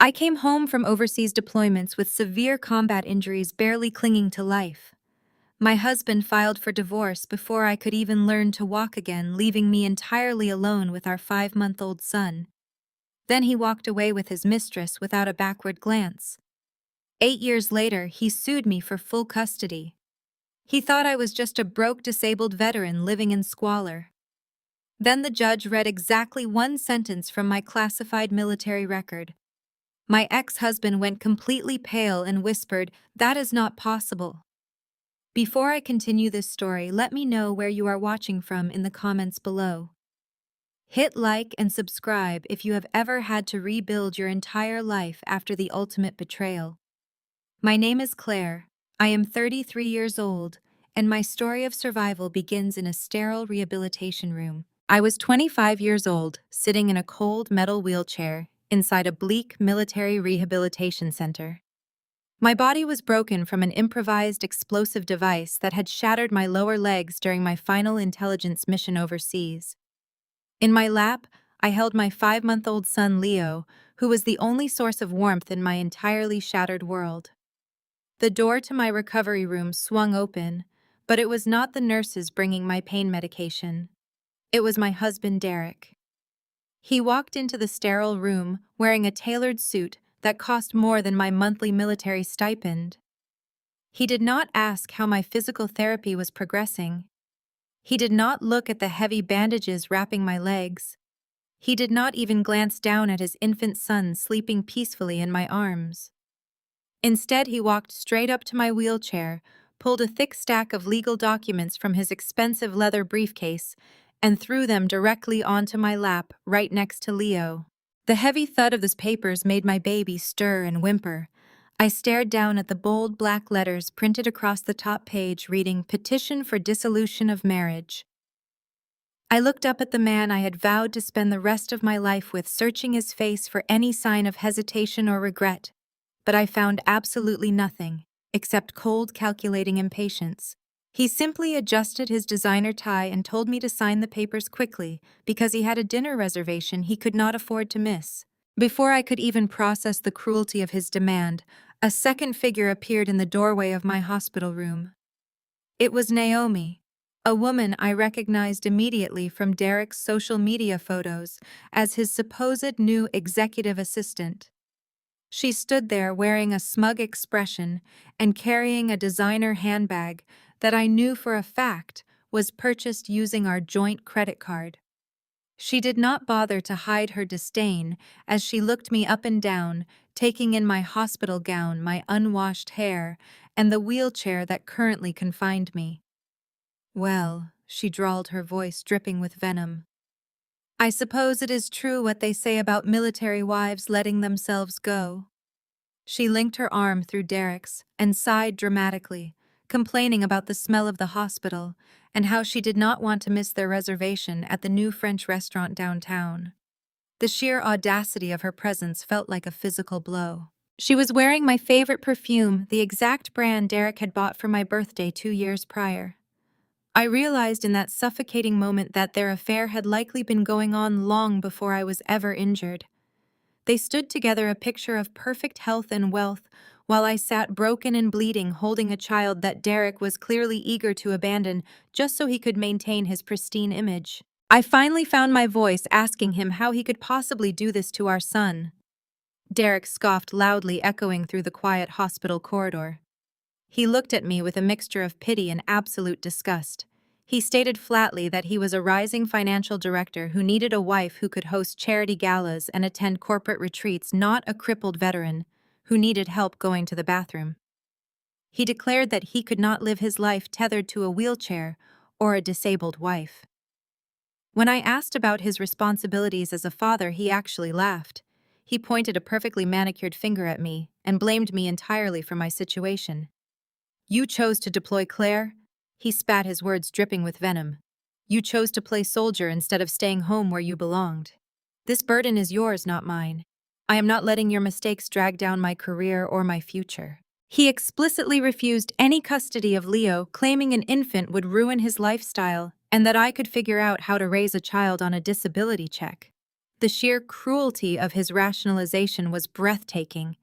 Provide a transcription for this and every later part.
I came home from overseas deployments with severe combat injuries barely clinging to life. My husband filed for divorce before I could even learn to walk again, leaving me entirely alone with our 5-month-old son. Then he walked away with his mistress without a backward glance. 8 years later, he sued me for full custody. He thought I was just a broke, disabled veteran living in squalor. Then the judge read exactly one sentence from my classified military record. My ex-husband went completely pale and whispered, "That is not possible." Before I continue this story, let me know where you are watching from in the comments below. Hit like and subscribe if you have ever had to rebuild your entire life after the ultimate betrayal. My name is Claire. I am 33 years old, and my story of survival begins in a sterile rehabilitation room. I was 25 years old, sitting in a cold metal wheelchair inside a bleak military rehabilitation center. My body was broken from an improvised explosive device that had shattered my lower legs during my final intelligence mission overseas. In my lap, I held my 5-month-old son Leo, who was the only source of warmth in my entirely shattered world. The door to my recovery room swung open, but it was not the nurses bringing my pain medication. It was my husband, Derek. He walked into the sterile room wearing a tailored suit that cost more than my monthly military stipend. He did not ask how my physical therapy was progressing. He did not look at the heavy bandages wrapping my legs. He did not even glance down at his infant son sleeping peacefully in my arms. Instead, he walked straight up to my wheelchair, pulled a thick stack of legal documents from his expensive leather briefcase, and threw them directly onto my lap right next to Leo. The heavy thud of those papers made my baby stir and whimper. I stared down at the bold black letters printed across the top page reading "Petition for Dissolution of Marriage." I looked up at the man I had vowed to spend the rest of my life with, searching his face for any sign of hesitation or regret, but I found absolutely nothing, except cold, calculating impatience. He simply adjusted his designer tie and told me to sign the papers quickly because he had a dinner reservation he could not afford to miss. Before I could even process the cruelty of his demand, a second figure appeared in the doorway of my hospital room. It was Naomi, a woman I recognized immediately from Derek's social media photos as his supposed new executive assistant. She stood there wearing a smug expression and carrying a designer handbag that I knew for a fact was purchased using our joint credit card. She did not bother to hide her disdain as she looked me up and down, taking in my hospital gown, my unwashed hair, and the wheelchair that currently confined me. "Well," she drawled, her voice dripping with venom, "I suppose it is true what they say about military wives letting themselves go." She linked her arm through Derek's and sighed dramatically, complaining about the smell of the hospital and how she did not want to miss their reservation at the new French restaurant downtown. The sheer audacity of her presence felt like a physical blow. She was wearing my favorite perfume, the exact brand Derek had bought for my birthday 2 years prior. I realized in that suffocating moment that their affair had likely been going on long before I was ever injured. They stood together, a picture of perfect health and wealth, while I sat broken and bleeding, holding a child that Derek was clearly eager to abandon just so he could maintain his pristine image. I finally found my voice, asking him how he could possibly do this to our son. Derek scoffed loudly, echoing through the quiet hospital corridor. He looked at me with a mixture of pity and absolute disgust. He stated flatly that he was a rising financial director who needed a wife who could host charity galas and attend corporate retreats, not a crippled veteran who needed help going to the bathroom. He declared that he could not live his life tethered to a wheelchair or a disabled wife. When I asked about his responsibilities as a father, he actually laughed. He pointed a perfectly manicured finger at me and blamed me entirely for my situation. "You chose to deploy, Claire." He spat, his words dripping with venom. "You chose to play soldier instead of staying home where you belonged. This burden is yours, not mine. I am not letting your mistakes drag down my career or my future." He explicitly refused any custody of Leo, claiming an infant would ruin his lifestyle and that I could figure out how to raise a child on a disability check. The sheer cruelty of his rationalization was breathtaking.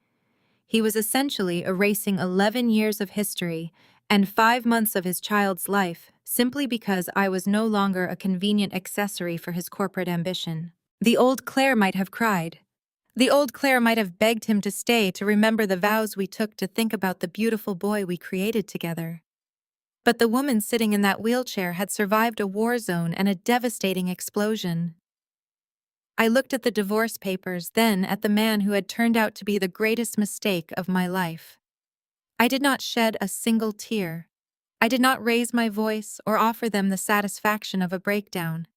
He was essentially erasing 11 years of history and 5 months of his child's life simply because I was no longer a convenient accessory for his corporate ambition. The old Claire might have cried. The old Claire might have begged him to stay to remember the vows we took to think about the beautiful boy we created together. But the woman sitting in that wheelchair had survived a war zone and a devastating explosion. I looked at the divorce papers, then at the man who had turned out to be the greatest mistake of my life. I did not shed a single tear. I did not raise my voice or offer them the satisfaction of a breakdown.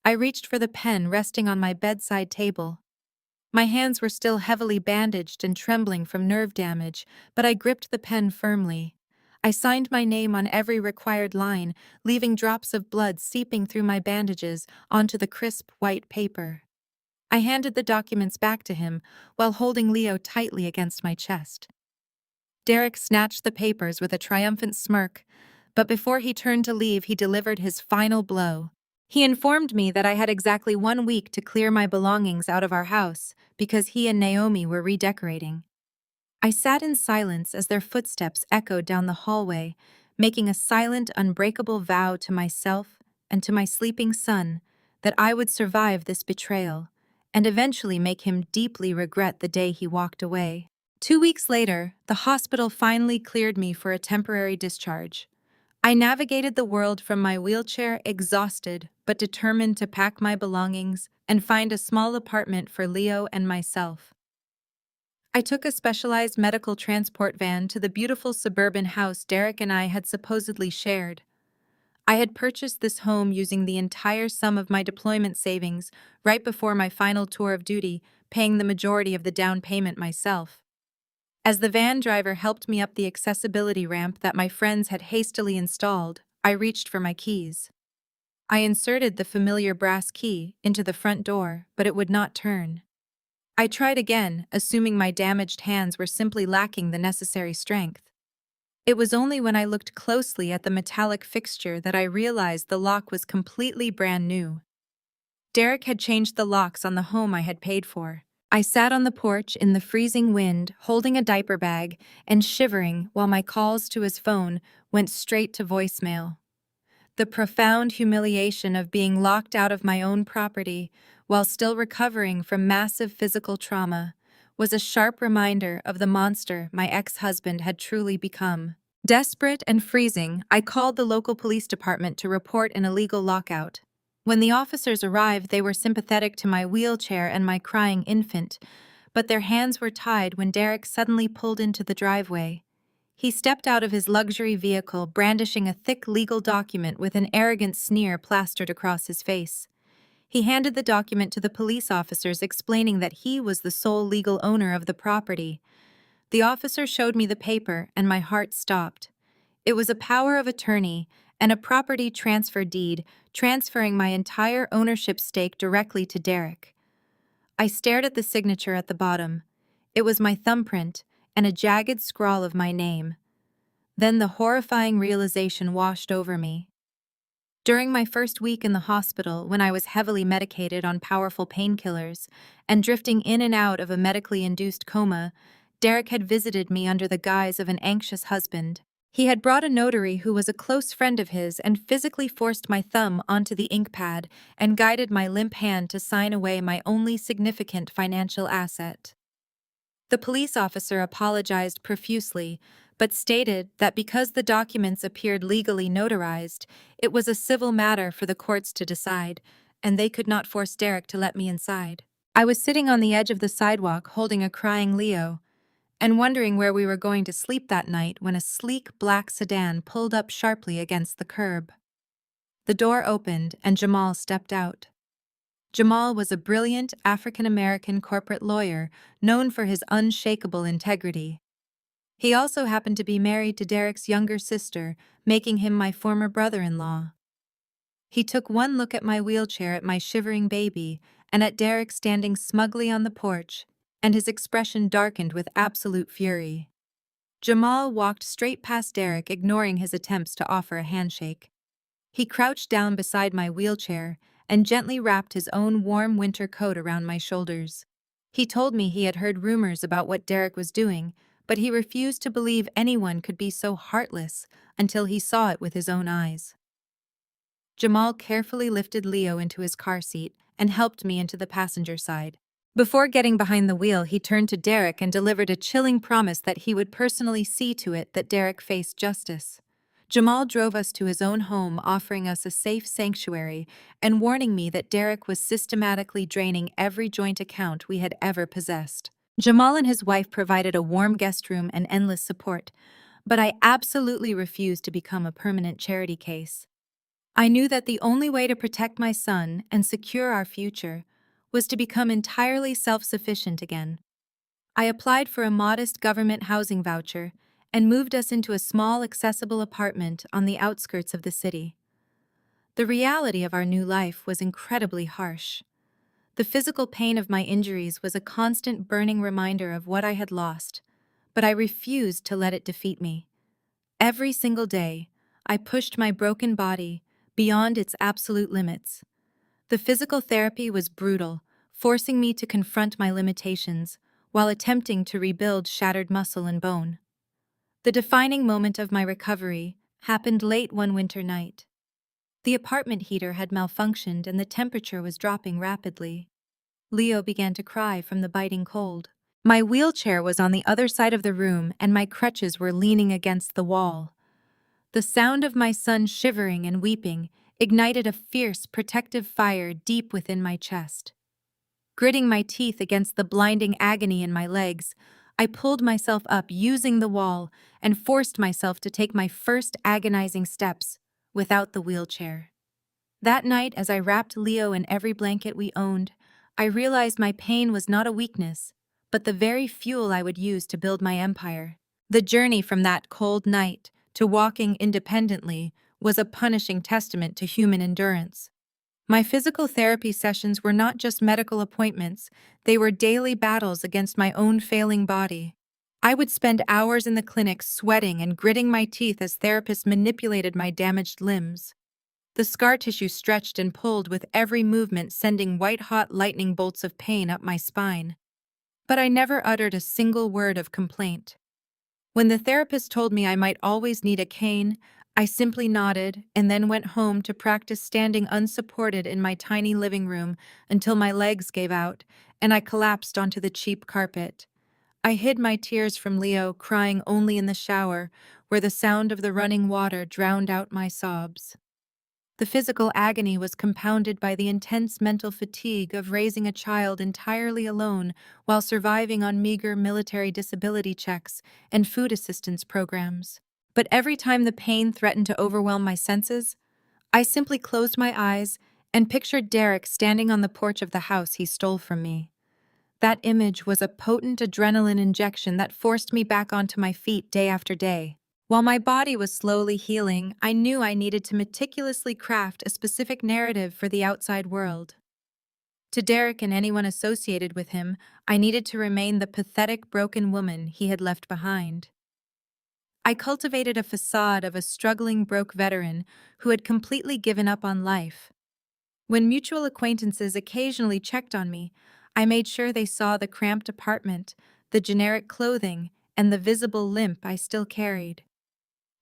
I reached for the pen resting on my bedside table. My hands were still heavily bandaged and trembling from nerve damage, but I gripped the pen firmly. I signed my name on every required line, leaving drops of blood seeping through my bandages onto the crisp white paper. I handed the documents back to him while holding Leo tightly against my chest. Derek snatched the papers with a triumphant smirk, but before he turned to leave, he delivered his final blow. He informed me that I had exactly 1 week to clear my belongings out of our house because he and Naomi were redecorating. I sat in silence as their footsteps echoed down the hallway, making a silent, unbreakable vow to myself and to my sleeping son that I would survive this betrayal and eventually make him deeply regret the day he walked away. 2 weeks later, the hospital finally cleared me for a temporary discharge. I navigated the world from my wheelchair, exhausted but determined to pack my belongings and find a small apartment for Leo and myself. I took a specialized medical transport van to the beautiful suburban house Derek and I had supposedly shared. I had purchased this home using the entire sum of my deployment savings right before my final tour of duty, paying the majority of the down payment myself. As the van driver helped me up the accessibility ramp that my friends had hastily installed, I reached for my keys. I inserted the familiar brass key into the front door, but it would not turn. I tried again, assuming my damaged hands were simply lacking the necessary strength. It was only when I looked closely at the metallic fixture that I realized the lock was completely brand new. Derek had changed the locks on the home I had paid for. I sat on the porch in the freezing wind, holding a diaper bag and shivering while my calls to his phone went straight to voicemail. The profound humiliation of being locked out of my own property while still recovering from massive physical trauma was a sharp reminder of the monster my ex-husband had truly become. Desperate and freezing, I called the local police department to report an illegal lockout. When the officers arrived, they were sympathetic to my wheelchair and my crying infant, but their hands were tied when Derek suddenly pulled into the driveway. He stepped out of his luxury vehicle, brandishing a thick legal document with an arrogant sneer plastered across his face. He handed the document to the police officers, explaining that he was the sole legal owner of the property. The officer showed me the paper, and my heart stopped. It was a power of attorney and a property transfer deed, transferring my entire ownership stake directly to Derek. I stared at the signature at the bottom. It was my thumbprint and a jagged scrawl of my name. Then the horrifying realization washed over me. During my first week in the hospital, when I was heavily medicated on powerful painkillers and drifting in and out of a medically induced coma, Derek had visited me under the guise of an anxious husband. He had brought a notary who was a close friend of his and physically forced my thumb onto the ink pad and guided my limp hand to sign away my only significant financial asset. The police officer apologized profusely, but stated that because the documents appeared legally notarized, it was a civil matter for the courts to decide, and they could not force Derek to let me inside. I was sitting on the edge of the sidewalk holding a crying Leo, and wondering where we were going to sleep that night when a sleek black sedan pulled up sharply against the curb. The door opened and Jamal stepped out. Jamal was a brilliant African-American corporate lawyer known for his unshakable integrity. He also happened to be married to Derek's younger sister, making him my former brother-in-law. He took one look at my wheelchair, at my shivering baby, and at Derek standing smugly on the porch, and his expression darkened with absolute fury. Jamal walked straight past Derek, ignoring his attempts to offer a handshake. He crouched down beside my wheelchair and gently wrapped his own warm winter coat around my shoulders. He told me he had heard rumors about what Derek was doing, but he refused to believe anyone could be so heartless until he saw it with his own eyes. Jamal carefully lifted Leo into his car seat and helped me into the passenger side. Before getting behind the wheel, he turned to Derek and delivered a chilling promise that he would personally see to it that Derek faced justice. Jamal drove us to his own home, offering us a safe sanctuary and warning me that Derek was systematically draining every joint account we had ever possessed. Jamal and his wife provided a warm guest room and endless support, but I absolutely refused to become a permanent charity case. I knew that the only way to protect my son and secure our future was to become entirely self-sufficient again. I applied for a modest government housing voucher and moved us into a small, accessible apartment on the outskirts of the city. The reality of our new life was incredibly harsh. The physical pain of my injuries was a constant burning reminder of what I had lost, but I refused to let it defeat me. Every single day, I pushed my broken body beyond its absolute limits. The physical therapy was brutal, forcing me to confront my limitations while attempting to rebuild shattered muscle and bone. The defining moment of my recovery happened late one winter night. The apartment heater had malfunctioned and the temperature was dropping rapidly. Leo began to cry from the biting cold. My wheelchair was on the other side of the room and my crutches were leaning against the wall. The sound of my son shivering and weeping ignited a fierce, protective fire deep within my chest. Gritting my teeth against the blinding agony in my legs, I pulled myself up using the wall and forced myself to take my first agonizing steps without the wheelchair. That night, as I wrapped Leo in every blanket we owned, I realized my pain was not a weakness, but the very fuel I would use to build my empire. The journey from that cold night to walking independently was a punishing testament to human endurance. My physical therapy sessions were not just medical appointments, they were daily battles against my own failing body. I would spend hours in the clinic sweating and gritting my teeth as therapists manipulated my damaged limbs. The scar tissue stretched and pulled with every movement, sending white-hot lightning bolts of pain up my spine. But I never uttered a single word of complaint. When the therapist told me I might always need a cane, I simply nodded and then went home to practice standing unsupported in my tiny living room until my legs gave out and I collapsed onto the cheap carpet. I hid my tears from Leo, crying only in the shower, where the sound of the running water drowned out my sobs. The physical agony was compounded by the intense mental fatigue of raising a child entirely alone while surviving on meager military disability checks and food assistance programs. But every time the pain threatened to overwhelm my senses, I simply closed my eyes and pictured Derek standing on the porch of the house he stole from me. That image was a potent adrenaline injection that forced me back onto my feet day after day. While my body was slowly healing, I knew I needed to meticulously craft a specific narrative for the outside world. To Derek and anyone associated with him, I needed to remain the pathetic, broken woman he had left behind. I cultivated a facade of a struggling broke veteran who had completely given up on life. When mutual acquaintances occasionally checked on me, I made sure they saw the cramped apartment, the generic clothing, and the visible limp I still carried.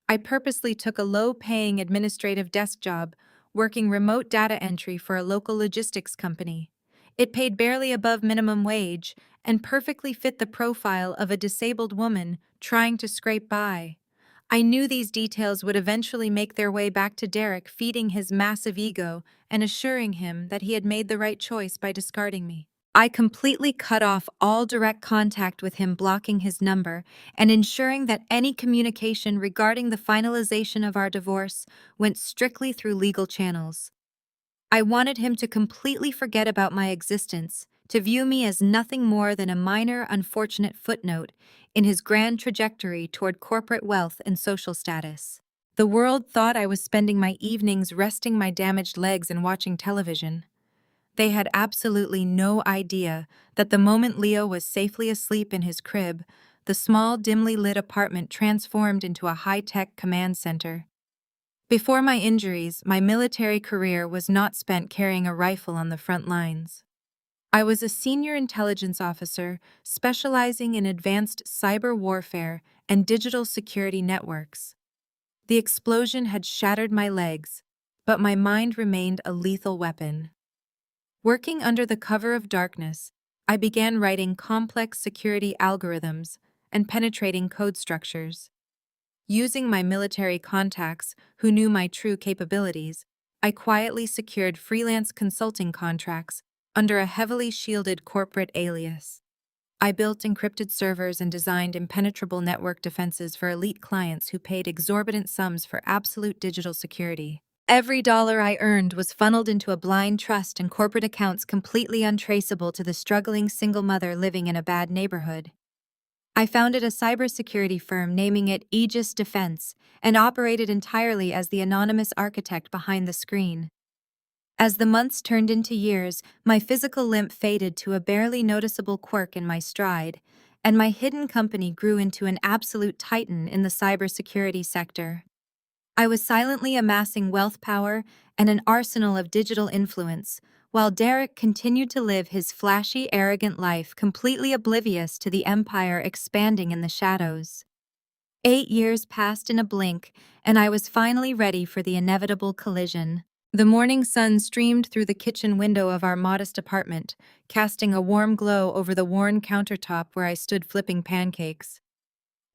I purposely took a low-paying administrative desk job, working remote data entry for a local logistics company. It paid barely above minimum wage and perfectly fit the profile of a disabled woman trying to scrape by. I knew these details would eventually make their way back to Derek, feeding his massive ego and assuring him that he had made the right choice by discarding me. I completely cut off all direct contact with him, blocking his number and ensuring that any communication regarding the finalization of our divorce went strictly through legal channels. I wanted him to completely forget about my existence, to view me as nothing more than a minor, unfortunate footnote in his grand trajectory toward corporate wealth and social status. The world thought I was spending my evenings resting my damaged legs and watching television. They had absolutely no idea that the moment Leo was safely asleep in his crib, the small, dimly lit apartment transformed into a high-tech command center. Before my injuries, my military career was not spent carrying a rifle on the front lines. I was a senior intelligence officer specializing in advanced cyber warfare and digital security networks. The explosion had shattered my legs, but my mind remained a lethal weapon. Working under the cover of darkness, I began writing complex security algorithms and penetrating code structures. Using my military contacts, who knew my true capabilities, I quietly secured freelance consulting contracts under a heavily shielded corporate alias. I built encrypted servers and designed impenetrable network defenses for elite clients who paid exorbitant sums for absolute digital security. Every dollar I earned was funneled into a blind trust and corporate accounts completely untraceable to the struggling single mother living in a bad neighborhood. I founded a cybersecurity firm naming it Aegis Defense and operated entirely as the anonymous architect behind the screen. As the months turned into years, my physical limp faded to a barely noticeable quirk in my stride, and my hidden company grew into an absolute titan in the cybersecurity sector. I was silently amassing wealth power and an arsenal of digital influence, while Derek continued to live his flashy, arrogant life completely oblivious to the empire expanding in the shadows. 8 years passed in a blink, and I was finally ready for the inevitable collision. The morning sun streamed through the kitchen window of our modest apartment, casting a warm glow over the worn countertop where I stood flipping pancakes.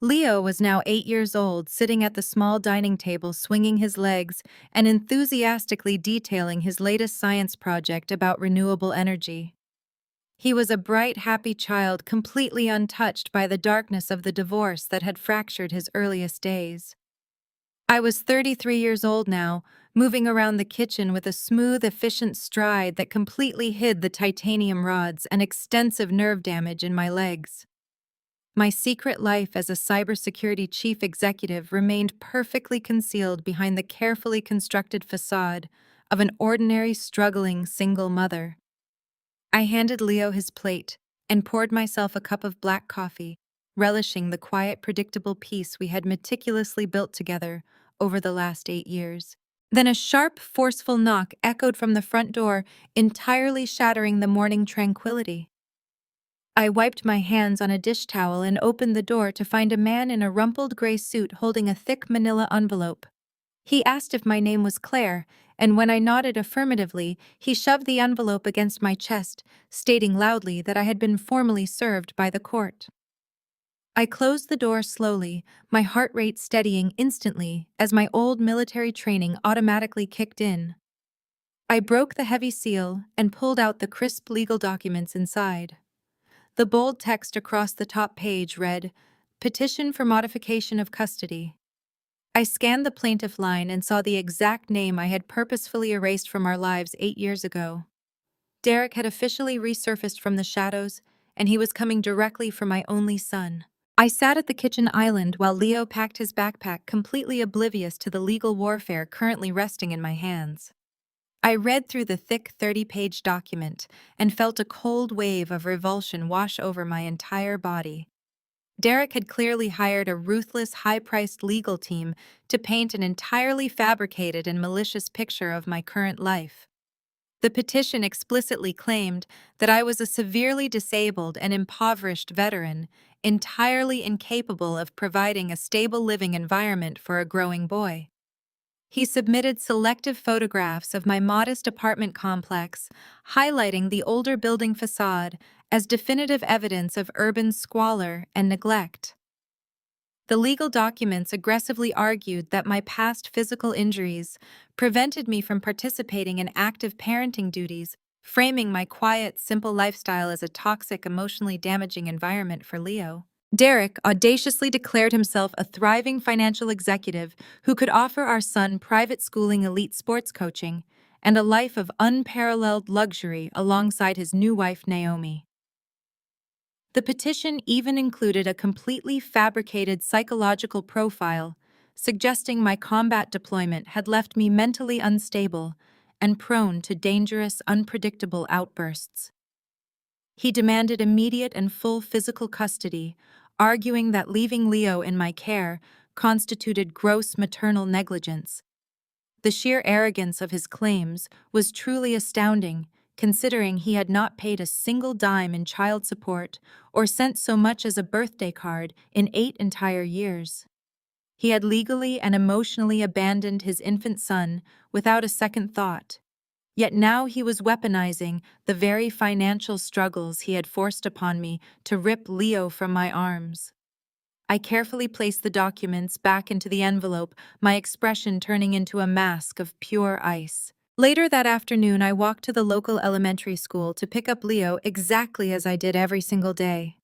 Leo was now 8 years old, sitting at the small dining table swinging his legs and enthusiastically detailing his latest science project about renewable energy. He was a bright, happy child completely untouched by the darkness of the divorce that had fractured his earliest days. I was 33 years old now, moving around the kitchen with a smooth, efficient stride that completely hid the titanium rods and extensive nerve damage in my legs. My secret life as a cybersecurity chief executive remained perfectly concealed behind the carefully constructed facade of an ordinary, struggling single mother. I handed Leo his plate and poured myself a cup of black coffee, relishing the quiet, predictable peace we had meticulously built together over the last 8 years. Then a sharp, forceful knock echoed from the front door, entirely shattering the morning tranquility. I wiped my hands on a dish towel and opened the door to find a man in a rumpled gray suit holding a thick manila envelope. He asked if my name was Claire, and when I nodded affirmatively, he shoved the envelope against my chest, stating loudly that I had been formally served by the court. I closed the door slowly, my heart rate steadying instantly as my old military training automatically kicked in. I broke the heavy seal and pulled out the crisp legal documents inside. The bold text across the top page read, "Petition for modification of custody." I scanned the plaintiff line and saw the exact name I had purposefully erased from our lives 8 years ago. Derek had officially resurfaced from the shadows, and he was coming directly for my only son. I sat at the kitchen island while Leo packed his backpack, completely oblivious to the legal warfare currently resting in my hands. I read through the thick 30-page document and felt a cold wave of revulsion wash over my entire body. Derek had clearly hired a ruthless, high-priced legal team to paint an entirely fabricated and malicious picture of my current life. The petition explicitly claimed that I was a severely disabled and impoverished veteran, entirely incapable of providing a stable living environment for a growing boy. He submitted selective photographs of my modest apartment complex, highlighting the older building facade as definitive evidence of urban squalor and neglect. The legal documents aggressively argued that my past physical injuries prevented me from participating in active parenting duties, framing my quiet, simple lifestyle as a toxic, emotionally damaging environment for Leo. Derek audaciously declared himself a thriving financial executive who could offer our son private schooling, elite sports coaching, and a life of unparalleled luxury alongside his new wife, Naomi. The petition even included a completely fabricated psychological profile, suggesting my combat deployment had left me mentally unstable and prone to dangerous, unpredictable outbursts. He demanded immediate and full physical custody, arguing that leaving Leo in my care constituted gross maternal negligence. The sheer arrogance of his claims was truly astounding, considering he had not paid a single dime in child support or sent so much as a birthday card in 8 entire years. He had legally and emotionally abandoned his infant son without a second thought. Yet now he was weaponizing the very financial struggles he had forced upon me to rip Leo from my arms. I carefully placed the documents back into the envelope, my expression turning into a mask of pure ice. Later that afternoon, I walked to the local elementary school to pick up Leo exactly as I did every single day.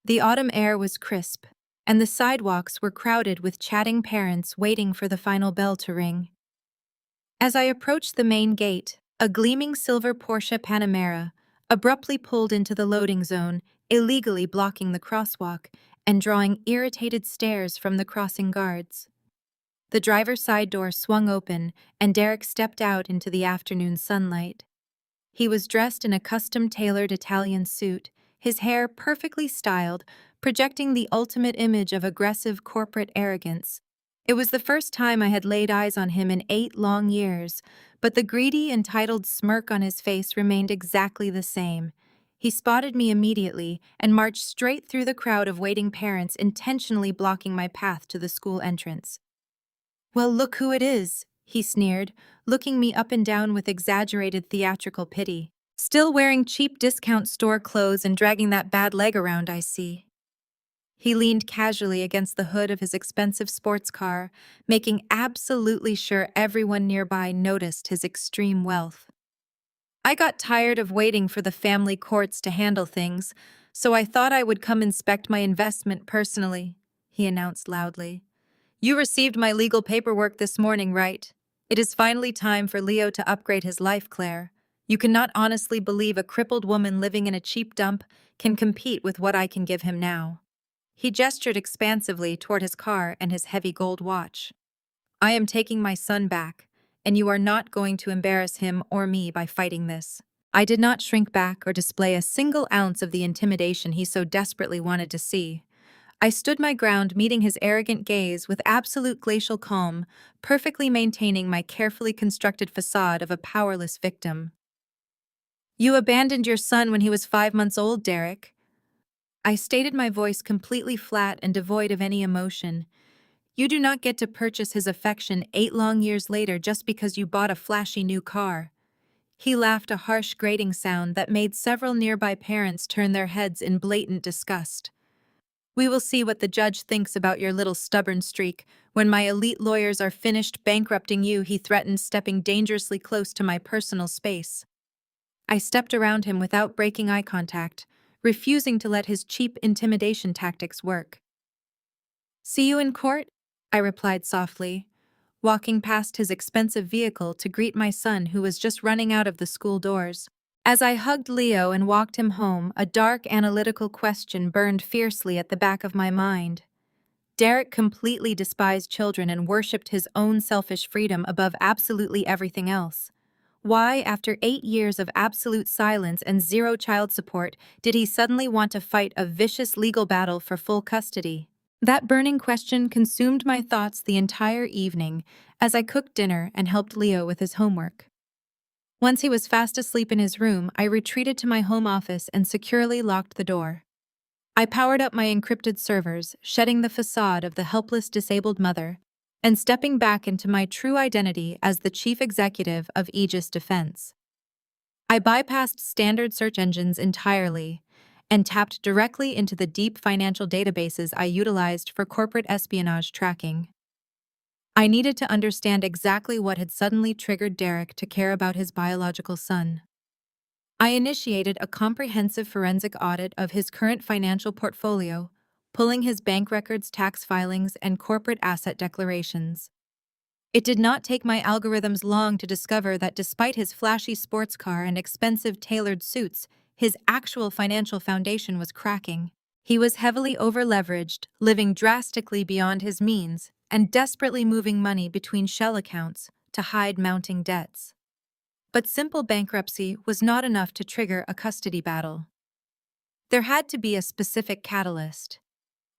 The autumn air was crisp, and the sidewalks were crowded with chatting parents waiting for the final bell to ring. As I approached the main gate, a gleaming silver Porsche Panamera abruptly pulled into the loading zone, illegally blocking the crosswalk and drawing irritated stares from the crossing guards. The driver's side door swung open, and Derek stepped out into the afternoon sunlight. He was dressed in a custom-tailored Italian suit, his hair perfectly styled, projecting the ultimate image of aggressive corporate arrogance. It was the first time I had laid eyes on him in 8 long years, but the greedy, entitled smirk on his face remained exactly the same. He spotted me immediately and marched straight through the crowd of waiting parents, intentionally blocking my path to the school entrance. "Well, look who it is," he sneered, looking me up and down with exaggerated theatrical pity. "Still wearing cheap discount store clothes and dragging that bad leg around, I see." He leaned casually against the hood of his expensive sports car, making absolutely sure everyone nearby noticed his extreme wealth. "I got tired of waiting for the family courts to handle things, so I thought I would come inspect my investment personally," he announced loudly. "You received my legal paperwork this morning, right? It is finally time for Leo to upgrade his life, Claire. You cannot honestly believe a crippled woman living in a cheap dump can compete with what I can give him now." He gestured expansively toward his car and his heavy gold watch. "I am taking my son back, and you are not going to embarrass him or me by fighting this." I did not shrink back or display a single ounce of the intimidation he so desperately wanted to see. I stood my ground, meeting his arrogant gaze with absolute glacial calm, perfectly maintaining my carefully constructed facade of a powerless victim. "You abandoned your son when he was 5 months old, Derek." I stated, my voice completely flat and devoid of any emotion. "You do not get to purchase his affection 8 long years later just because you bought a flashy new car." He laughed, a harsh grating sound that made several nearby parents turn their heads in blatant disgust. "We will see what the judge thinks about your little stubborn streak. When my elite lawyers are finished bankrupting you," he threatened, stepping dangerously close to my personal space. I stepped around him without breaking eye contact, refusing to let his cheap intimidation tactics work. "See you in court?" I replied softly, walking past his expensive vehicle to greet my son, who was just running out of the school doors. As I hugged Leo and walked him home, a dark, analytical question burned fiercely at the back of my mind. Derek completely despised children and worshipped his own selfish freedom above absolutely everything else. Why, after 8 years of absolute silence and zero child support, did he suddenly want to fight a vicious legal battle for full custody? That burning question consumed my thoughts the entire evening as I cooked dinner and helped Leo with his homework. Once he was fast asleep in his room, I retreated to my home office and securely locked the door. I powered up my encrypted servers, shedding the facade of the helpless disabled mother, and stepping back into my true identity as the chief executive of Aegis Defense. I bypassed standard search engines entirely and tapped directly into the deep financial databases I utilized for corporate espionage tracking. I needed to understand exactly what had suddenly triggered Derek to care about his biological son. I initiated a comprehensive forensic audit of his current financial portfolio, pulling his bank records, tax filings, and corporate asset declarations. It did not take my algorithms long to discover that despite his flashy sports car and expensive tailored suits, his actual financial foundation was cracking. He was heavily over-leveraged, living drastically beyond his means, and desperately moving money between shell accounts to hide mounting debts. But simple bankruptcy was not enough to trigger a custody battle. There had to be a specific catalyst.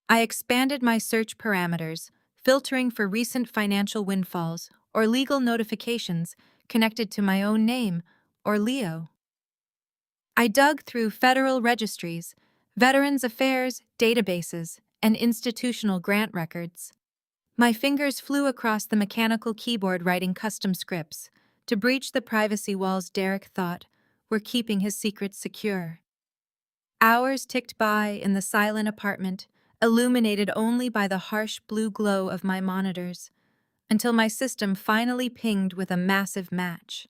I expanded my search parameters, filtering for recent financial windfalls, or legal notifications connected to my own name or Leo. I dug through federal registries, Veterans Affairs databases, and institutional grant records. My fingers flew across the mechanical keyboard writing custom scripts to breach the privacy walls Derek thought were keeping his secrets secure. Hours ticked by in the silent apartment, illuminated only by the harsh blue glow of my monitors, until my system finally pinged with a massive match.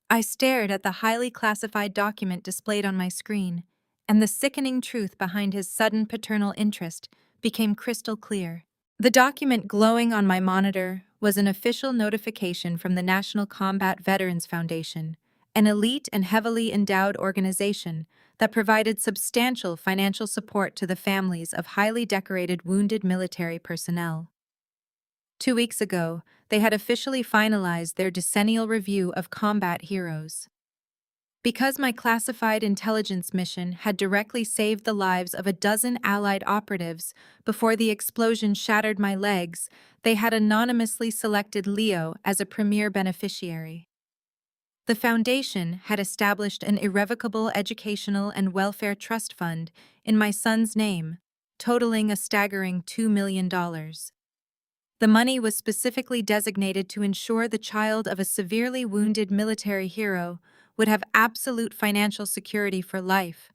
I stared at the highly classified document displayed on my screen, and the sickening truth behind his sudden paternal interest became crystal clear. The document glowing on my monitor was an official notification from the National Combat Veterans Foundation, an elite and heavily endowed organization that provided substantial financial support to the families of highly decorated wounded military personnel. 2 weeks ago, they had officially finalized their decennial review of combat heroes. Because my classified intelligence mission had directly saved the lives of a dozen Allied operatives before the explosion shattered my legs, they had anonymously selected Leo as a premier beneficiary. The Foundation had established an irrevocable educational and welfare trust fund in my son's name, totaling a staggering $2 million. The money was specifically designated to ensure the child of a severely wounded military hero would have absolute financial security for life.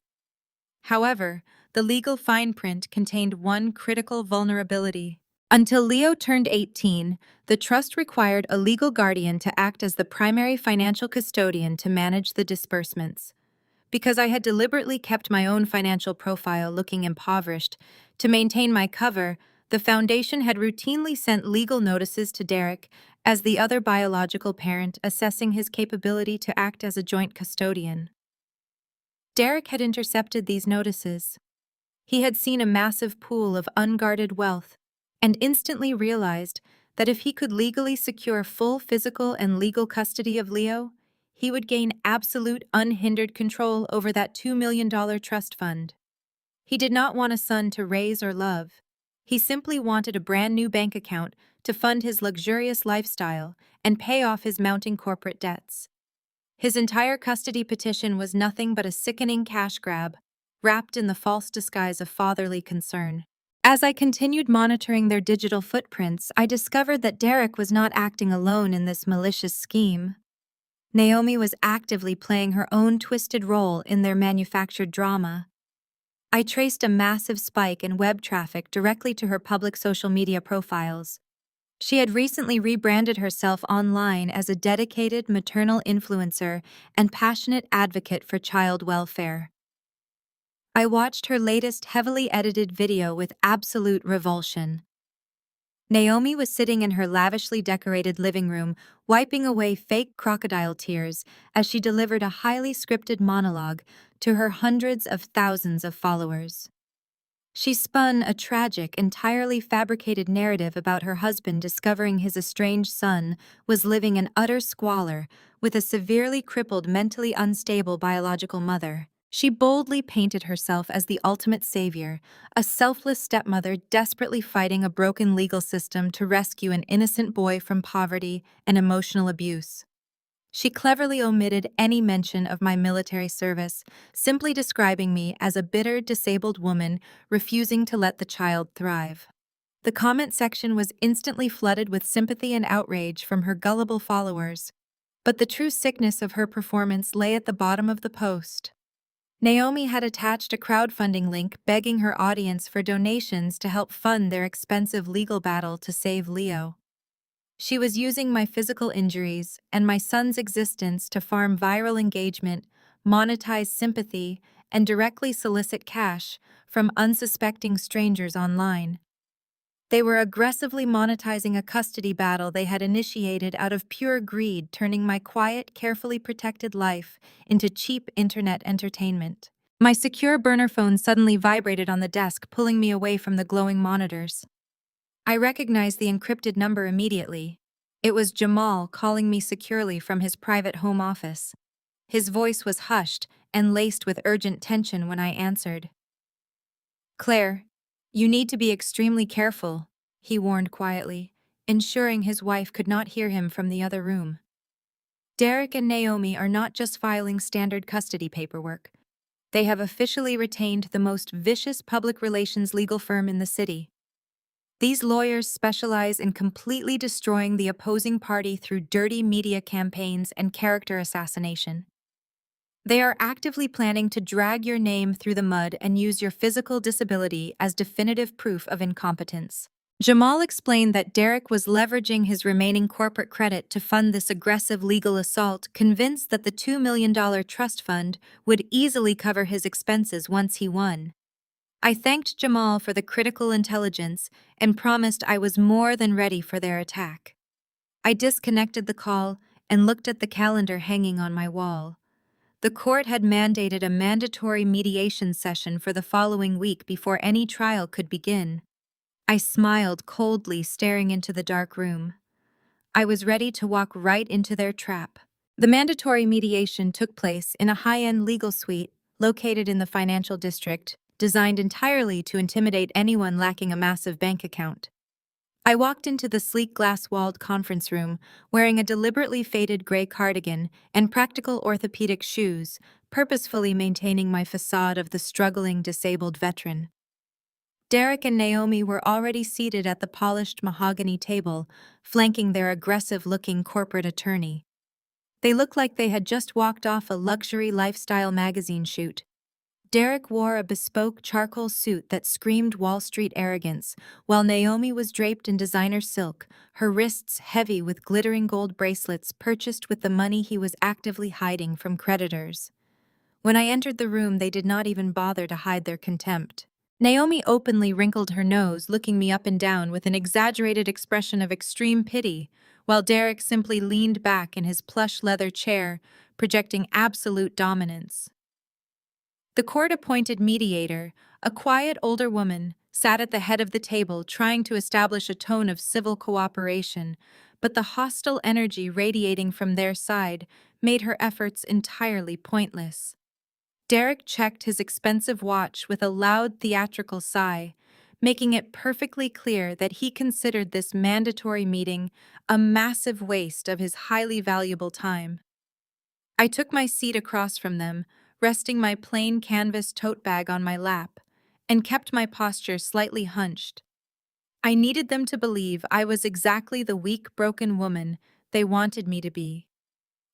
However, the legal fine print contained one critical vulnerability. Until Leo turned 18, the trust required a legal guardian to act as the primary financial custodian to manage the disbursements. Because I had deliberately kept my own financial profile looking impoverished, to maintain my cover, the Foundation had routinely sent legal notices to Derek as the other biological parent, assessing his capability to act as a joint custodian. Derek had intercepted these notices. He had seen a massive pool of unguarded wealth and instantly realized that if he could legally secure full physical and legal custody of Leo, he would gain absolute unhindered control over that $2 million trust fund. He did not want a son to raise or love. He simply wanted a brand new bank account to fund his luxurious lifestyle and pay off his mounting corporate debts. His entire custody petition was nothing but a sickening cash grab, wrapped in the false disguise of fatherly concern. As I continued monitoring their digital footprints, I discovered that Derek was not acting alone in this malicious scheme. Naomi was actively playing her own twisted role in their manufactured drama. I traced a massive spike in web traffic directly to her public social media profiles. She had recently rebranded herself online as a dedicated maternal influencer and passionate advocate for child welfare. I watched her latest heavily edited video with absolute revulsion. Naomi was sitting in her lavishly decorated living room, wiping away fake crocodile tears as she delivered a highly scripted monologue to her hundreds of thousands of followers. She spun a tragic, entirely fabricated narrative about her husband discovering his estranged son was living in utter squalor with a severely crippled, mentally unstable biological mother. She boldly painted herself as the ultimate savior, a selfless stepmother desperately fighting a broken legal system to rescue an innocent boy from poverty and emotional abuse. She cleverly omitted any mention of my military service, simply describing me as a bitter, disabled woman refusing to let the child thrive. The comment section was instantly flooded with sympathy and outrage from her gullible followers, but the true sickness of her performance lay at the bottom of the post. Naomi had attached a crowdfunding link begging her audience for donations to help fund their expensive legal battle to save Leo. She was using my physical injuries and my son's existence to farm viral engagement, monetize sympathy, and directly solicit cash from unsuspecting strangers online. They were aggressively monetizing a custody battle they had initiated out of pure greed, turning my quiet, carefully protected life into cheap internet entertainment. My secure burner phone suddenly vibrated on the desk, pulling me away from the glowing monitors. I recognized the encrypted number immediately. It was Jamal calling me securely from his private home office. His voice was hushed and laced with urgent tension when I answered. "Claire, you need to be extremely careful," he warned quietly. ensuring his wife could not hear him from the other room. Derek and Naomi are not just filing standard custody paperwork. They have officially retained the most vicious public relations legal firm in the city. These lawyers specialize in completely destroying the opposing party through dirty media campaigns and character assassination. They are actively planning to drag your name through the mud and use your physical disability as definitive proof of incompetence. Jamal explained that Derek was leveraging his remaining corporate credit to fund this aggressive legal assault, convinced that the $2 million trust fund would easily cover his expenses once he won. I thanked Jamal for the critical intelligence and promised I was more than ready for their attack. I disconnected the call and looked at the calendar hanging on my wall. The court had mandated a mandatory mediation session for the following week before any trial could begin. I smiled coldly, staring into the dark room. I was ready to walk right into their trap. The mandatory mediation took place in a high-end legal suite located in the financial district, designed entirely to intimidate anyone lacking a massive bank account. I walked into the sleek glass-walled conference room, wearing a deliberately faded gray cardigan and practical orthopedic shoes, purposefully maintaining my facade of the struggling disabled veteran. Derek and Naomi were already seated at the polished mahogany table, flanking their aggressive-looking corporate attorney. They looked like they had just walked off a luxury lifestyle magazine shoot. Derek wore a bespoke charcoal suit that screamed Wall Street arrogance, while Naomi was draped in designer silk, her wrists heavy with glittering gold bracelets purchased with the money he was actively hiding from creditors. When I entered the room, they did not even bother to hide their contempt. Naomi openly wrinkled her nose, looking me up and down with an exaggerated expression of extreme pity, while Derek simply leaned back in his plush leather chair, projecting absolute dominance. The court-appointed mediator, a quiet older woman, sat at the head of the table trying to establish a tone of civil cooperation, but the hostile energy radiating from their side made her efforts entirely pointless. Derek checked his expensive watch with a loud theatrical sigh, making it perfectly clear that he considered this mandatory meeting a massive waste of his highly valuable time. I took my seat across from them, resting my plain canvas tote bag on my lap, and kept my posture slightly hunched. I needed them to believe I was exactly the weak, broken woman they wanted me to be.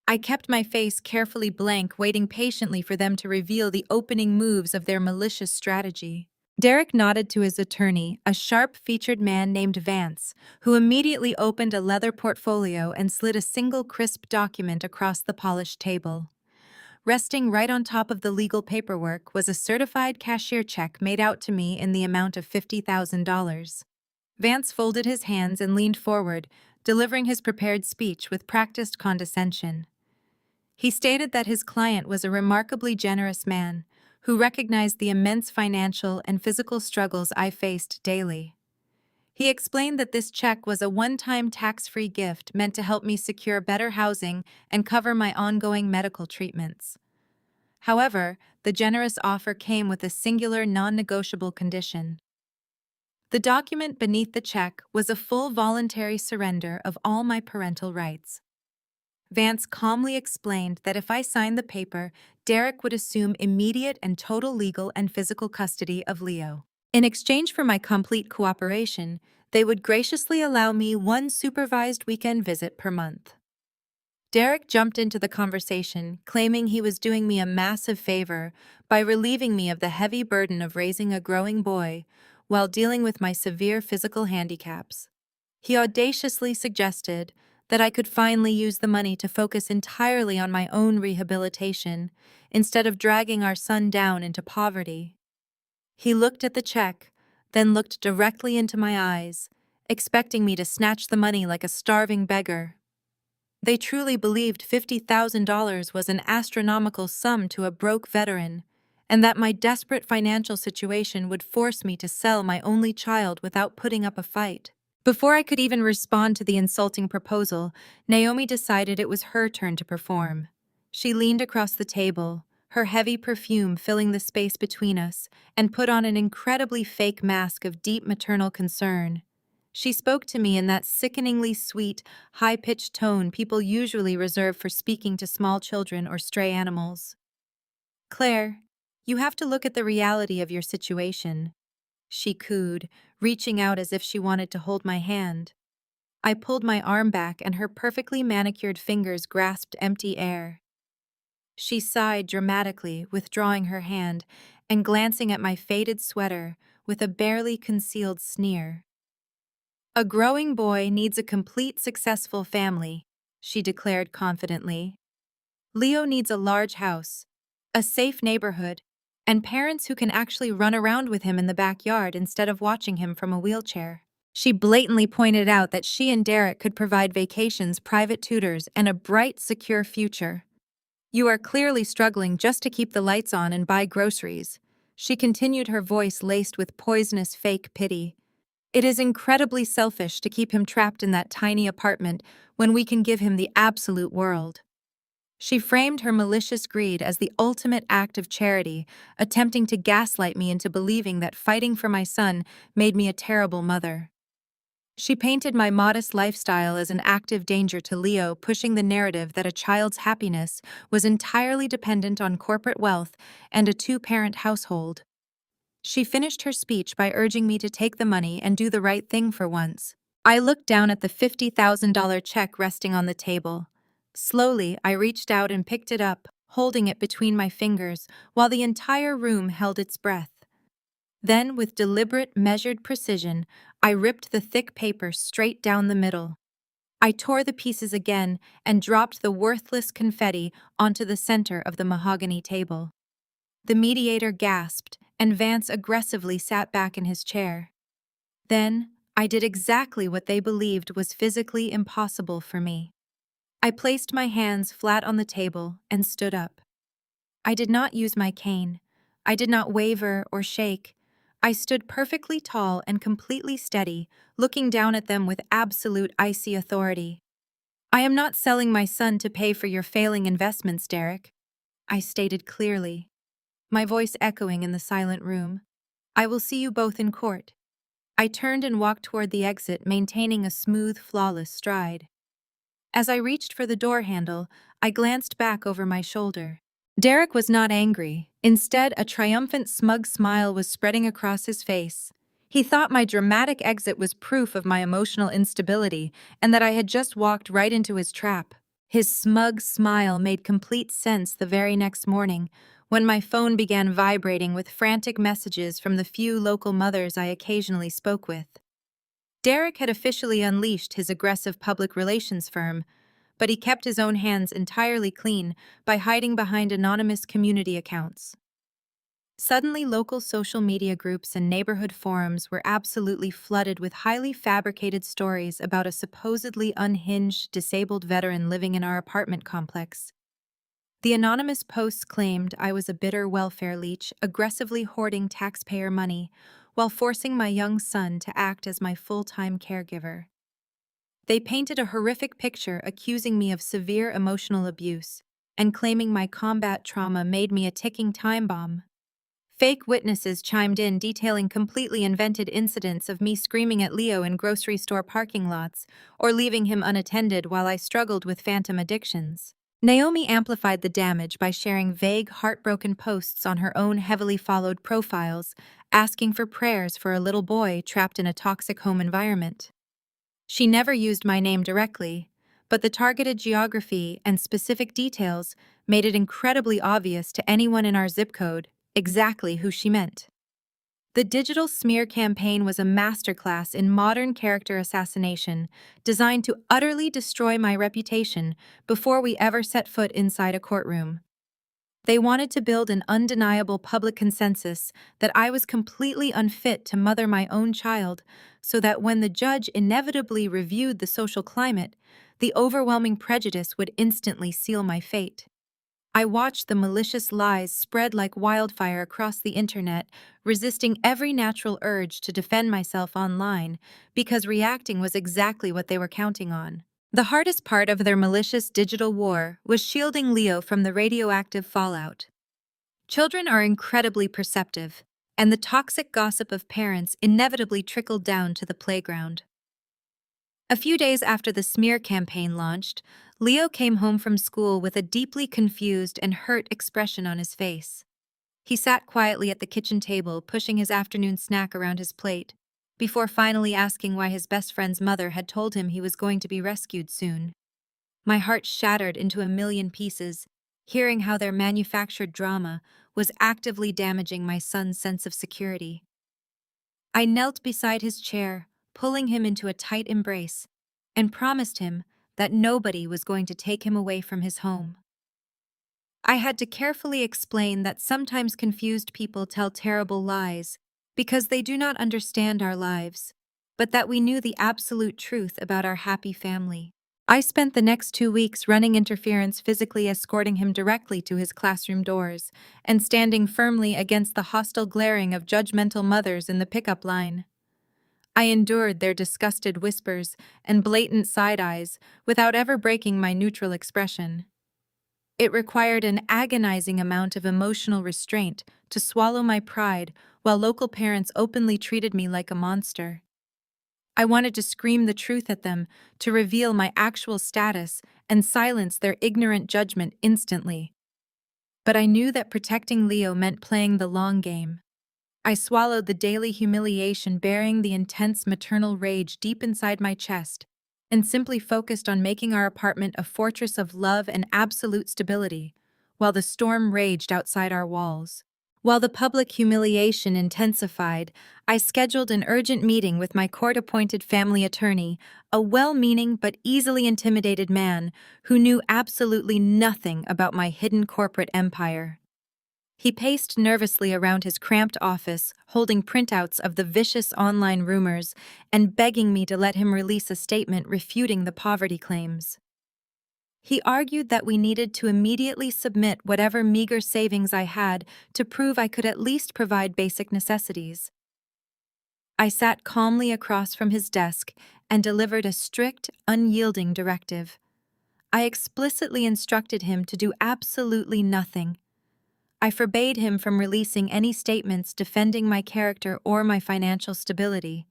I kept my face carefully blank, waiting patiently for them to reveal the opening moves of their malicious strategy. Derek nodded to his attorney, a sharp-featured man named Vance, who immediately opened a leather portfolio and slid a single crisp document across the polished table. Resting right on top of the legal paperwork was a certified cashier check made out to me in the amount of $50,000. Vance folded his hands and leaned forward, delivering his prepared speech with practiced condescension. He stated that his client was a remarkably generous man who recognized the immense financial and physical struggles I faced daily. He explained that this check was a one-time tax-free gift meant to help me secure better housing and cover my ongoing medical treatments. However, the generous offer came with a singular non-negotiable condition. The document beneath the check was a full voluntary surrender of all my parental rights. Vance calmly explained that if I signed the paper, Derek would assume immediate and total legal and physical custody of Leo. In exchange for my complete cooperation, they would graciously allow me one supervised weekend visit per month. Derek jumped into the conversation, claiming he was doing me a massive favor by relieving me of the heavy burden of raising a growing boy while dealing with my severe physical handicaps. He audaciously suggested that I could finally use the money to focus entirely on my own rehabilitation instead of dragging our son down into poverty. He looked at the check, then looked directly into my eyes, expecting me to snatch the money like a starving beggar. They truly believed $50,000 was an astronomical sum to a broke veteran, and that my desperate financial situation would force me to sell my only child without putting up a fight. Before I could even respond to the insulting proposal, Naomi decided it was her turn to perform. She leaned across the table, her heavy perfume filling the space between us, and put on an incredibly fake mask of deep maternal concern. She spoke to me in that sickeningly sweet, high-pitched tone people usually reserve for speaking to small children or stray animals. "Claire, you have to look at the reality of your situation," she cooed, reaching out as if she wanted to hold my hand. I pulled my arm back and her perfectly manicured fingers grasped empty air. She sighed dramatically, withdrawing her hand and glancing at my faded sweater with a barely concealed sneer. "A growing boy needs a complete, successful family," she declared confidently. "Leo needs a large house, a safe neighborhood, and parents who can actually run around with him in the backyard instead of watching him from a wheelchair." She blatantly pointed out that she and Derek could provide vacations, private tutors, and a bright, secure future. "You are clearly struggling just to keep the lights on and buy groceries," she continued, her voice laced with poisonous fake pity. "It is incredibly selfish to keep him trapped in that tiny apartment when we can give him the absolute world." She framed her malicious greed as the ultimate act of charity, attempting to gaslight me into believing that fighting for my son made me a terrible mother. She painted my modest lifestyle as an active danger to Leo, pushing the narrative that a child's happiness was entirely dependent on corporate wealth and a two-parent household. She finished her speech by urging me to take the money and do the right thing for once. I looked down at the $50,000 check resting on the table. Slowly, I reached out and picked it up, holding it between my fingers while the entire room held its breath. Then, with deliberate, measured precision, I ripped the thick paper straight down the middle. I tore the pieces again and dropped the worthless confetti onto the center of the mahogany table. The mediator gasped, and Vance aggressively sat back in his chair. Then, I did exactly what they believed was physically impossible for me. I placed my hands flat on the table and stood up. I did not use my cane. I did not waver or shake. I stood perfectly tall and completely steady, looking down at them with absolute icy authority. "I am not selling my son to pay for your failing investments, Derek," I stated clearly, my voice echoing in the silent room. "I will see you both in court." I turned and walked toward the exit, maintaining a smooth, flawless stride. As I reached for the door handle, I glanced back over my shoulder. Derek was not angry. Instead, a triumphant, smug smile was spreading across his face. He thought my dramatic exit was proof of my emotional instability and that I had just walked right into his trap. His smug smile made complete sense the very next morning, when my phone began vibrating with frantic messages from the few local mothers I occasionally spoke with. Derek had officially unleashed his aggressive public relations firm, but he kept his own hands entirely clean by hiding behind anonymous community accounts. Suddenly, local social media groups and neighborhood forums were absolutely flooded with highly fabricated stories about a supposedly unhinged, disabled veteran living in our apartment complex. The anonymous posts claimed I was a bitter welfare leech, aggressively hoarding taxpayer money, while forcing my young son to act as my full-time caregiver. They painted a horrific picture, accusing me of severe emotional abuse and claiming my combat trauma made me a ticking time bomb. Fake witnesses chimed in, detailing completely invented incidents of me screaming at Leo in grocery store parking lots or leaving him unattended while I struggled with phantom addictions. Naomi amplified the damage by sharing vague, heartbroken posts on her own heavily followed profiles, asking for prayers for a little boy trapped in a toxic home environment. She never used my name directly, but the targeted geography and specific details made it incredibly obvious to anyone in our zip code exactly who she meant. The digital smear campaign was a masterclass in modern character assassination, designed to utterly destroy my reputation before we ever set foot inside a courtroom. They wanted to build an undeniable public consensus that I was completely unfit to mother my own child, so that when the judge inevitably reviewed the social climate, the overwhelming prejudice would instantly seal my fate. I watched the malicious lies spread like wildfire across the internet, resisting every natural urge to defend myself online, because reacting was exactly what they were counting on. The hardest part of their malicious digital war was shielding Leo from the radioactive fallout. Children are incredibly perceptive, and the toxic gossip of parents inevitably trickled down to the playground. A few days after the smear campaign launched, Leo came home from school with a deeply confused and hurt expression on his face. He sat quietly at the kitchen table, pushing his afternoon snack around his plate, before finally asking why his best friend's mother had told him he was going to be rescued soon. My heart shattered into a million pieces, hearing how their manufactured drama was actively damaging my son's sense of security. I knelt beside his chair, pulling him into a tight embrace, and promised him that nobody was going to take him away from his home. I had to carefully explain that sometimes confused people tell terrible lies because they do not understand our lives, but that we knew the absolute truth about our happy family. I spent the next 2 weeks running interference, physically escorting him directly to his classroom doors and standing firmly against the hostile glaring of judgmental mothers in the pickup line. I endured their disgusted whispers and blatant side eyes without ever breaking my neutral expression. It required an agonizing amount of emotional restraint to swallow my pride while local parents openly treated me like a monster. I wanted to scream the truth at them, to reveal my actual status and silence their ignorant judgment instantly. But I knew that protecting Leo meant playing the long game. I swallowed the daily humiliation, bearing the intense maternal rage deep inside my chest, and simply focused on making our apartment a fortress of love and absolute stability, while the storm raged outside our walls. While the public humiliation intensified, I scheduled an urgent meeting with my court-appointed family attorney, a well-meaning but easily intimidated man who knew absolutely nothing about my hidden corporate empire. He paced nervously around his cramped office, holding printouts of the vicious online rumors and begging me to let him release a statement refuting the poverty claims. He argued that we needed to immediately submit whatever meager savings I had to prove I could at least provide basic necessities. I sat calmly across from his desk and delivered a strict, unyielding directive. I explicitly instructed him to do absolutely nothing. I forbade him from releasing any statements defending my character or my financial stability.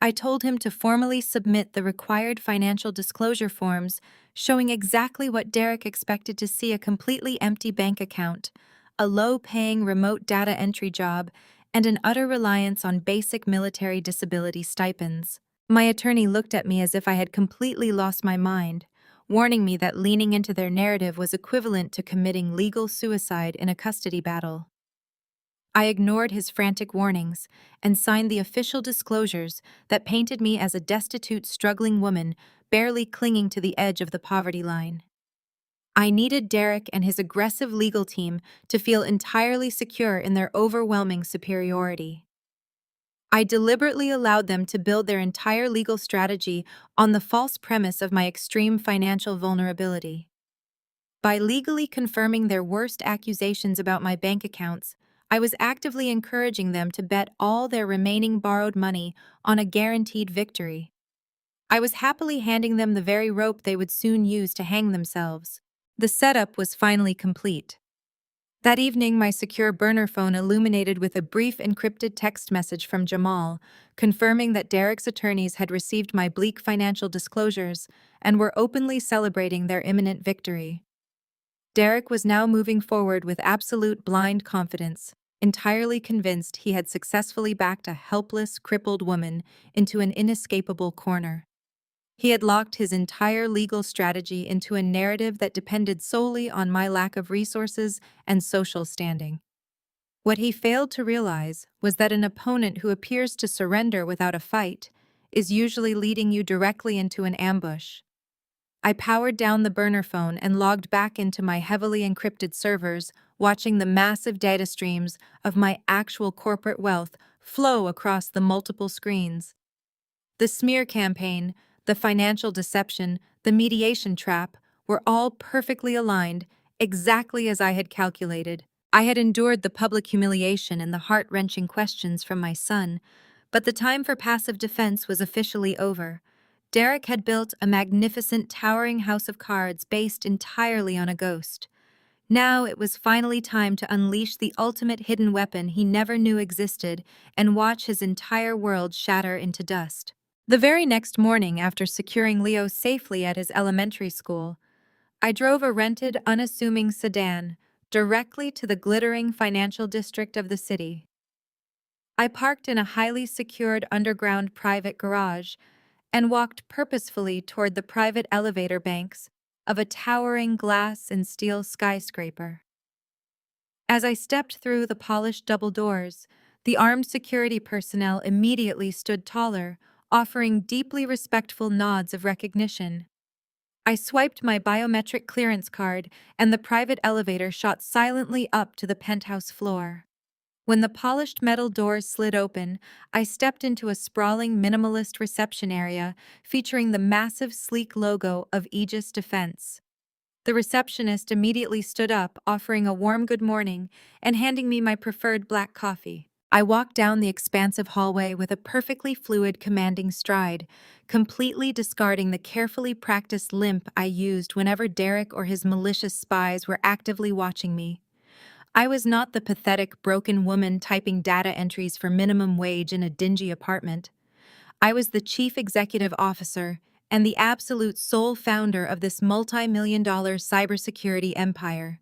I told him to formally submit the required financial disclosure forms showing exactly what Derek expected to see: a completely empty bank account, a low-paying remote data entry job, and an utter reliance on basic military disability stipends. My attorney looked at me as if I had completely lost my mind, warning me that leaning into their narrative was equivalent to committing legal suicide in a custody battle. I ignored his frantic warnings and signed the official disclosures that painted me as a destitute, struggling woman barely clinging to the edge of the poverty line. I needed Derek and his aggressive legal team to feel entirely secure in their overwhelming superiority. I deliberately allowed them to build their entire legal strategy on the false premise of my extreme financial vulnerability. By legally confirming their worst accusations about my bank accounts, I was actively encouraging them to bet all their remaining borrowed money on a guaranteed victory. I was happily handing them the very rope they would soon use to hang themselves. The setup was finally complete. That evening, my secure burner phone illuminated with a brief encrypted text message from Jamal, confirming that Derek's attorneys had received my bleak financial disclosures and were openly celebrating their imminent victory. Derek was now moving forward with absolute blind confidence, entirely convinced he had successfully backed a helpless, crippled woman into an inescapable corner. He had locked his entire legal strategy into a narrative that depended solely on my lack of resources and social standing. What he failed to realize was that an opponent who appears to surrender without a fight is usually leading you directly into an ambush. I powered down the burner phone and logged back into my heavily encrypted servers, watching the massive data streams of my actual corporate wealth flow across the multiple screens. The smear campaign, the financial deception, the mediation trap were all perfectly aligned, exactly as I had calculated. I had endured the public humiliation and the heart-wrenching questions from my son, but the time for passive defense was officially over. Derek had built a magnificent, towering house of cards based entirely on a ghost. Now it was finally time to unleash the ultimate hidden weapon he never knew existed and watch his entire world shatter into dust. The very next morning, after securing Leo safely at his elementary school, I drove a rented, unassuming sedan directly to the glittering financial district of the city. I parked in a highly secured underground private garage and walked purposefully toward the private elevator banks of a towering glass and steel skyscraper. As I stepped through the polished double doors, the armed security personnel immediately stood taller, offering deeply respectful nods of recognition. I swiped my biometric clearance card, and the private elevator shot silently up to the penthouse floor. When the polished metal doors slid open, I stepped into a sprawling minimalist reception area featuring the massive sleek logo of Aegis Defense. The receptionist immediately stood up, offering a warm good morning and handing me my preferred black coffee. I walked down the expansive hallway with a perfectly fluid, commanding stride, completely discarding the carefully practiced limp I used whenever Derek or his malicious spies were actively watching me. I was not the pathetic, broken woman typing data entries for minimum wage in a dingy apartment. I was the chief executive officer and the absolute sole founder of this multi-million-dollar cybersecurity empire.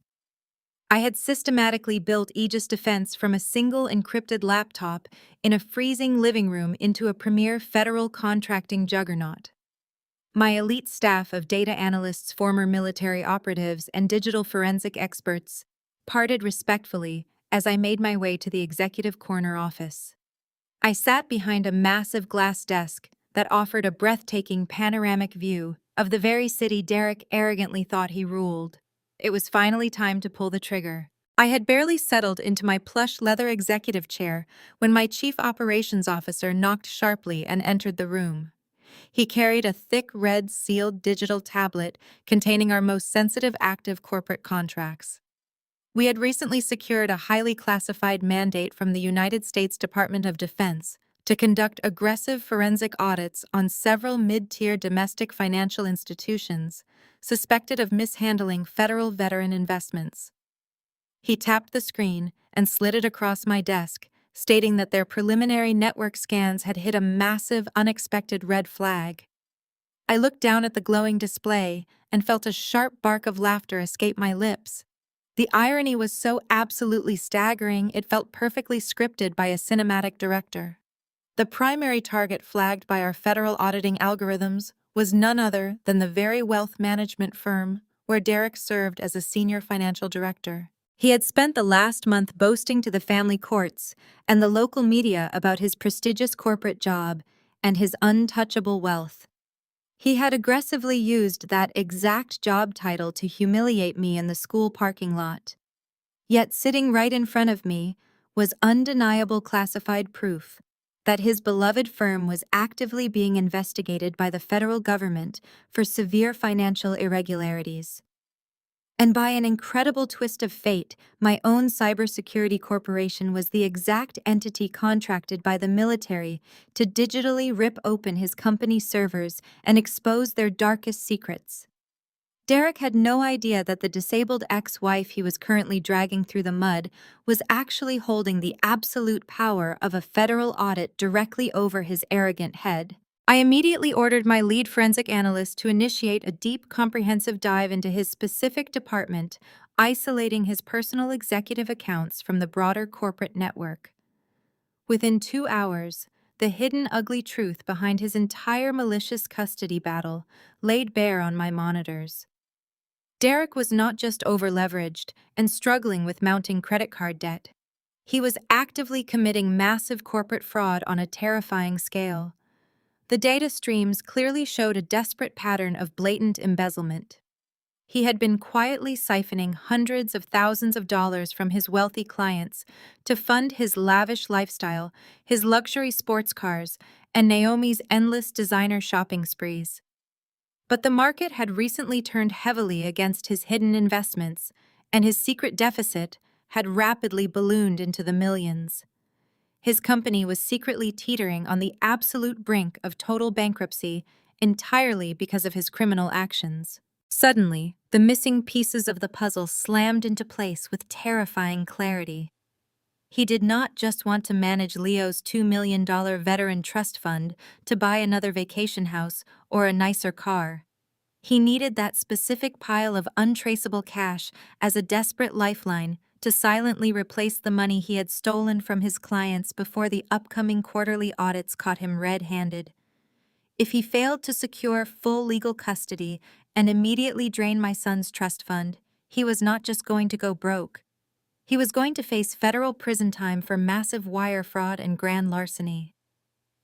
I had systematically built Aegis Defense from a single encrypted laptop in a freezing living room into a premier federal contracting juggernaut. My elite staff of data analysts, former military operatives, and digital forensic experts parted respectfully as I made my way to the executive corner office. I sat behind a massive glass desk that offered a breathtaking panoramic view of the very city Derek arrogantly thought he ruled. It was finally time to pull the trigger. I had barely settled into my plush leather executive chair when my chief operations officer knocked sharply and entered the room. He carried a thick red sealed digital tablet containing our most sensitive active corporate contracts. We had recently secured a highly classified mandate from the United States Department of Defense to conduct aggressive forensic audits on several mid-tier domestic financial institutions suspected of mishandling federal veteran investments. He tapped the screen and slid it across my desk, stating that their preliminary network scans had hit a massive, unexpected red flag. I looked down at the glowing display and felt a sharp bark of laughter escape my lips. The irony was so absolutely staggering, it felt perfectly scripted by a cinematic director. The primary target flagged by our federal auditing algorithms was none other than the very wealth management firm where Derek served as a senior financial director. He had spent the last month boasting to the family courts and the local media about his prestigious corporate job and his untouchable wealth. He had aggressively used that exact job title to humiliate me in the school parking lot. Yet sitting right in front of me was undeniable classified proof that his beloved firm was actively being investigated by the federal government for severe financial irregularities. And by an incredible twist of fate, my own cybersecurity corporation was the exact entity contracted by the military to digitally rip open his company's servers and expose their darkest secrets. Derek had no idea that the disabled ex-wife he was currently dragging through the mud was actually holding the absolute power of a federal audit directly over his arrogant head. I immediately ordered my lead forensic analyst to initiate a deep, comprehensive dive into his specific department, isolating his personal executive accounts from the broader corporate network. Within 2 hours, the hidden ugly truth behind his entire malicious custody battle laid bare on my monitors. Derek was not just over-leveraged and struggling with mounting credit card debt. He was actively committing massive corporate fraud on a terrifying scale. The data streams clearly showed a desperate pattern of blatant embezzlement. He had been quietly siphoning hundreds of thousands of dollars from his wealthy clients to fund his lavish lifestyle, his luxury sports cars, and Naomi's endless designer shopping sprees. But the market had recently turned heavily against his hidden investments, and his secret deficit had rapidly ballooned into the millions. His company was secretly teetering on the absolute brink of total bankruptcy entirely because of his criminal actions. Suddenly, the missing pieces of the puzzle slammed into place with terrifying clarity. He did not just want to manage Leo's $2 million veteran trust fund to buy another vacation house or a nicer car. He needed that specific pile of untraceable cash as a desperate lifeline to silently replace the money he had stolen from his clients before the upcoming quarterly audits caught him red-handed. If he failed to secure full legal custody and immediately drain my son's trust fund, he was not just going to go broke. He was going to face federal prison time for massive wire fraud and grand larceny.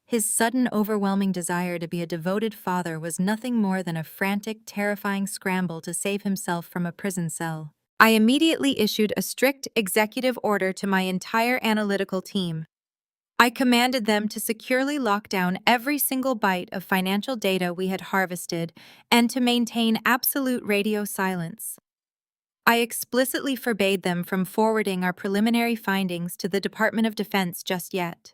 His sudden, overwhelming desire to be a devoted father was nothing more than a frantic, terrifying scramble to save himself from a prison cell. I immediately issued a strict executive order to my entire analytical team. I commanded them to securely lock down every single byte of financial data we had harvested and to maintain absolute radio silence. I explicitly forbade them from forwarding our preliminary findings to the Department of Defense just yet.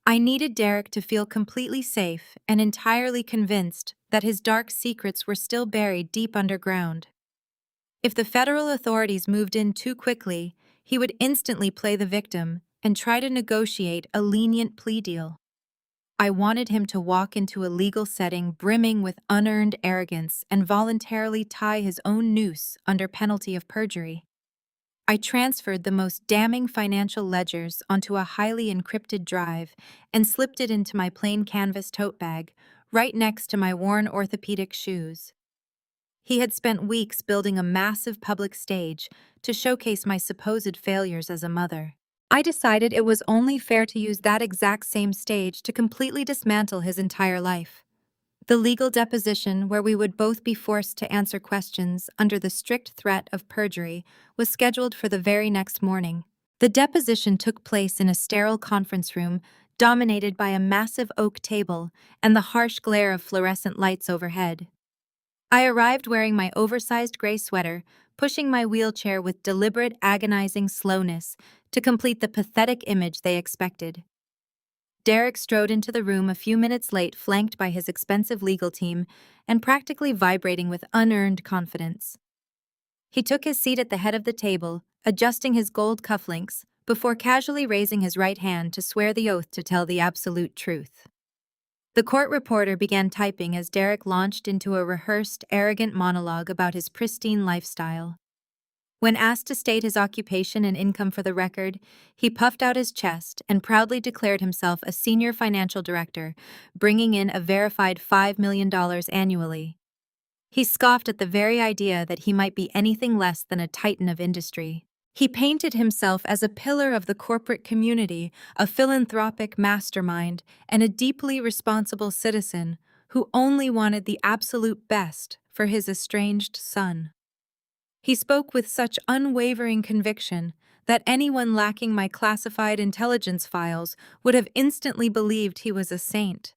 I needed Derek to feel completely safe and entirely convinced that his dark secrets were still buried deep underground. If the federal authorities moved in too quickly, he would instantly play the victim and try to negotiate a lenient plea deal. I wanted him to walk into a legal setting brimming with unearned arrogance and voluntarily tie his own noose under penalty of perjury. I transferred the most damning financial ledgers onto a highly encrypted drive and slipped it into my plain canvas tote bag, right next to my worn orthopedic shoes. He had spent weeks building a massive public stage to showcase my supposed failures as a mother. I decided it was only fair to use that exact same stage to completely dismantle his entire life. The legal deposition, where we would both be forced to answer questions under the strict threat of perjury, was scheduled for the very next morning. The deposition took place in a sterile conference room dominated by a massive oak table and the harsh glare of fluorescent lights overhead. I arrived wearing my oversized gray sweater, pushing my wheelchair with deliberate, agonizing slowness to complete the pathetic image they expected. Derek strode into the room a few minutes late, flanked by his expensive legal team and practically vibrating with unearned confidence. He took his seat at the head of the table, adjusting his gold cufflinks, before casually raising his right hand to swear the oath to tell the absolute truth. The court reporter began typing as Derek launched into a rehearsed, arrogant monologue about his pristine lifestyle. When asked to state his occupation and income for the record, he puffed out his chest and proudly declared himself a senior financial director, bringing in a verified $5 million annually. He scoffed at the very idea that he might be anything less than a titan of industry. He painted himself as a pillar of the corporate community, a philanthropic mastermind, and a deeply responsible citizen who only wanted the absolute best for his estranged son. He spoke with such unwavering conviction that anyone lacking my classified intelligence files would have instantly believed he was a saint.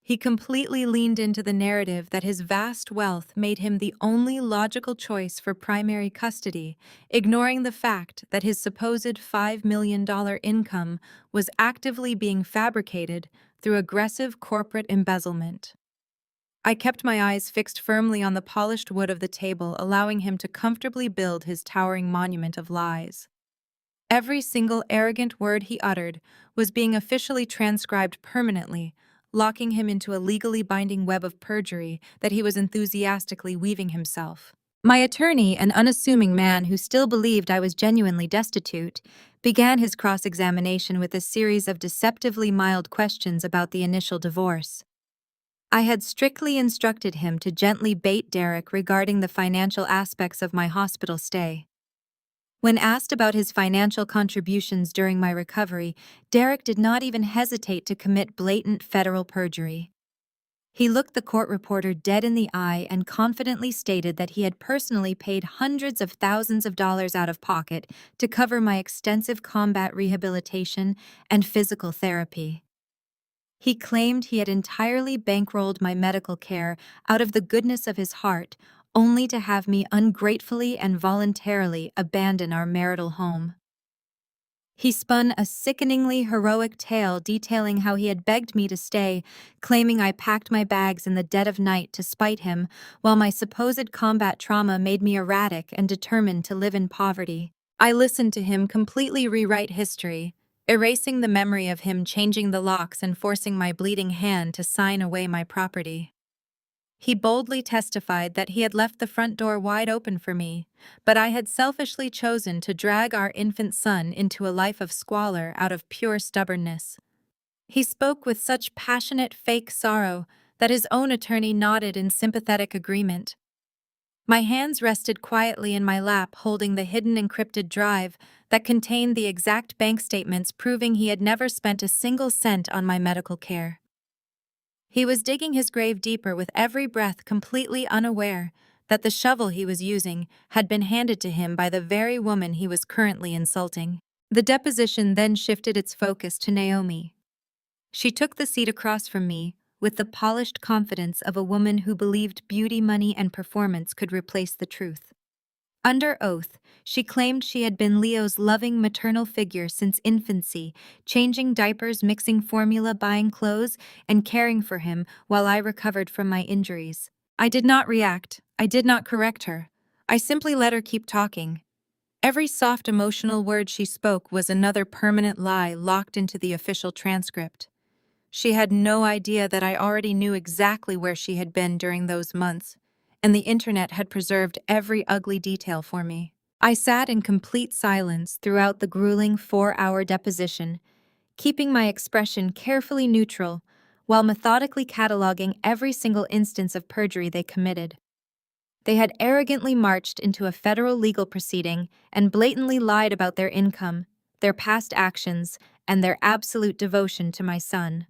He completely leaned into the narrative that his vast wealth made him the only logical choice for primary custody, ignoring the fact that his supposed $5 million income was actively being fabricated through aggressive corporate embezzlement. I kept my eyes fixed firmly on the polished wood of the table, allowing him to comfortably build his towering monument of lies. Every single arrogant word he uttered was being officially transcribed permanently, locking him into a legally binding web of perjury that he was enthusiastically weaving himself. My attorney, an unassuming man who still believed I was genuinely destitute, began his cross-examination with a series of deceptively mild questions about the initial divorce. I had strictly instructed him to gently bait Derek regarding the financial aspects of my hospital stay. When asked about his financial contributions during my recovery, Derek did not even hesitate to commit blatant federal perjury. He looked the court reporter dead in the eye and confidently stated that he had personally paid hundreds of thousands of dollars out of pocket to cover my extensive combat rehabilitation and physical therapy. He claimed he had entirely bankrolled my medical care out of the goodness of his heart, only to have me ungratefully and voluntarily abandon our marital home. He spun a sickeningly heroic tale detailing how he had begged me to stay, claiming I packed my bags in the dead of night to spite him, while my supposed combat trauma made me erratic and determined to live in poverty. I listened to him completely rewrite history, erasing the memory of him changing the locks and forcing my bleeding hand to sign away my property. He boldly testified that he had left the front door wide open for me, but I had selfishly chosen to drag our infant son into a life of squalor out of pure stubbornness. He spoke with such passionate fake sorrow that his own attorney nodded in sympathetic agreement. My hands rested quietly in my lap holding the hidden encrypted drive that contained the exact bank statements proving he had never spent a single cent on my medical care. He was digging his grave deeper with every breath, completely unaware that the shovel he was using had been handed to him by the very woman he was currently insulting. The deposition then shifted its focus to Naomi. She took the seat across from me, with the polished confidence of a woman who believed beauty, money, and performance could replace the truth. Under oath, she claimed she had been Leo's loving maternal figure since infancy, changing diapers, mixing formula, buying clothes, and caring for him while I recovered from my injuries. I did not react. I did not correct her. I simply let her keep talking. Every soft emotional word she spoke was another permanent lie locked into the official transcript. She had no idea that I already knew exactly where she had been during those months, and the internet had preserved every ugly detail for me. I sat in complete silence throughout the grueling 4-hour deposition, keeping my expression carefully neutral while methodically cataloging every single instance of perjury they committed. They had arrogantly marched into a federal legal proceeding and blatantly lied about their income, their past actions, and their absolute devotion to my son.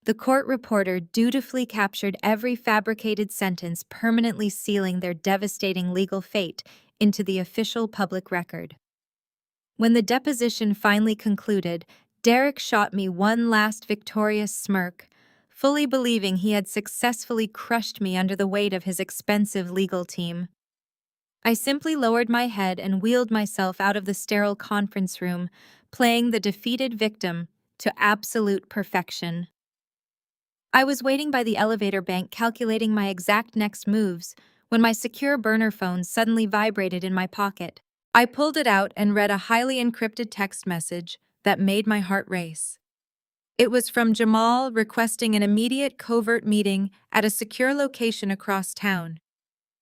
The court reporter dutifully captured every fabricated sentence, permanently sealing their devastating legal fate into the official public record. When the deposition finally concluded, Derek shot me one last victorious smirk, fully believing he had successfully crushed me under the weight of his expensive legal team. I simply lowered my head and wheeled myself out of the sterile conference room, playing the defeated victim to absolute perfection. I was waiting by the elevator bank calculating my exact next moves when my secure burner phone suddenly vibrated in my pocket. I pulled it out and read a highly encrypted text message that made my heart race. It was from Jamal requesting an immediate covert meeting at a secure location across town.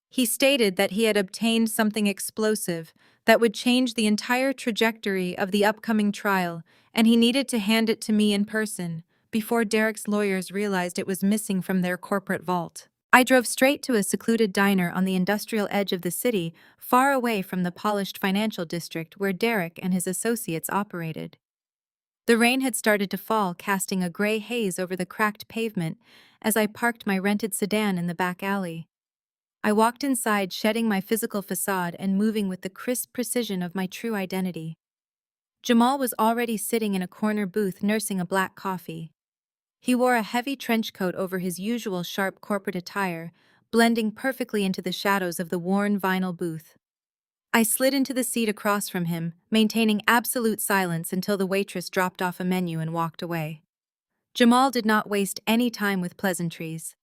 He stated that he had obtained something explosive that would change the entire trajectory of the upcoming trial, and he needed to hand it to me in person before Derek's lawyers realized it was missing from their corporate vault. I drove straight to a secluded diner on the industrial edge of the city, far away from the polished financial district where Derek and his associates operated. The rain had started to fall, casting a gray haze over the cracked pavement as I parked my rented sedan in the back alley. I walked inside, shedding my physical facade and moving with the crisp precision of my true identity. Jamal was already sitting in a corner booth nursing a black coffee. He wore a heavy trench coat over his usual sharp corporate attire, blending perfectly into the shadows of the worn vinyl booth. I slid into the seat across from him, maintaining absolute silence until the waitress dropped off a menu and walked away. Jamal did not waste any time with pleasantries.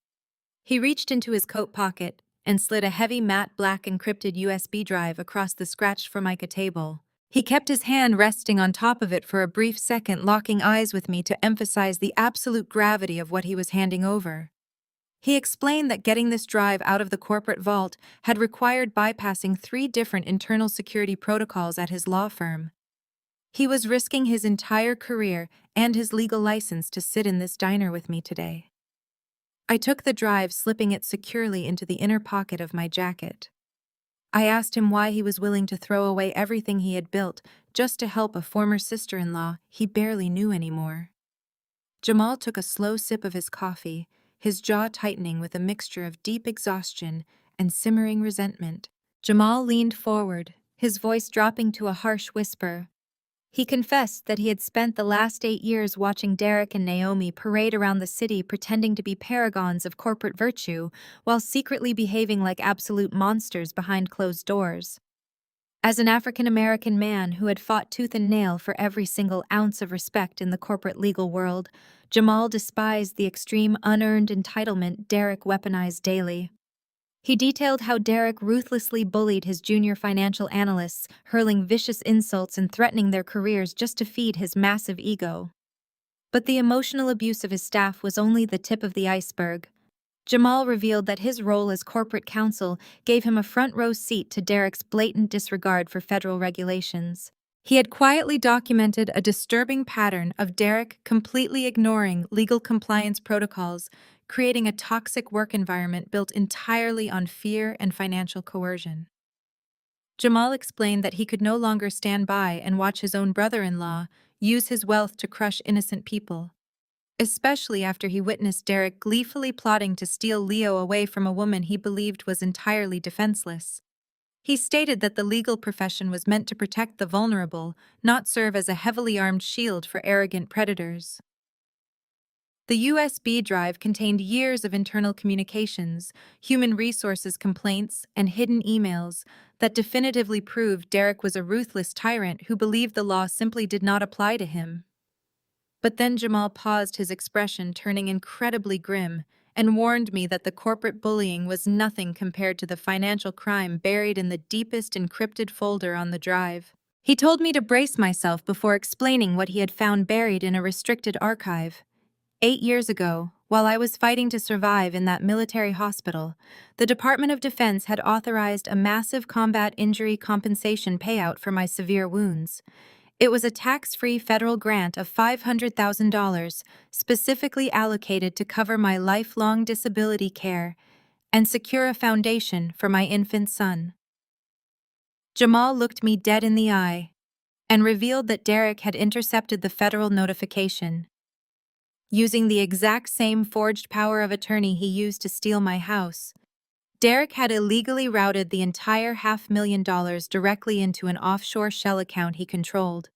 He reached into his coat pocket and slid a heavy matte black encrypted USB drive across the scratched Formica table. He kept his hand resting on top of it for a brief second, locking eyes with me to emphasize the absolute gravity of what he was handing over. He explained that getting this drive out of the corporate vault had required bypassing 3 different internal security protocols at his law firm. He was risking his entire career and his legal license to sit in this diner with me today. I took the drive, slipping it securely into the inner pocket of my jacket. I asked him why he was willing to throw away everything he had built just to help a former sister-in-law he barely knew anymore. Jamal took a slow sip of his coffee, his jaw tightening with a mixture of deep exhaustion and simmering resentment. Jamal leaned forward, his voice dropping to a harsh whisper. He confessed that he had spent the last 8 years watching Derek and Naomi parade around the city pretending to be paragons of corporate virtue while secretly behaving like absolute monsters behind closed doors. As an African-American man who had fought tooth and nail for every single ounce of respect in the corporate legal world, Jamal despised the extreme unearned entitlement Derek weaponized daily. He detailed how Derek ruthlessly bullied his junior financial analysts, hurling vicious insults and threatening their careers just to feed his massive ego. But the emotional abuse of his staff was only the tip of the iceberg. Jamal revealed that his role as corporate counsel gave him a front-row seat to Derek's blatant disregard for federal regulations. He had quietly documented a disturbing pattern of Derek completely ignoring legal compliance protocols, creating a toxic work environment built entirely on fear and financial coercion. Jamal explained that he could no longer stand by and watch his own brother-in-law use his wealth to crush innocent people, especially after he witnessed Derek gleefully plotting to steal Leo away from a woman he believed was entirely defenseless. He stated that the legal profession was meant to protect the vulnerable, not serve as a heavily armed shield for arrogant predators. The USB drive contained years of internal communications, human resources complaints, and hidden emails that definitively proved Derek was a ruthless tyrant who believed the law simply did not apply to him. But then Jamal paused, his expression turning incredibly grim, and warned me that the corporate bullying was nothing compared to the financial crime buried in the deepest encrypted folder on the drive. He told me to brace myself before explaining what he had found buried in a restricted archive. 8 years ago, while I was fighting to survive in that military hospital, the Department of Defense had authorized a massive combat injury compensation payout for my severe wounds. It was a tax-free federal grant of $500,000 specifically allocated to cover my lifelong disability care and secure a foundation for my infant son. Jamal looked me dead in the eye and revealed that Derek had intercepted the federal notification. Using the exact same forged power of attorney he used to steal my house, Derek had illegally routed the entire $500,000 directly into an offshore shell account he controlled.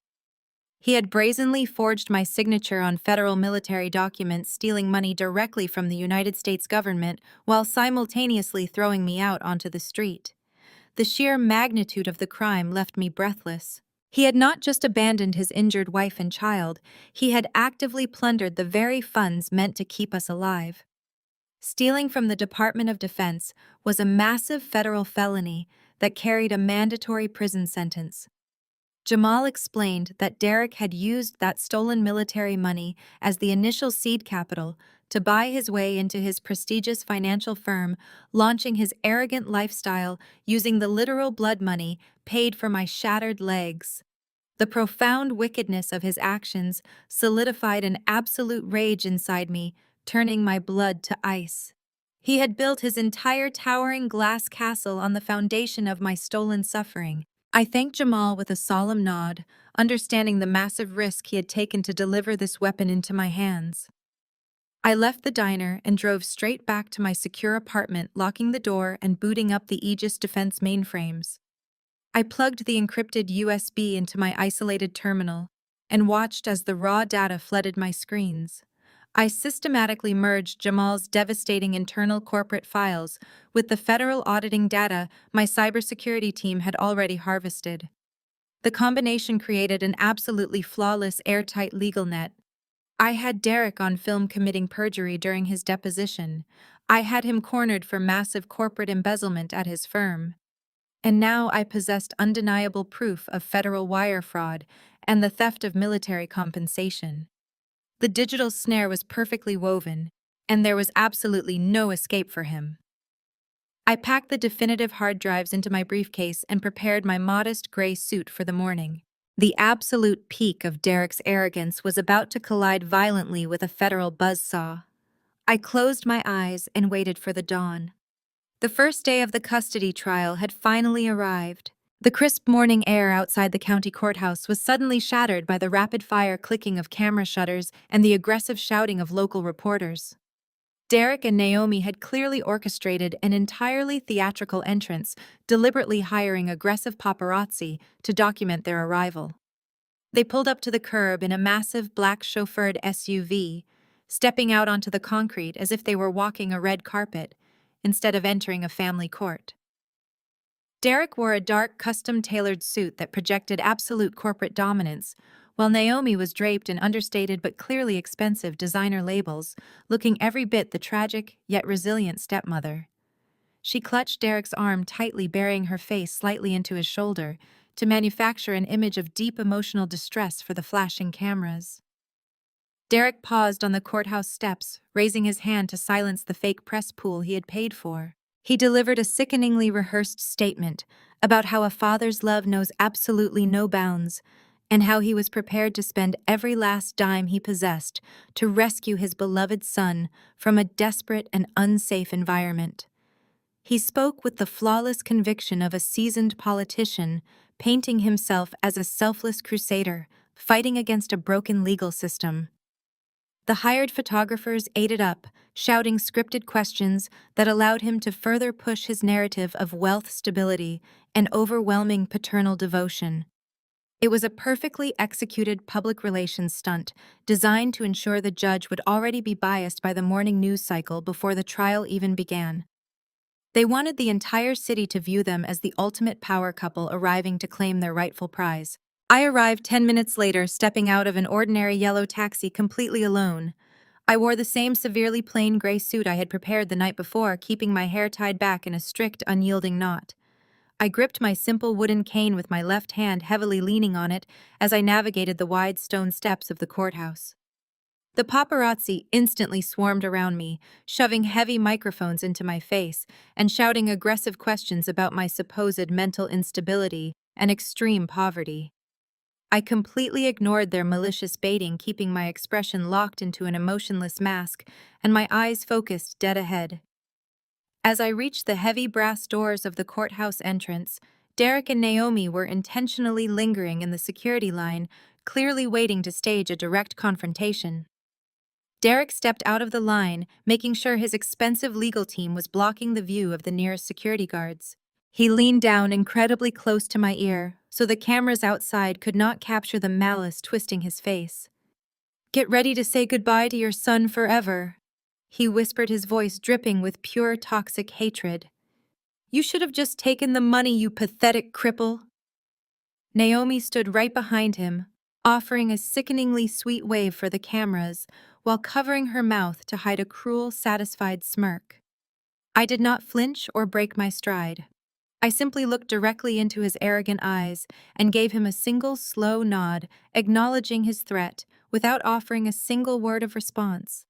He had brazenly forged my signature on federal military documents, stealing money directly from the United States government while simultaneously throwing me out onto the street. The sheer magnitude of the crime left me breathless. He had not just abandoned his injured wife and child, he had actively plundered the very funds meant to keep us alive. Stealing from the Department of Defense was a massive federal felony that carried a mandatory prison sentence. Jamal explained that Derek had used that stolen military money as the initial seed capital to buy his way into his prestigious financial firm, launching his arrogant lifestyle using the literal blood money paid for my shattered legs. The profound wickedness of his actions solidified an absolute rage inside me, turning my blood to ice. He had built his entire towering glass castle on the foundation of my stolen suffering. I thanked Jamal with a solemn nod, understanding the massive risk he had taken to deliver this weapon into my hands. I left the diner and drove straight back to my secure apartment, locking the door and booting up the Aegis Defense mainframes. I plugged the encrypted USB into my isolated terminal and watched as the raw data flooded my screens. I systematically merged Jamal's devastating internal corporate files with the federal auditing data my cybersecurity team had already harvested. The combination created an absolutely flawless, airtight legal net. I had Derek on film committing perjury during his deposition. I had him cornered for massive corporate embezzlement at his firm. And now I possessed undeniable proof of federal wire fraud and the theft of military compensation. The digital snare was perfectly woven, and there was absolutely no escape for him. I packed the definitive hard drives into my briefcase and prepared my modest gray suit for the morning. The absolute peak of Derek's arrogance was about to collide violently with a federal buzzsaw. I closed my eyes and waited for the dawn. The first day of the custody trial had finally arrived. The crisp morning air outside the county courthouse was suddenly shattered by the rapid-fire clicking of camera shutters and the aggressive shouting of local reporters. Derek and Naomi had clearly orchestrated an entirely theatrical entrance, deliberately hiring aggressive paparazzi to document their arrival. They pulled up to the curb in a massive black chauffeured SUV, stepping out onto the concrete as if they were walking a red carpet, instead of entering a family court. Derek wore a dark, custom-tailored suit that projected absolute corporate dominance, while Naomi was draped in understated but clearly expensive designer labels, looking every bit the tragic yet resilient stepmother. She clutched Derek's arm tightly, burying her face slightly into his shoulder, to manufacture an image of deep emotional distress for the flashing cameras. Derek paused on the courthouse steps, raising his hand to silence the fake press pool he had paid for. He delivered a sickeningly rehearsed statement about how a father's love knows absolutely no bounds, and how he was prepared to spend every last dime he possessed to rescue his beloved son from a desperate and unsafe environment. He spoke with the flawless conviction of a seasoned politician, painting himself as a selfless crusader, fighting against a broken legal system. The hired photographers ate it up, shouting scripted questions that allowed him to further push his narrative of wealth stability and overwhelming paternal devotion. It was a perfectly executed public relations stunt designed to ensure the judge would already be biased by the morning news cycle before the trial even began. They wanted the entire city to view them as the ultimate power couple arriving to claim their rightful prize. I arrived 10 minutes later, stepping out of an ordinary yellow taxi completely alone. I wore the same severely plain gray suit I had prepared the night before, keeping my hair tied back in a strict, unyielding knot. I gripped my simple wooden cane with my left hand, heavily leaning on it as I navigated the wide stone steps of the courthouse. The paparazzi instantly swarmed around me, shoving heavy microphones into my face and shouting aggressive questions about my supposed mental instability and extreme poverty. I completely ignored their malicious baiting, keeping my expression locked into an emotionless mask and my eyes focused dead ahead. As I reached the heavy brass doors of the courthouse entrance, Derek and Naomi were intentionally lingering in the security line, clearly waiting to stage a direct confrontation. Derek stepped out of the line, making sure his expensive legal team was blocking the view of the nearest security guards. He leaned down incredibly close to my ear, so the cameras outside could not capture the malice twisting his face. "Get ready to say goodbye to your son forever," he whispered, his voice dripping with pure toxic hatred. "You should have just taken the money, you pathetic cripple." Naomi stood right behind him, offering a sickeningly sweet wave for the cameras, while covering her mouth to hide a cruel, satisfied smirk. I did not flinch or break my stride. I simply looked directly into his arrogant eyes and gave him a single slow nod, acknowledging his threat without offering a single word of response.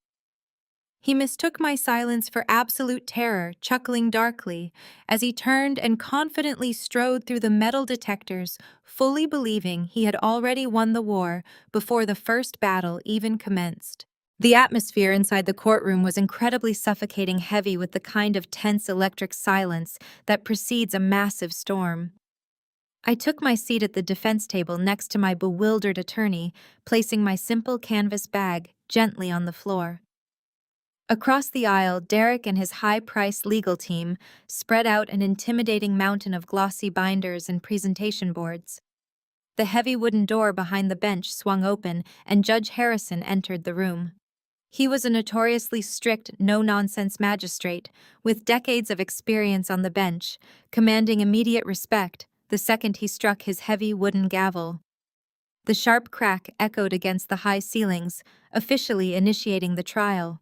He mistook my silence for absolute terror, chuckling darkly as he turned and confidently strode through the metal detectors, fully believing he had already won the war before the first battle even commenced. The atmosphere inside the courtroom was incredibly suffocating, heavy with the kind of tense electric silence that precedes a massive storm. I took my seat at the defense table next to my bewildered attorney, placing my simple canvas bag gently on the floor. Across the aisle, Derek and his high-priced legal team spread out an intimidating mountain of glossy binders and presentation boards. The heavy wooden door behind the bench swung open, and Judge Harrison entered the room. He was a notoriously strict, no-nonsense magistrate, with decades of experience on the bench, commanding immediate respect the second he struck his heavy wooden gavel. The sharp crack echoed against the high ceilings, officially initiating the trial.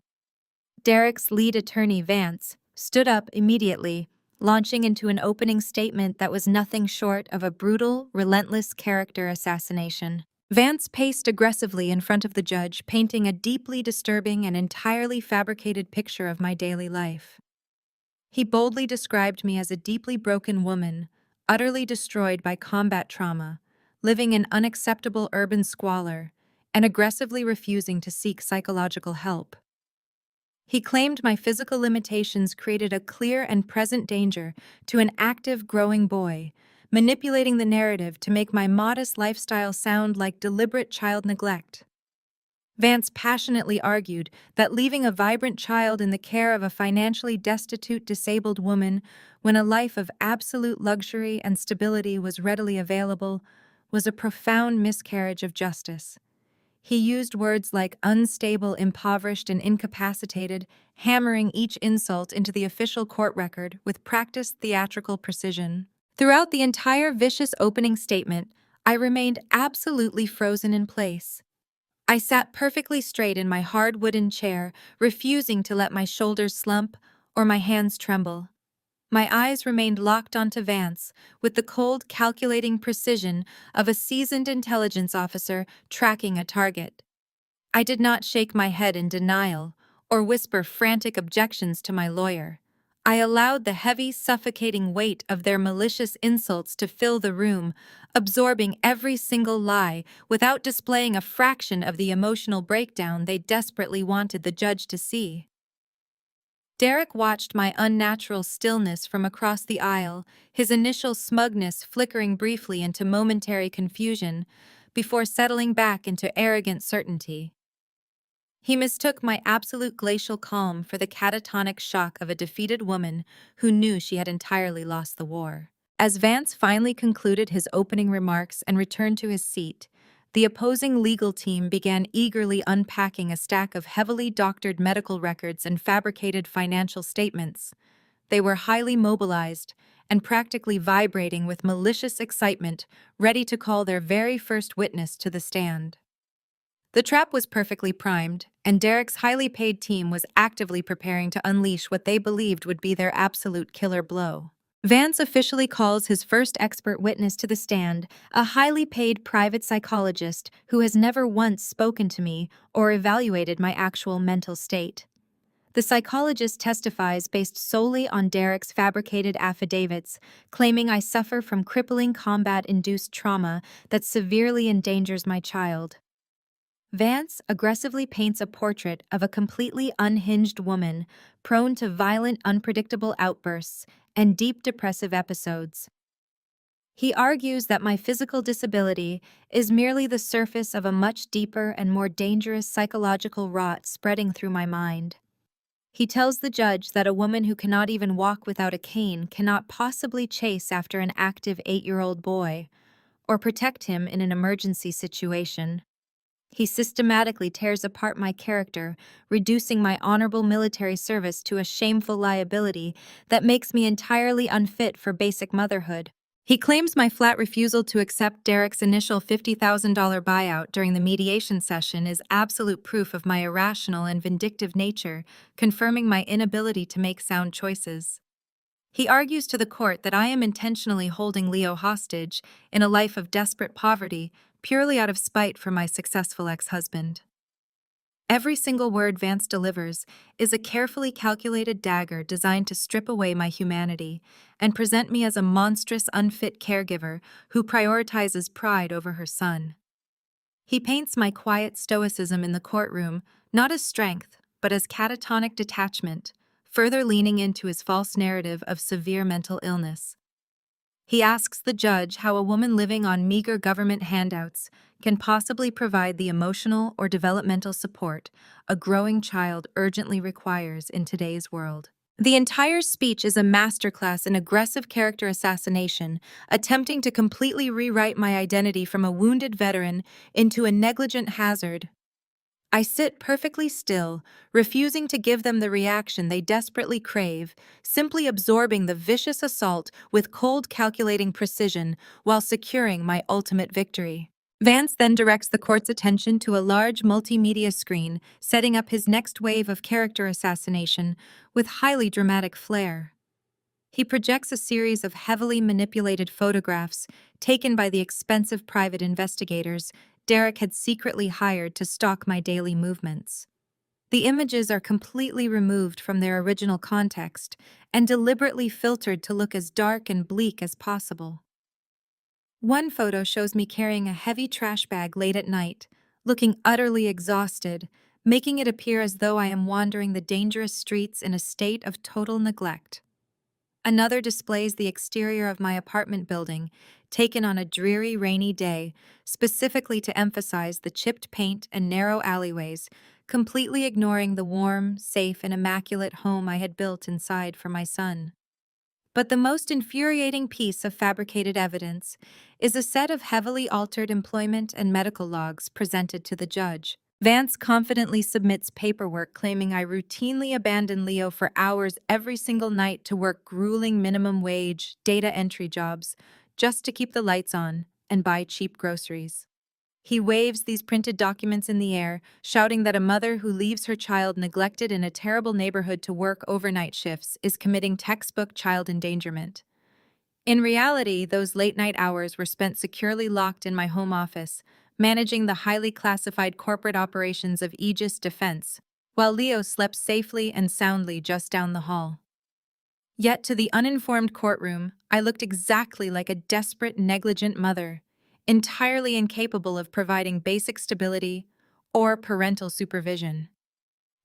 Derek's lead attorney, Vance, stood up immediately, launching into an opening statement that was nothing short of a brutal, relentless character assassination. Vance paced aggressively in front of the judge, painting a deeply disturbing and entirely fabricated picture of my daily life. He boldly described me as a deeply broken woman, utterly destroyed by combat trauma, living in unacceptable urban squalor, and aggressively refusing to seek psychological help. He claimed my physical limitations created a clear and present danger to an active, growing boy, manipulating the narrative to make my modest lifestyle sound like deliberate child neglect. Vance passionately argued that leaving a vibrant child in the care of a financially destitute, disabled woman when a life of absolute luxury and stability was readily available was a profound miscarriage of justice. He used words like unstable, impoverished, and incapacitated, hammering each insult into the official court record with practiced theatrical precision. Throughout the entire vicious opening statement, I remained absolutely frozen in place. I sat perfectly straight in my hard wooden chair, refusing to let my shoulders slump or my hands tremble. My eyes remained locked onto Vance with the cold, calculating precision of a seasoned intelligence officer tracking a target. I did not shake my head in denial or whisper frantic objections to my lawyer. I allowed the heavy, suffocating weight of their malicious insults to fill the room, absorbing every single lie without displaying a fraction of the emotional breakdown they desperately wanted the judge to see. Derek watched my unnatural stillness from across the aisle, his initial smugness flickering briefly into momentary confusion before settling back into arrogant certainty. He mistook my absolute glacial calm for the catatonic shock of a defeated woman who knew she had entirely lost the war. As Vance finally concluded his opening remarks and returned to his seat, the opposing legal team began eagerly unpacking a stack of heavily doctored medical records and fabricated financial statements. They were highly mobilized and practically vibrating with malicious excitement, ready to call their very first witness to the stand. The trap was perfectly primed, and Derek's highly paid team was actively preparing to unleash what they believed would be their absolute killer blow. Vance officially calls his first expert witness to the stand, a highly paid private psychologist who has never once spoken to me or evaluated my actual mental state. The psychologist testifies based solely on Derek's fabricated affidavits, claiming I suffer from crippling combat-induced trauma that severely endangers my child. Vance aggressively paints a portrait of a completely unhinged woman, prone to violent, unpredictable outbursts and deep depressive episodes. He argues that my physical disability is merely the surface of a much deeper and more dangerous psychological rot spreading through my mind. He tells the judge that a woman who cannot even walk without a cane cannot possibly chase after an active 8-year-old boy or protect him in an emergency situation. He systematically tears apart my character, reducing my honorable military service to a shameful liability that makes me entirely unfit for basic motherhood. He claims my flat refusal to accept Derek's initial $50,000 buyout during the mediation session is absolute proof of my irrational and vindictive nature, confirming my inability to make sound choices. He argues to the court that I am intentionally holding Leo hostage in a life of desperate poverty, purely out of spite for my successful ex-husband. Every single word Vance delivers is a carefully calculated dagger designed to strip away my humanity and present me as a monstrous, unfit caregiver who prioritizes pride over her son. He paints my quiet stoicism in the courtroom not as strength, but as catatonic detachment, further leaning into his false narrative of severe mental illness. He asks the judge how a woman living on meager government handouts can possibly provide the emotional or developmental support a growing child urgently requires in today's world. The entire speech is a masterclass in aggressive character assassination, attempting to completely rewrite my identity from a wounded veteran into a negligent hazard. I sit perfectly still, refusing to give them the reaction they desperately crave, simply absorbing the vicious assault with cold, calculating precision while securing my ultimate victory. Vance then directs the court's attention to a large multimedia screen, setting up his next wave of character assassination with highly dramatic flair. He projects a series of heavily manipulated photographs taken by the expensive private investigators Derek had secretly hired to stalk my daily movements. The images are completely removed from their original context and deliberately filtered to look as dark and bleak as possible. One photo shows me carrying a heavy trash bag late at night, looking utterly exhausted, making it appear as though I am wandering the dangerous streets in a state of total neglect. Another displays the exterior of my apartment building, taken on a dreary, rainy day, specifically to emphasize the chipped paint and narrow alleyways, completely ignoring the warm, safe, and immaculate home I had built inside for my son. But the most infuriating piece of fabricated evidence is a set of heavily altered employment and medical logs presented to the judge. Vance confidently submits paperwork claiming I routinely abandon Leo for hours every single night to work grueling minimum wage, data entry jobs, just to keep the lights on and buy cheap groceries. He waves these printed documents in the air, shouting that a mother who leaves her child neglected in a terrible neighborhood to work overnight shifts is committing textbook child endangerment. In reality, those late-night hours were spent securely locked in my home office, managing the highly classified corporate operations of Aegis Defense, while Leo slept safely and soundly just down the hall. Yet to the uninformed courtroom, I looked exactly like a desperate, negligent mother, entirely incapable of providing basic stability or parental supervision.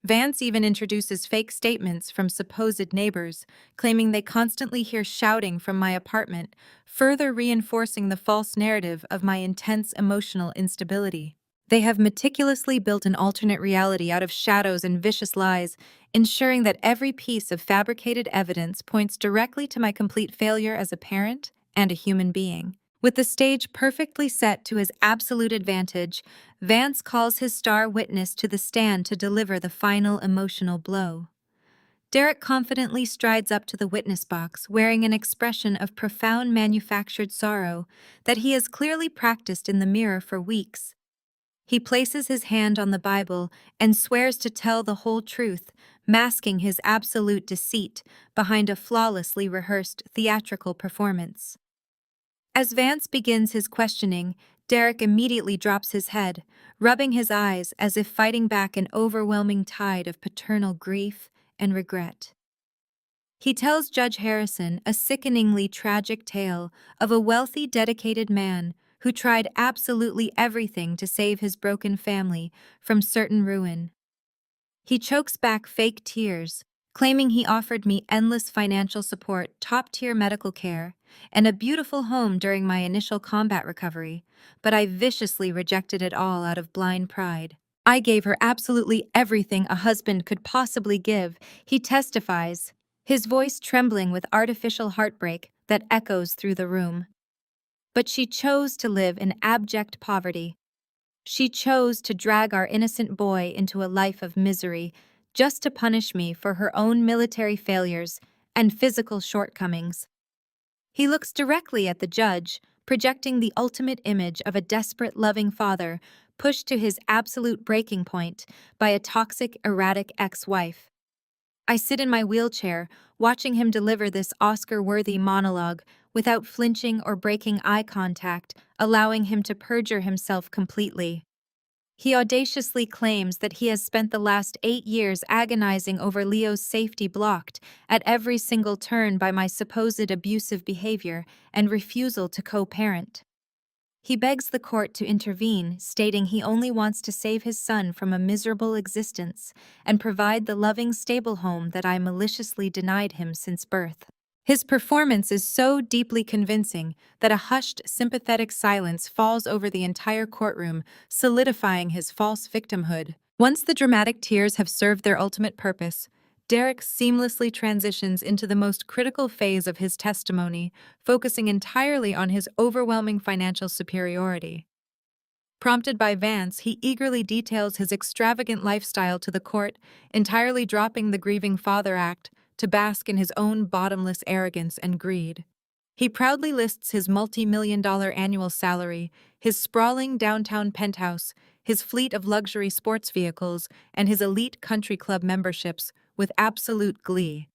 Vance even introduces fake statements from supposed neighbors, claiming they constantly hear shouting from my apartment, further reinforcing the false narrative of my intense emotional instability. They have meticulously built an alternate reality out of shadows and vicious lies, ensuring that every piece of fabricated evidence points directly to my complete failure as a parent and a human being. With the stage perfectly set to his absolute advantage, Vance calls his star witness to the stand to deliver the final emotional blow. Derek confidently strides up to the witness box, wearing an expression of profound manufactured sorrow that he has clearly practiced in the mirror for weeks. He places his hand on the Bible and swears to tell the whole truth, masking his absolute deceit behind a flawlessly rehearsed theatrical performance. As Vance begins his questioning, Derek immediately drops his head, rubbing his eyes as if fighting back an overwhelming tide of paternal grief and regret. He tells Judge Harrison a sickeningly tragic tale of a wealthy, dedicated man who tried absolutely everything to save his broken family from certain ruin. He chokes back fake tears, claiming he offered me endless financial support, top-tier medical care, and a beautiful home during my initial combat recovery, but I viciously rejected it all out of blind pride. I gave her absolutely everything a husband could possibly give, he testifies, his voice trembling with artificial heartbreak that echoes through the room. But she chose to live in abject poverty. She chose to drag our innocent boy into a life of misery just to punish me for her own military failures and physical shortcomings. He looks directly at the judge, projecting the ultimate image of a desperate, loving father pushed to his absolute breaking point by a toxic, erratic ex-wife. I sit in my wheelchair, watching him deliver this Oscar-worthy monologue without flinching or breaking eye contact, allowing him to perjure himself completely. He audaciously claims that he has spent the last 8 years agonizing over Leo's safety, blocked at every single turn by my supposed abusive behavior and refusal to co-parent. He begs the court to intervene, stating he only wants to save his son from a miserable existence and provide the loving, stable home that I maliciously denied him since birth. His performance is so deeply convincing that a hushed, sympathetic silence falls over the entire courtroom, solidifying his false victimhood. Once the dramatic tears have served their ultimate purpose, Derek seamlessly transitions into the most critical phase of his testimony, focusing entirely on his overwhelming financial superiority. Prompted by Vance, he eagerly details his extravagant lifestyle to the court, entirely dropping the grieving father act to bask in his own bottomless arrogance and greed. He proudly lists his multi-million-dollar annual salary, his sprawling downtown penthouse, his fleet of luxury sports vehicles, and his elite country club memberships with absolute glee.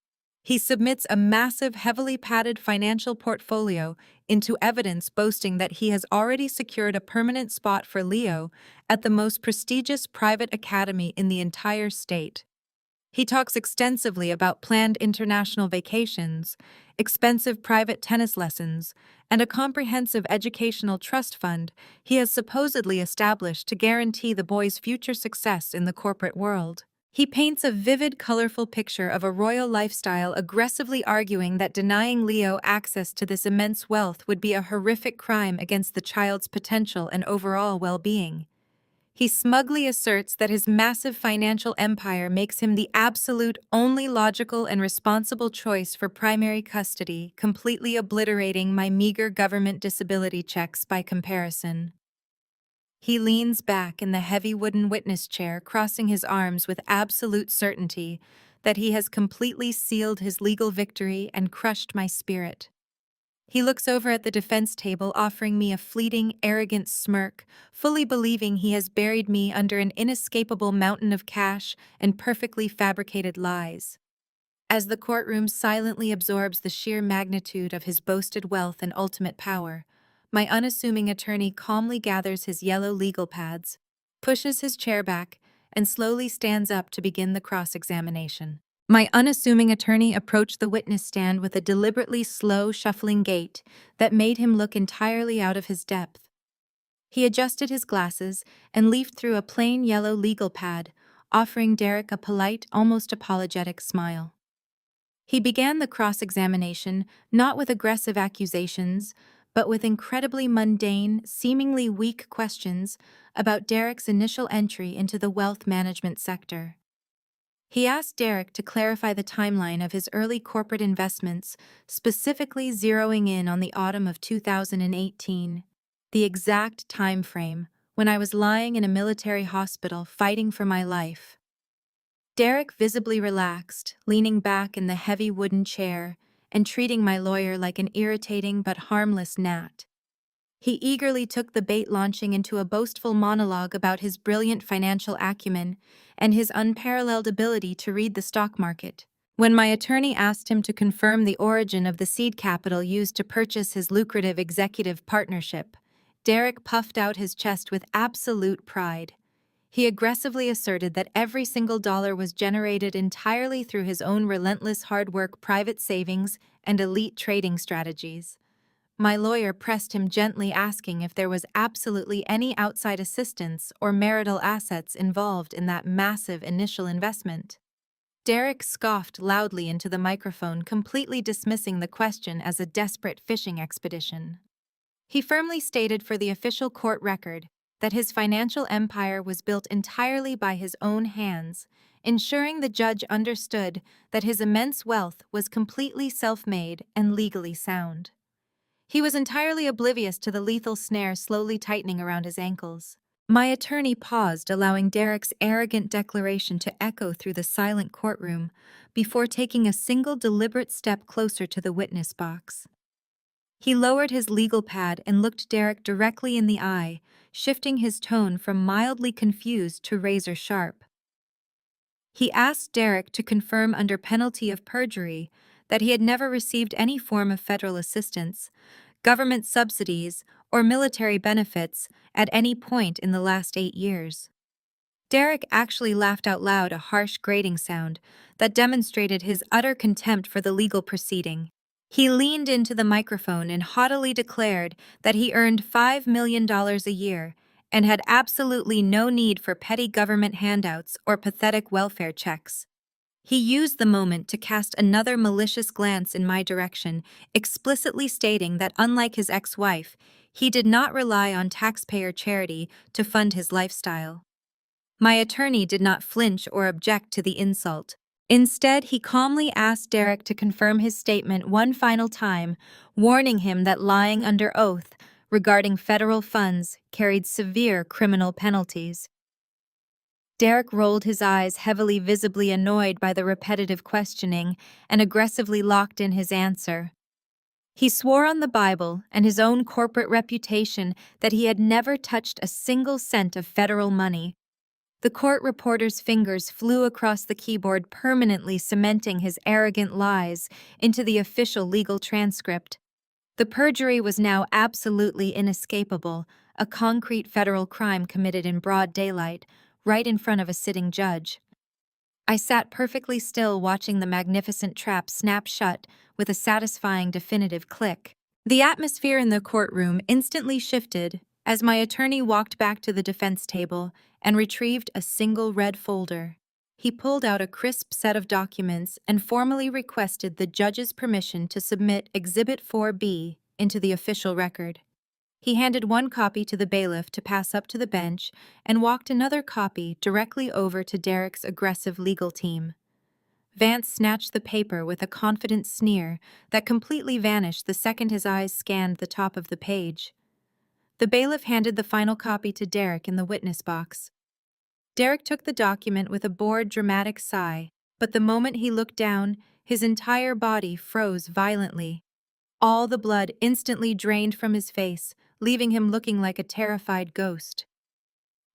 He submits a massive, heavily padded financial portfolio into evidence, boasting that he has already secured a permanent spot for Leo at the most prestigious private academy in the entire state. He talks extensively about planned international vacations, expensive private tennis lessons, and a comprehensive educational trust fund he has supposedly established to guarantee the boy's future success in the corporate world. He paints a vivid, colorful picture of a royal lifestyle, aggressively arguing that denying Leo access to this immense wealth would be a horrific crime against the child's potential and overall well-being. He smugly asserts that his massive financial empire makes him the absolute only logical and responsible choice for primary custody, completely obliterating my meager government disability checks by comparison. He leans back in the heavy wooden witness chair, crossing his arms with absolute certainty that he has completely sealed his legal victory and crushed my spirit. He looks over at the defense table, offering me a fleeting, arrogant smirk, fully believing he has buried me under an inescapable mountain of cash and perfectly fabricated lies. As the courtroom silently absorbs the sheer magnitude of his boasted wealth and ultimate power, my unassuming attorney calmly gathers his yellow legal pads, pushes his chair back, and slowly stands up to begin the cross-examination. My unassuming attorney approached the witness stand with a deliberately slow, shuffling gait that made him look entirely out of his depth. He adjusted his glasses and leafed through a plain yellow legal pad, offering Derek a polite, almost apologetic smile. He began the cross-examination not with aggressive accusations, but with incredibly mundane, seemingly weak questions about Derek's initial entry into the wealth management sector. He asked Derek to clarify the timeline of his early corporate investments, specifically zeroing in on the autumn of 2018, the exact time frame when I was lying in a military hospital fighting for my life. Derek visibly relaxed, leaning back in the heavy wooden chair and treating my lawyer like an irritating but harmless gnat. He eagerly took the bait, launching into a boastful monologue about his brilliant financial acumen and his unparalleled ability to read the stock market. When my attorney asked him to confirm the origin of the seed capital used to purchase his lucrative executive partnership, Derek puffed out his chest with absolute pride. He aggressively asserted that every single dollar was generated entirely through his own relentless hard work, private savings, and elite trading strategies. My lawyer pressed him gently, asking if there was absolutely any outside assistance or marital assets involved in that massive initial investment. Derek scoffed loudly into the microphone, completely dismissing the question as a desperate fishing expedition. He firmly stated for the official court record that his financial empire was built entirely by his own hands, ensuring the judge understood that his immense wealth was completely self-made and legally sound. He was entirely oblivious to the lethal snare slowly tightening around his ankles. My attorney paused, allowing Derek's arrogant declaration to echo through the silent courtroom before taking a single deliberate step closer to the witness box. He lowered his legal pad and looked Derek directly in the eye, shifting his tone from mildly confused to razor-sharp. He asked Derek to confirm under penalty of perjury that he had never received any form of federal assistance, government subsidies, or military benefits at any point in the last 8 years. Derek actually laughed out loud, a harsh grating sound that demonstrated his utter contempt for the legal proceeding. He leaned into the microphone and haughtily declared that he earned $5 million a year and had absolutely no need for petty government handouts or pathetic welfare checks. He used the moment to cast another malicious glance in my direction, explicitly stating that unlike his ex-wife, he did not rely on taxpayer charity to fund his lifestyle. My attorney did not flinch or object to the insult. Instead, he calmly asked Derek to confirm his statement one final time, warning him that lying under oath regarding federal funds carried severe criminal penalties. Derek rolled his eyes heavily, visibly annoyed by the repetitive questioning, and aggressively locked in his answer. He swore on the Bible and his own corporate reputation that he had never touched a single cent of federal money. The court reporter's fingers flew across the keyboard, permanently cementing his arrogant lies into the official legal transcript. The perjury was now absolutely inescapable, a concrete federal crime committed in broad daylight, right in front of a sitting judge. I sat perfectly still, watching the magnificent trap snap shut with a satisfying, definitive click. The atmosphere in the courtroom instantly shifted as my attorney walked back to the defense table and retrieved a single red folder. He pulled out a crisp set of documents and formally requested the judge's permission to submit Exhibit 4B into the official record. He handed one copy to the bailiff to pass up to the bench and walked another copy directly over to Derek's aggressive legal team. Vance snatched the paper with a confident sneer that completely vanished the second his eyes scanned the top of the page. The bailiff handed the final copy to Derek in the witness box. Derek took the document with a bored, dramatic sigh, but the moment he looked down, his entire body froze violently. All the blood instantly drained from his face, leaving him looking like a terrified ghost.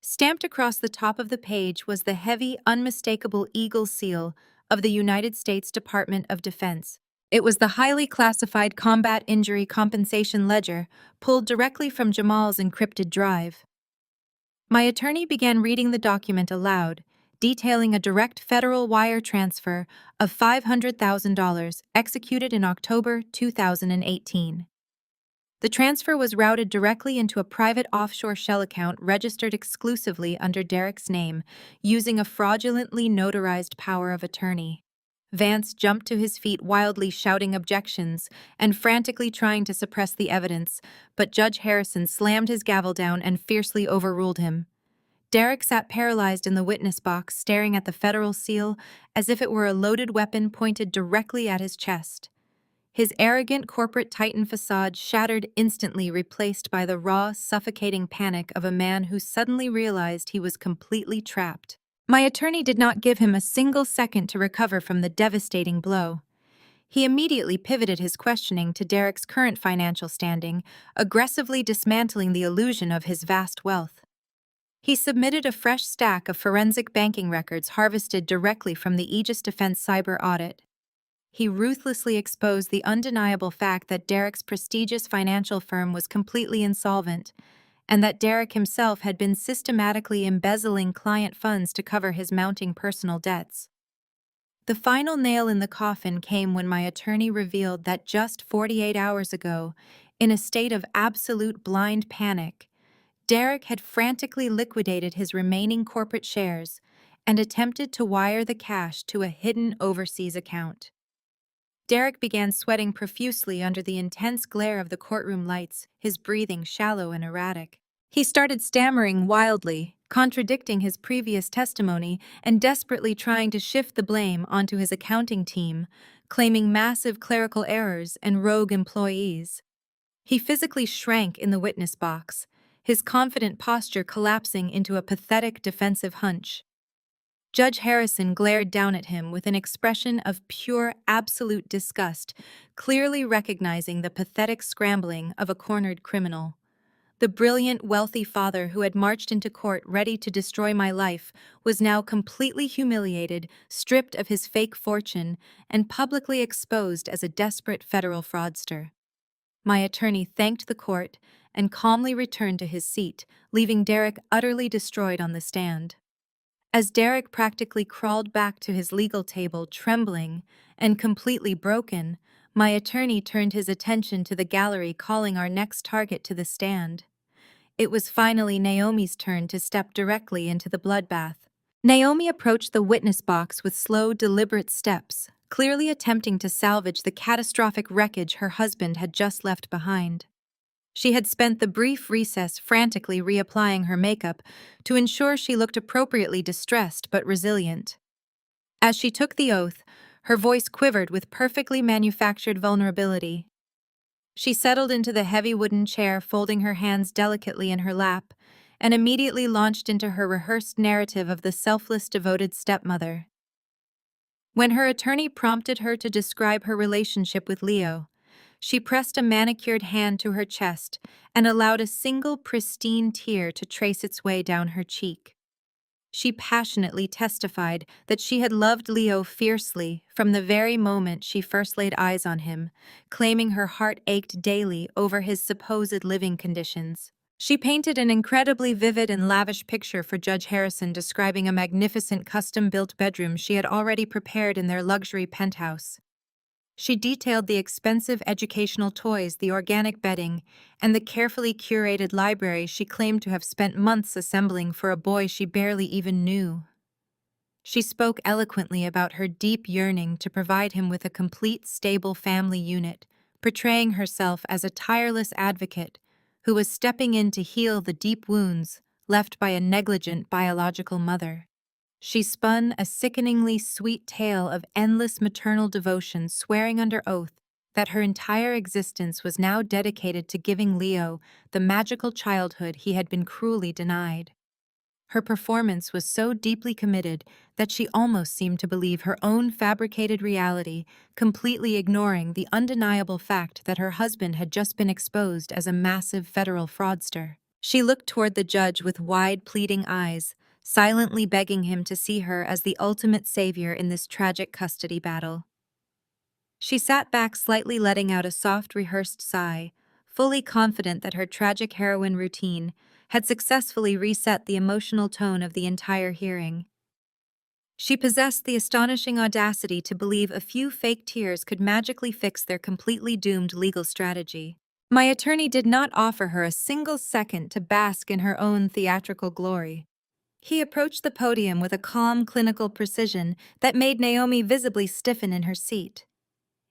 Stamped across the top of the page was the heavy, unmistakable eagle seal of the United States Department of Defense. It was the highly classified combat injury compensation ledger pulled directly from Jamal's encrypted drive. My attorney began reading the document aloud, detailing a direct federal wire transfer of $500,000 executed in October 2018. The transfer was routed directly into a private offshore shell account registered exclusively under Derek's name, using a fraudulently notarized power of attorney. Vance jumped to his feet, wildly shouting objections and frantically trying to suppress the evidence, but Judge Harrison slammed his gavel down and fiercely overruled him. Derek sat paralyzed in the witness box, staring at the federal seal as if it were a loaded weapon pointed directly at his chest. His arrogant corporate titan facade shattered instantly, replaced by the raw, suffocating panic of a man who suddenly realized he was completely trapped. My attorney did not give him a single second to recover from the devastating blow. He immediately pivoted his questioning to Derek's current financial standing, aggressively dismantling the illusion of his vast wealth. He submitted a fresh stack of forensic banking records harvested directly from the Aegis Defense cyber audit. He ruthlessly exposed the undeniable fact that Derek's prestigious financial firm was completely insolvent, and that Derek himself had been systematically embezzling client funds to cover his mounting personal debts. The final nail in the coffin came when my attorney revealed that just 48 hours ago, in a state of absolute blind panic, Derek had frantically liquidated his remaining corporate shares and attempted to wire the cash to a hidden overseas account. Derek began sweating profusely under the intense glare of the courtroom lights, his breathing shallow and erratic. He started stammering wildly, contradicting his previous testimony and desperately trying to shift the blame onto his accounting team, claiming massive clerical errors and rogue employees. He physically shrank in the witness box, his confident posture collapsing into a pathetic defensive hunch. Judge Harrison glared down at him with an expression of pure, absolute disgust, clearly recognizing the pathetic scrambling of a cornered criminal. The brilliant, wealthy father who had marched into court ready to destroy my life was now completely humiliated, stripped of his fake fortune, and publicly exposed as a desperate federal fraudster. My attorney thanked the court and calmly returned to his seat, leaving Derek utterly destroyed on the stand. As Derek practically crawled back to his legal table, trembling and completely broken, my attorney turned his attention to the gallery, calling our next target to the stand. It was finally Naomi's turn to step directly into the bloodbath. Naomi approached the witness box with slow, deliberate steps, clearly attempting to salvage the catastrophic wreckage her husband had just left behind. She had spent the brief recess frantically reapplying her makeup to ensure she looked appropriately distressed but resilient. As she took the oath, her voice quivered with perfectly manufactured vulnerability. She settled into the heavy wooden chair, folding her hands delicately in her lap, and immediately launched into her rehearsed narrative of the selfless, devoted stepmother. When her attorney prompted her to describe her relationship with Leo, she pressed a manicured hand to her chest and allowed a single pristine tear to trace its way down her cheek. She passionately testified that she had loved Leo fiercely from the very moment she first laid eyes on him, claiming her heart ached daily over his supposed living conditions. She painted an incredibly vivid and lavish picture for Judge Harrison, describing a magnificent custom-built bedroom she had already prepared in their luxury penthouse. She detailed the expensive educational toys, the organic bedding, and the carefully curated library she claimed to have spent months assembling for a boy she barely even knew. She spoke eloquently about her deep yearning to provide him with a complete, stable family unit, portraying herself as a tireless advocate who was stepping in to heal the deep wounds left by a negligent biological mother. She spun a sickeningly sweet tale of endless maternal devotion, swearing under oath that her entire existence was now dedicated to giving Leo the magical childhood he had been cruelly denied. Her performance was so deeply committed that she almost seemed to believe her own fabricated reality, completely ignoring the undeniable fact that her husband had just been exposed as a massive federal fraudster. She looked toward the judge with wide, pleading eyes, silently begging him to see her as the ultimate savior in this tragic custody battle. She sat back, slightly letting out a soft, rehearsed sigh, fully confident that her tragic heroine routine had successfully reset the emotional tone of the entire hearing. She possessed the astonishing audacity to believe a few fake tears could magically fix their completely doomed legal strategy. My attorney did not offer her a single second to bask in her own theatrical glory. He approached the podium with a calm, clinical precision that made Naomi visibly stiffen in her seat.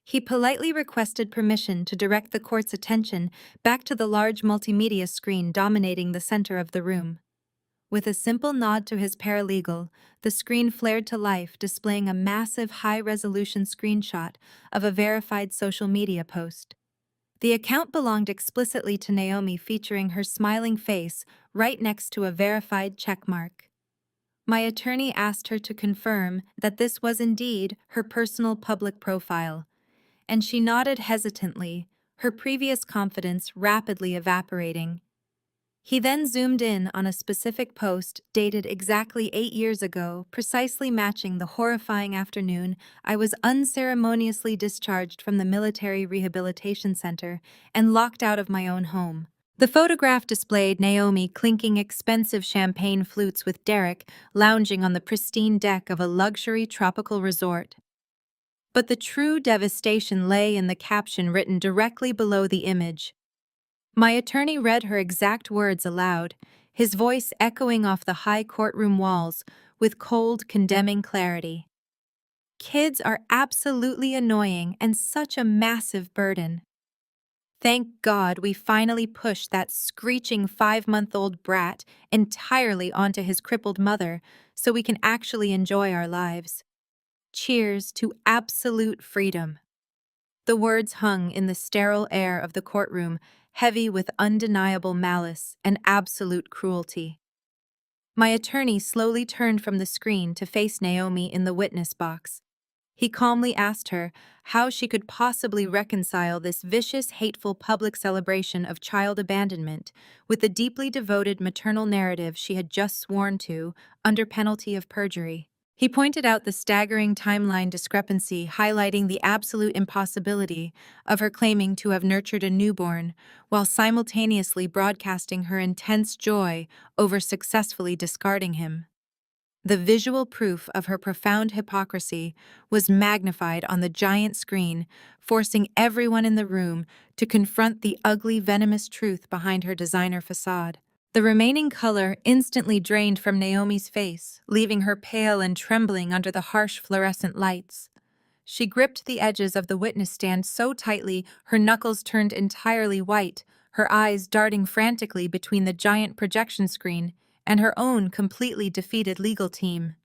He politely requested permission to direct the court's attention back to the large multimedia screen dominating the center of the room. With a simple nod to his paralegal, the screen flared to life, displaying a massive high-resolution screenshot of a verified social media post. The account belonged explicitly to Naomi, featuring her smiling face right next to a verified checkmark. My attorney asked her to confirm that this was indeed her personal public profile, and she nodded hesitantly, her previous confidence rapidly evaporating. He then zoomed in on a specific post dated exactly 8 years ago, precisely matching the horrifying afternoon I was unceremoniously discharged from the military rehabilitation center and locked out of my own home. The photograph displayed Naomi clinking expensive champagne flutes with Derek lounging on the pristine deck of a luxury tropical resort. But the true devastation lay in the caption written directly below the image. My attorney read her exact words aloud, his voice echoing off the high courtroom walls with cold, condemning clarity. Kids are absolutely annoying and such a massive burden. Thank God we finally pushed that screeching 5-month-old brat entirely onto his crippled mother so we can actually enjoy our lives. Cheers to absolute freedom. The words hung in the sterile air of the courtroom, heavy with undeniable malice and absolute cruelty. My attorney slowly turned from the screen to face Naomi in the witness box. He calmly asked her how she could possibly reconcile this vicious, hateful public celebration of child abandonment with the deeply devoted maternal narrative she had just sworn to under penalty of perjury. He pointed out the staggering timeline discrepancy, highlighting the absolute impossibility of her claiming to have nurtured a newborn, while simultaneously broadcasting her intense joy over successfully discarding him. The visual proof of her profound hypocrisy was magnified on the giant screen, forcing everyone in the room to confront the ugly, venomous truth behind her designer facade. The remaining color instantly drained from Naomi's face, leaving her pale and trembling under the harsh fluorescent lights. She gripped the edges of the witness stand so tightly her knuckles turned entirely white, her eyes darting frantically between the giant projection screen and her own completely defeated legal team.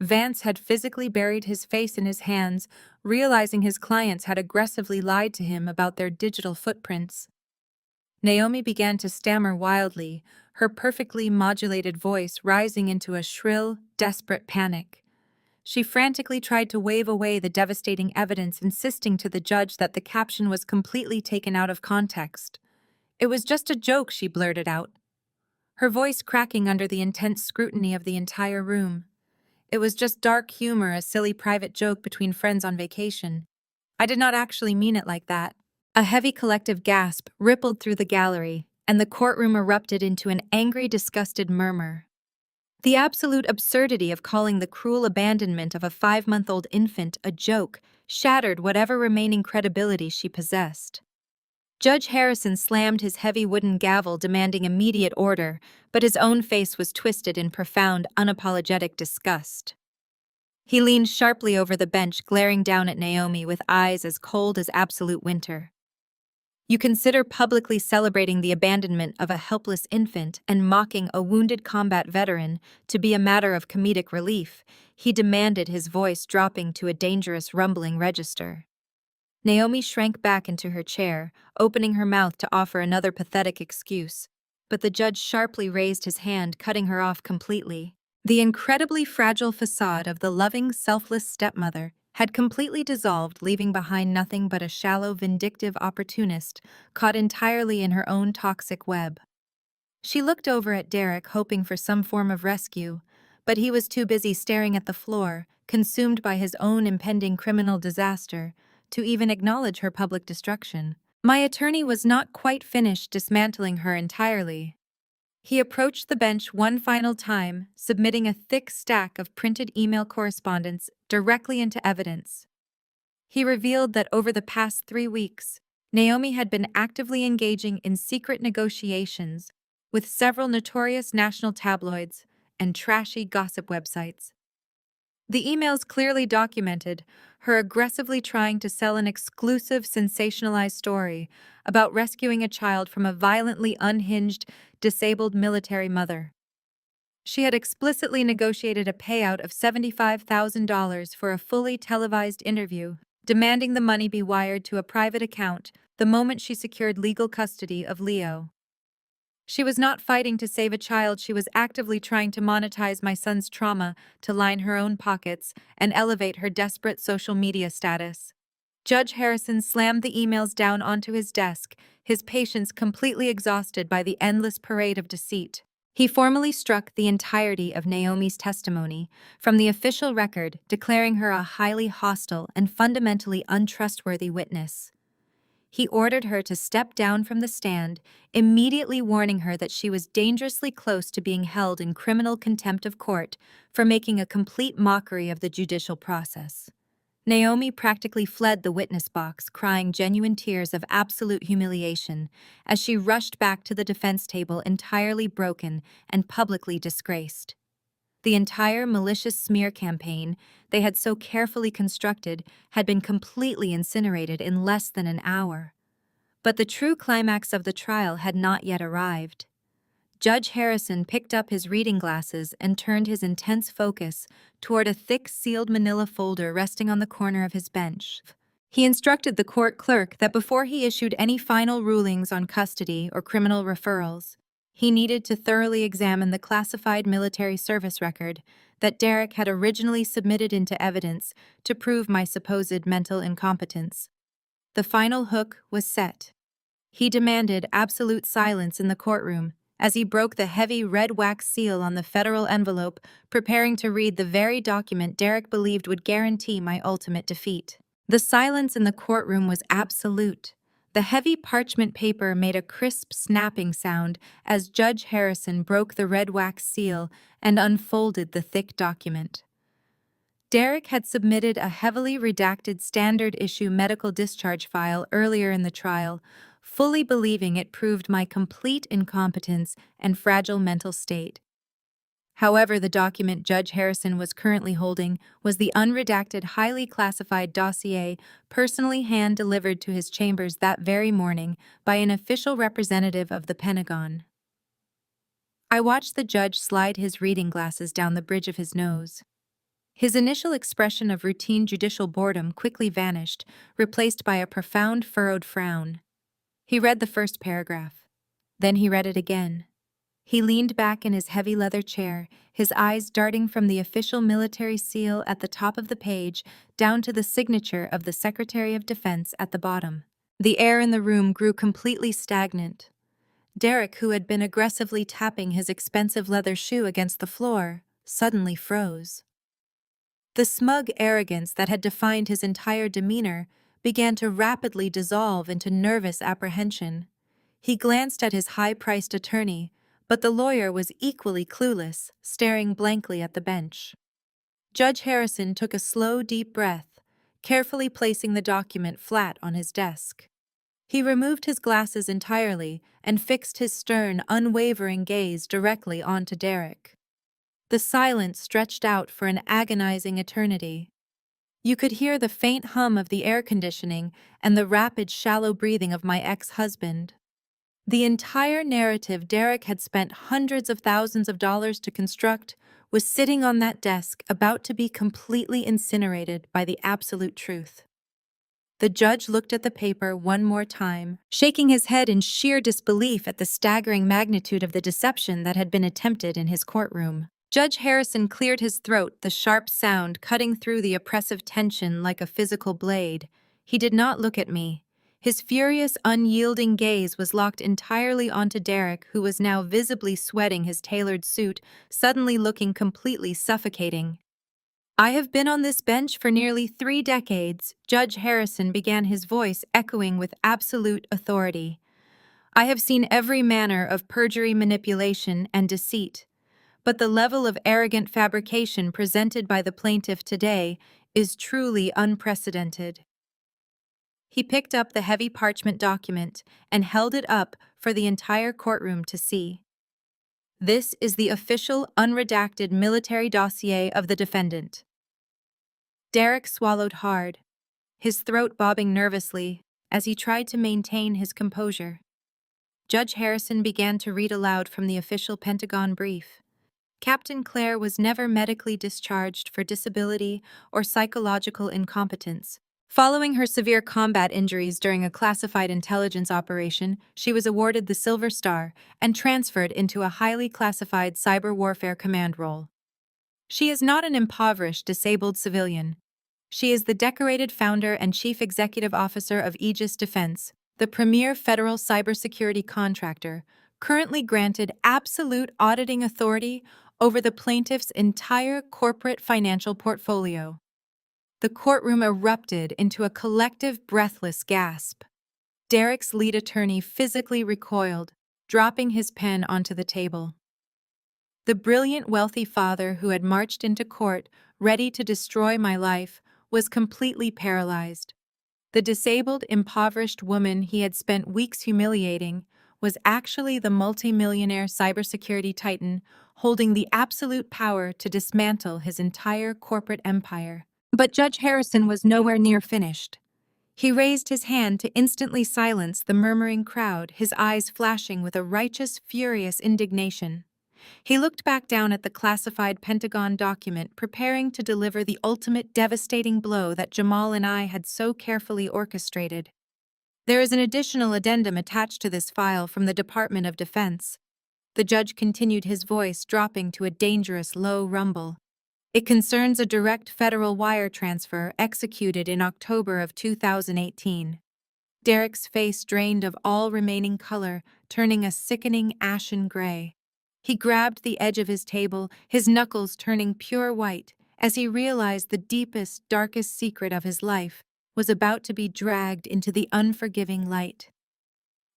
Vance had physically buried his face in his hands, realizing his clients had aggressively lied to him about their digital footprints. Naomi began to stammer wildly, her perfectly modulated voice rising into a shrill, desperate panic. She frantically tried to wave away the devastating evidence, insisting to the judge that the caption was completely taken out of context. It was just a joke, she blurted out, her voice cracking under the intense scrutiny of the entire room. It was just dark humor, a silly private joke between friends on vacation. I did not actually mean it like that. A heavy collective gasp rippled through the gallery, and the courtroom erupted into an angry, disgusted murmur. The absolute absurdity of calling the cruel abandonment of a 5-month-old infant a joke shattered whatever remaining credibility she possessed. Judge Harrison slammed his heavy wooden gavel, demanding immediate order, but his own face was twisted in profound, unapologetic disgust. He leaned sharply over the bench, glaring down at Naomi with eyes as cold as absolute winter. You consider publicly celebrating the abandonment of a helpless infant and mocking a wounded combat veteran to be a matter of comedic relief, he demanded, his voice dropping to a dangerous rumbling register. Naomi shrank back into her chair, opening her mouth to offer another pathetic excuse, but the judge sharply raised his hand, cutting her off completely. The incredibly fragile facade of the loving, selfless stepmother had completely dissolved, leaving behind nothing but a shallow, vindictive opportunist caught entirely in her own toxic web. She looked over at Derek, hoping for some form of rescue, but he was too busy staring at the floor, consumed by his own impending criminal disaster, to even acknowledge her public destruction. My attorney was not quite finished dismantling her entirely. He approached the bench one final time, submitting a thick stack of printed email correspondence directly into evidence. He revealed that over the past 3 weeks, Naomi had been actively engaging in secret negotiations with several notorious national tabloids and trashy gossip websites. The emails clearly documented her aggressively trying to sell an exclusive, sensationalized story about rescuing a child from a violently unhinged, disabled military mother. She had explicitly negotiated a payout of $75,000 for a fully televised interview, demanding the money be wired to a private account the moment she secured legal custody of Leo. She was not fighting to save a child, she was actively trying to monetize my son's trauma to line her own pockets and elevate her desperate social media status. Judge Harrison slammed the emails down onto his desk, his patience completely exhausted by the endless parade of deceit. He formally struck the entirety of Naomi's testimony from the official record, declaring her a highly hostile and fundamentally untrustworthy witness. He ordered her to step down from the stand, immediately warning her that she was dangerously close to being held in criminal contempt of court for making a complete mockery of the judicial process. Naomi practically fled the witness box, crying genuine tears of absolute humiliation as she rushed back to the defense table entirely broken and publicly disgraced. The entire malicious smear campaign they had so carefully constructed had been completely incinerated in less than an hour. But the true climax of the trial had not yet arrived. Judge Harrison picked up his reading glasses and turned his intense focus toward a thick sealed manila folder resting on the corner of his bench. He instructed the court clerk that before he issued any final rulings on custody or criminal referrals, he needed to thoroughly examine the classified military service record that Derek had originally submitted into evidence to prove my supposed mental incompetence. The final hook was set. He demanded absolute silence in the courtroom as he broke the heavy red wax seal on the federal envelope, preparing to read the very document Derek believed would guarantee my ultimate defeat. The silence in the courtroom was absolute. The heavy parchment paper made a crisp snapping sound as Judge Harrison broke the red wax seal and unfolded the thick document. Derek had submitted a heavily redacted standard-issue medical discharge file earlier in the trial, fully believing it proved my complete incompetence and fragile mental state. However, the document Judge Harrison was currently holding was the unredacted, highly classified dossier personally hand-delivered to his chambers that very morning by an official representative of the Pentagon. I watched the judge slide his reading glasses down the bridge of his nose. His initial expression of routine judicial boredom quickly vanished, replaced by a profound furrowed frown. He read the first paragraph. Then he read it again. He leaned back in his heavy leather chair, his eyes darting from the official military seal at the top of the page down to the signature of the Secretary of Defense at the bottom. The air in the room grew completely stagnant. Derek, who had been aggressively tapping his expensive leather shoe against the floor, suddenly froze. The smug arrogance that had defined his entire demeanor began to rapidly dissolve into nervous apprehension. He glanced at his high-priced attorney, but the lawyer was equally clueless, staring blankly at the bench. Judge Harrison took a slow, deep breath, carefully placing the document flat on his desk. He removed his glasses entirely and fixed his stern, unwavering gaze directly onto Derek. The silence stretched out for an agonizing eternity. You could hear the faint hum of the air conditioning and the rapid, shallow breathing of my ex-husband. The entire narrative Derek had spent hundreds of thousands of dollars to construct was sitting on that desk, about to be completely incinerated by the absolute truth. The judge looked at the paper one more time, shaking his head in sheer disbelief at the staggering magnitude of the deception that had been attempted in his courtroom. Judge Harrison cleared his throat, the sharp sound cutting through the oppressive tension like a physical blade. He did not look at me. His furious, unyielding gaze was locked entirely onto Derek, who was now visibly sweating his tailored suit, suddenly looking completely suffocating. "I have been on this bench for nearly 3 decades," Judge Harrison began, his voice echoing with absolute authority. "I have seen every manner of perjury, manipulation, and deceit. But the level of arrogant fabrication presented by the plaintiff today is truly unprecedented." He picked up the heavy parchment document and held it up for the entire courtroom to see. "This is the official, unredacted military dossier of the defendant." Derek swallowed hard, his throat bobbing nervously as he tried to maintain his composure. Judge Harrison began to read aloud from the official Pentagon brief. Captain Clare was never medically discharged for disability or psychological incompetence. Following her severe combat injuries during a classified intelligence operation, she was awarded the Silver Star and transferred into a highly classified cyber warfare command role. She is not an impoverished, disabled civilian. She is the decorated founder and chief executive officer of Aegis Defense, the premier federal cybersecurity contractor, currently granted absolute auditing authority over the plaintiff's entire corporate financial portfolio. The courtroom erupted into a collective, breathless gasp. Derek's lead attorney physically recoiled, dropping his pen onto the table. The brilliant, wealthy father who had marched into court, ready to destroy my life, was completely paralyzed. The disabled, impoverished woman he had spent weeks humiliating was actually the multimillionaire cybersecurity titan holding the absolute power to dismantle his entire corporate empire. But Judge Harrison was nowhere near finished. He raised his hand to instantly silence the murmuring crowd, his eyes flashing with a righteous, furious indignation. He looked back down at the classified Pentagon document, preparing to deliver the ultimate devastating blow that Jamal and I had so carefully orchestrated. "There is an additional addendum attached to this file from the Department of Defense." The judge continued, his voice dropping to a dangerous low rumble. "It concerns a direct federal wire transfer executed in October of 2018. Derek's face drained of all remaining color, turning a sickening ashen gray. He grabbed the edge of his table, his knuckles turning pure white, as he realized the deepest, darkest secret of his life was about to be dragged into the unforgiving light.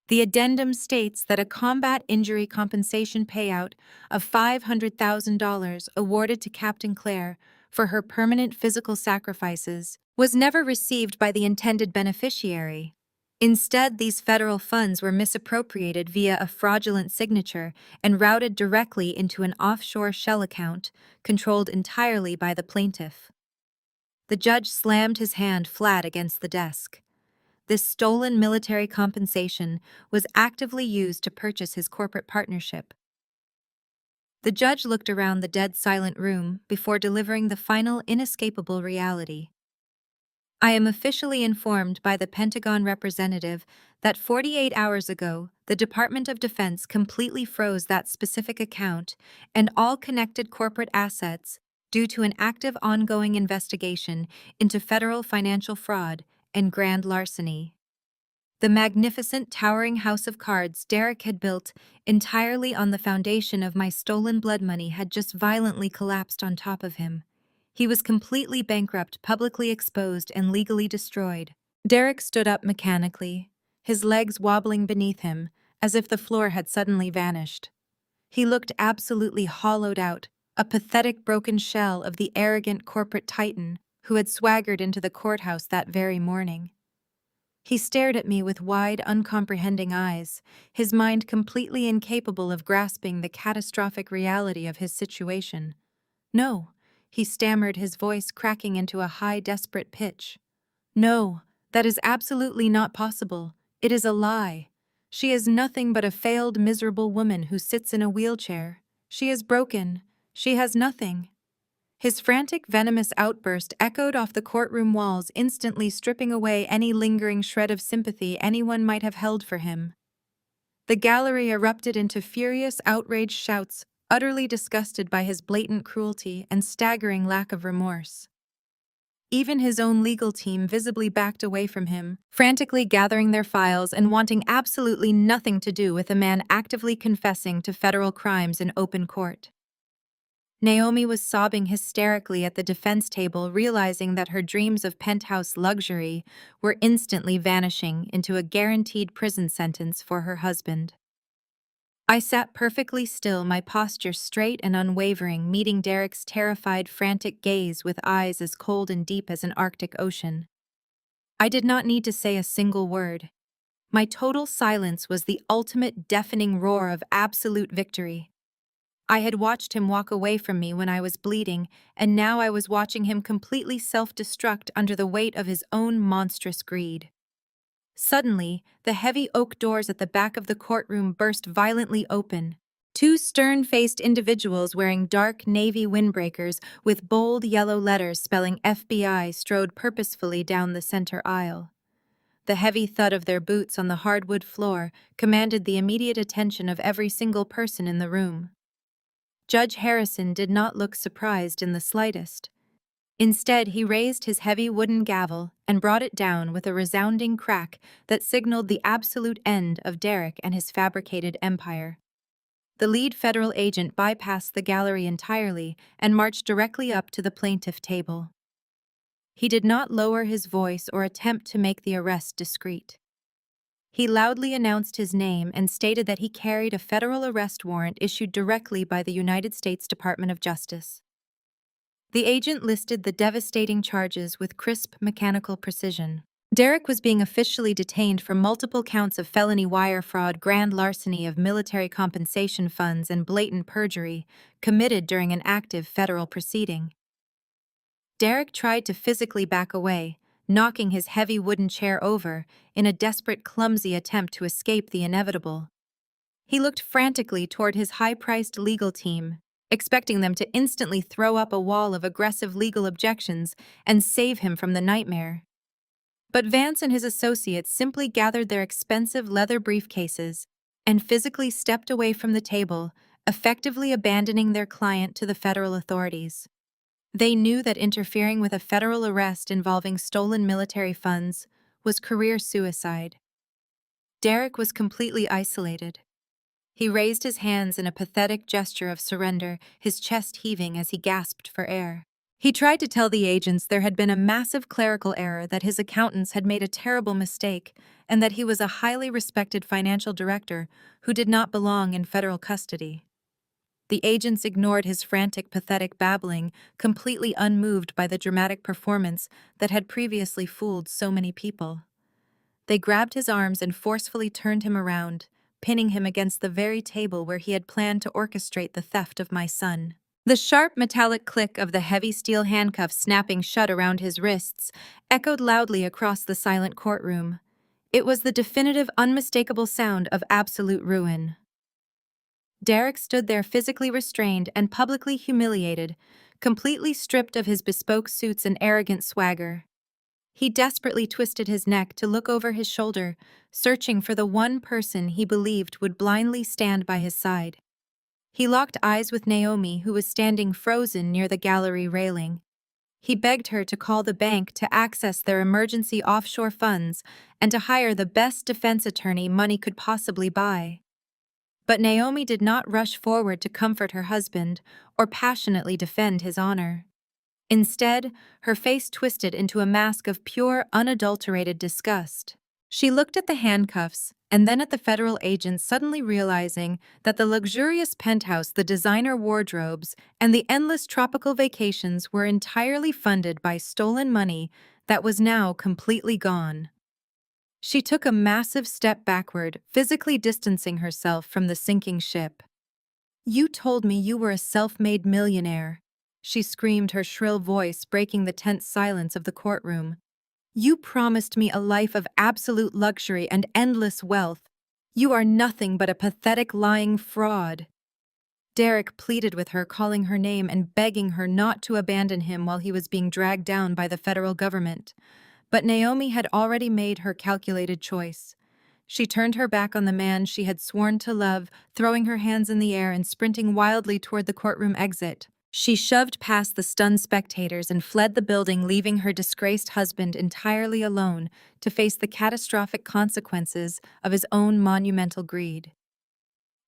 The addendum states that a combat injury compensation payout of $500,000 awarded to Captain Clare for her permanent physical sacrifices was never received by the intended beneficiary. Instead, these federal funds were misappropriated via a fraudulent signature and routed directly into an offshore shell account controlled entirely by the plaintiff. The judge slammed his hand flat against the desk. This stolen military compensation was actively used to purchase his corporate partnership. The judge looked around the dead silent room before delivering the final inescapable reality. "I am officially informed by the Pentagon representative that 48 hours ago, the Department of Defense completely froze that specific account and all connected corporate assets due to an active ongoing investigation into federal financial fraud and grand larceny." The magnificent, towering house of cards Derek had built entirely on the foundation of my stolen blood money had just violently collapsed on top of him. He was completely bankrupt, publicly exposed, and legally destroyed. Derek stood up mechanically, his legs wobbling beneath him, as if the floor had suddenly vanished. He looked absolutely hollowed out, a pathetic broken shell of the arrogant corporate titan who had swaggered into the courthouse that very morning. He stared at me with wide, uncomprehending eyes, his mind completely incapable of grasping the catastrophic reality of his situation. "No," he stammered, his voice cracking into a high, desperate pitch. "No, that is absolutely not possible. It is a lie. She is nothing but a failed, miserable woman who sits in a wheelchair. She is broken. She has nothing." His frantic, venomous outburst echoed off the courtroom walls, instantly stripping away any lingering shred of sympathy anyone might have held for him. The gallery erupted into furious, outraged shouts, utterly disgusted by his blatant cruelty and staggering lack of remorse. Even his own legal team visibly backed away from him, frantically gathering their files and wanting absolutely nothing to do with a man actively confessing to federal crimes in open court. Naomi was sobbing hysterically at the defense table, realizing that her dreams of penthouse luxury were instantly vanishing into a guaranteed prison sentence for her husband. I sat perfectly still, my posture straight and unwavering, meeting Derek's terrified, frantic gaze with eyes as cold and deep as an Arctic ocean. I did not need to say a single word. My total silence was the ultimate deafening roar of absolute victory. I had watched him walk away from me when I was bleeding, and now I was watching him completely self-destruct under the weight of his own monstrous greed. Suddenly, the heavy oak doors at the back of the courtroom burst violently open. Two stern-faced individuals wearing dark navy windbreakers with bold yellow letters spelling FBI strode purposefully down the center aisle. The heavy thud of their boots on the hardwood floor commanded the immediate attention of every single person in the room. Judge Harrison did not look surprised in the slightest. Instead, he raised his heavy wooden gavel and brought it down with a resounding crack that signaled the absolute end of Derek and his fabricated empire. The lead federal agent bypassed the gallery entirely and marched directly up to the plaintiff table. He did not lower his voice or attempt to make the arrest discreet. He loudly announced his name and stated that he carried a federal arrest warrant issued directly by the United States Department of Justice. The agent listed the devastating charges with crisp, mechanical precision. Derek was being officially detained for multiple counts of felony wire fraud, grand larceny of military compensation funds, and blatant perjury committed during an active federal proceeding. Derek tried to physically back away, knocking his heavy wooden chair over in a desperate, clumsy attempt to escape the inevitable. He looked frantically toward his high-priced legal team, expecting them to instantly throw up a wall of aggressive legal objections and save him from the nightmare. But Vance and his associates simply gathered their expensive leather briefcases and physically stepped away from the table, effectively abandoning their client to the federal authorities. They knew that interfering with a federal arrest involving stolen military funds was career suicide. Derek was completely isolated. He raised his hands in a pathetic gesture of surrender, his chest heaving as he gasped for air. He tried to tell the agents there had been a massive clerical error, that his accountants had made a terrible mistake, and that he was a highly respected financial director who did not belong in federal custody. The agents ignored his frantic, pathetic babbling, completely unmoved by the dramatic performance that had previously fooled so many people. They grabbed his arms and forcefully turned him around, pinning him against the very table where he had planned to orchestrate the theft of my son. The sharp metallic click of the heavy steel handcuffs snapping shut around his wrists echoed loudly across the silent courtroom. It was the definitive, unmistakable sound of absolute ruin. Derek stood there physically restrained and publicly humiliated, completely stripped of his bespoke suits and arrogant swagger. He desperately twisted his neck to look over his shoulder, searching for the one person he believed would blindly stand by his side. He locked eyes with Naomi, who was standing frozen near the gallery railing. He begged her to call the bank to access their emergency offshore funds and to hire the best defense attorney money could possibly buy. But Naomi did not rush forward to comfort her husband or passionately defend his honor. Instead, her face twisted into a mask of pure, unadulterated disgust. She looked at the handcuffs and then at the federal agents, suddenly realizing that the luxurious penthouse, the designer wardrobes, and the endless tropical vacations were entirely funded by stolen money that was now completely gone. She took a massive step backward, physically distancing herself from the sinking ship. "You told me you were a self-made millionaire," she screamed, her shrill voice breaking the tense silence of the courtroom. "You promised me a life of absolute luxury and endless wealth. You are nothing but a pathetic, lying fraud." Derek pleaded with her, calling her name and begging her not to abandon him while he was being dragged down by the federal government. But Naomi had already made her calculated choice. She turned her back on the man she had sworn to love, throwing her hands in the air and sprinting wildly toward the courtroom exit. She shoved past the stunned spectators and fled the building, leaving her disgraced husband entirely alone to face the catastrophic consequences of his own monumental greed.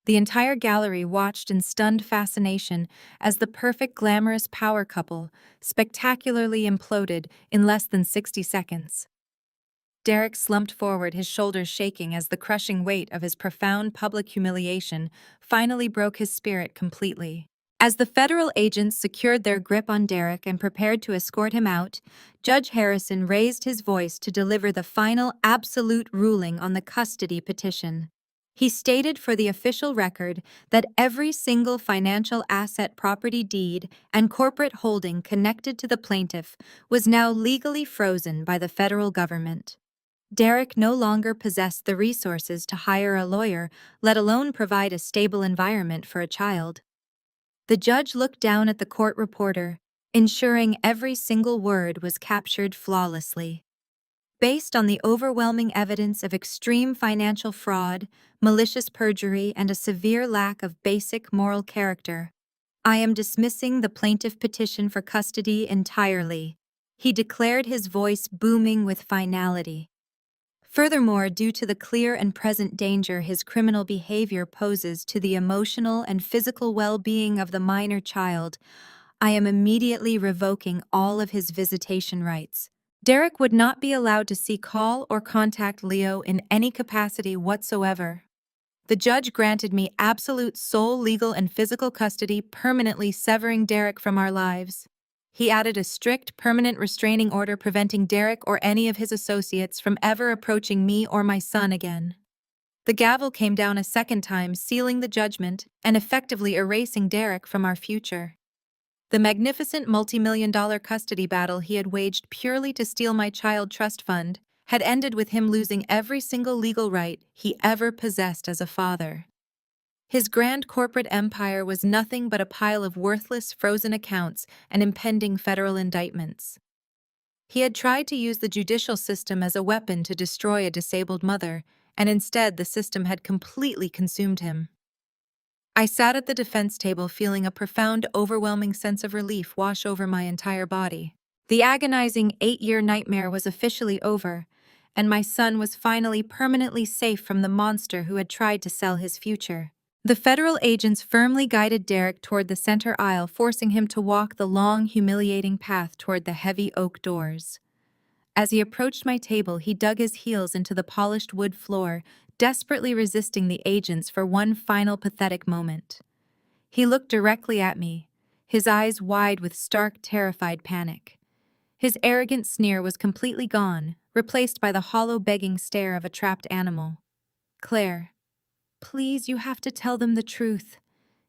The entire gallery watched in stunned fascination as the perfect glamorous power couple spectacularly imploded in less than 60 seconds. Derek slumped forward, his shoulders shaking as the crushing weight of his profound public humiliation finally broke his spirit completely. As the federal agents secured their grip on Derek and prepared to escort him out, Judge Harrison raised his voice to deliver the final absolute ruling on the custody petition. He stated for the official record that every single financial asset, property deed, and corporate holding connected to the plaintiff was now legally frozen by the federal government. Derek no longer possessed the resources to hire a lawyer, let alone provide a stable environment for a child. The judge looked down at the court reporter, ensuring every single word was captured flawlessly. Based on the overwhelming evidence of extreme financial fraud, malicious perjury, and a severe lack of basic moral character, I am dismissing the plaintiff petition for custody entirely, he declared, his voice booming with finality. Furthermore, due to the clear and present danger his criminal behavior poses to the emotional and physical well-being of the minor child, I am immediately revoking all of his visitation rights. Derek would not be allowed to see, call, or contact Leo in any capacity whatsoever. The judge granted me absolute sole legal and physical custody, permanently severing Derek from our lives. He added a strict, permanent restraining order preventing Derek or any of his associates from ever approaching me or my son again. The gavel came down a second time, sealing the judgment and effectively erasing Derek from our future. The magnificent multi-million-dollar custody battle he had waged purely to steal my child trust fund had ended with him losing every single legal right he ever possessed as a father. His grand corporate empire was nothing but a pile of worthless frozen accounts and impending federal indictments. He had tried to use the judicial system as a weapon to destroy a disabled mother, and instead the system had completely consumed him. I sat at the defense table feeling a profound, overwhelming sense of relief wash over my entire body. The agonizing 8-year nightmare was officially over, and my son was finally permanently safe from the monster who had tried to sell his future. The federal agents firmly guided Derek toward the center aisle, forcing him to walk the long, humiliating path toward the heavy oak doors. As he approached my table, he dug his heels into the polished wood floor, desperately resisting the agents for one final pathetic moment. He looked directly at me, his eyes wide with stark, terrified panic. His arrogant sneer was completely gone, replaced by the hollow, begging stare of a trapped animal. "Claire, please, you have to tell them the truth,"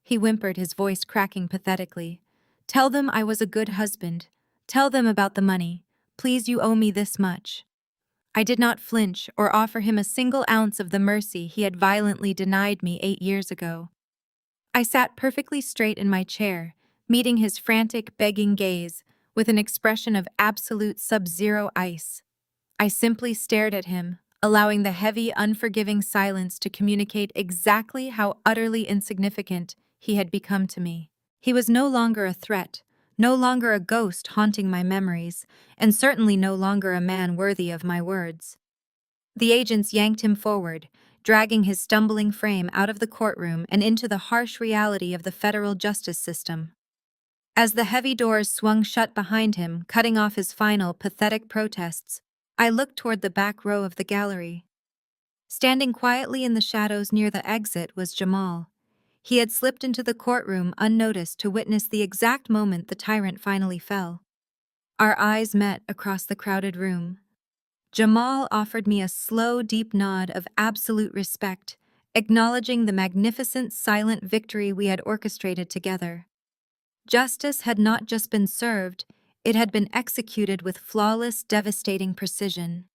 he whimpered, his voice cracking pathetically. "Tell them I was a good husband. Tell them about the money. Please, you owe me this much." I did not flinch or offer him a single ounce of the mercy he had violently denied me 8 years ago. I sat perfectly straight in my chair, meeting his frantic, begging gaze with an expression of absolute sub-zero ice. I simply stared at him, allowing the heavy, unforgiving silence to communicate exactly how utterly insignificant he had become to me. He was no longer a threat, no longer a ghost haunting my memories, and certainly no longer a man worthy of my words. The agents yanked him forward, dragging his stumbling frame out of the courtroom and into the harsh reality of the federal justice system. As the heavy doors swung shut behind him, cutting off his final, pathetic protests, I looked toward the back row of the gallery. Standing quietly in the shadows near the exit was Jamal. He had slipped into the courtroom unnoticed to witness the exact moment the tyrant finally fell. Our eyes met across the crowded room. Jamal offered me a slow, deep nod of absolute respect, acknowledging the magnificent, silent victory we had orchestrated together. Justice had not just been served, it had been executed with flawless, devastating precision.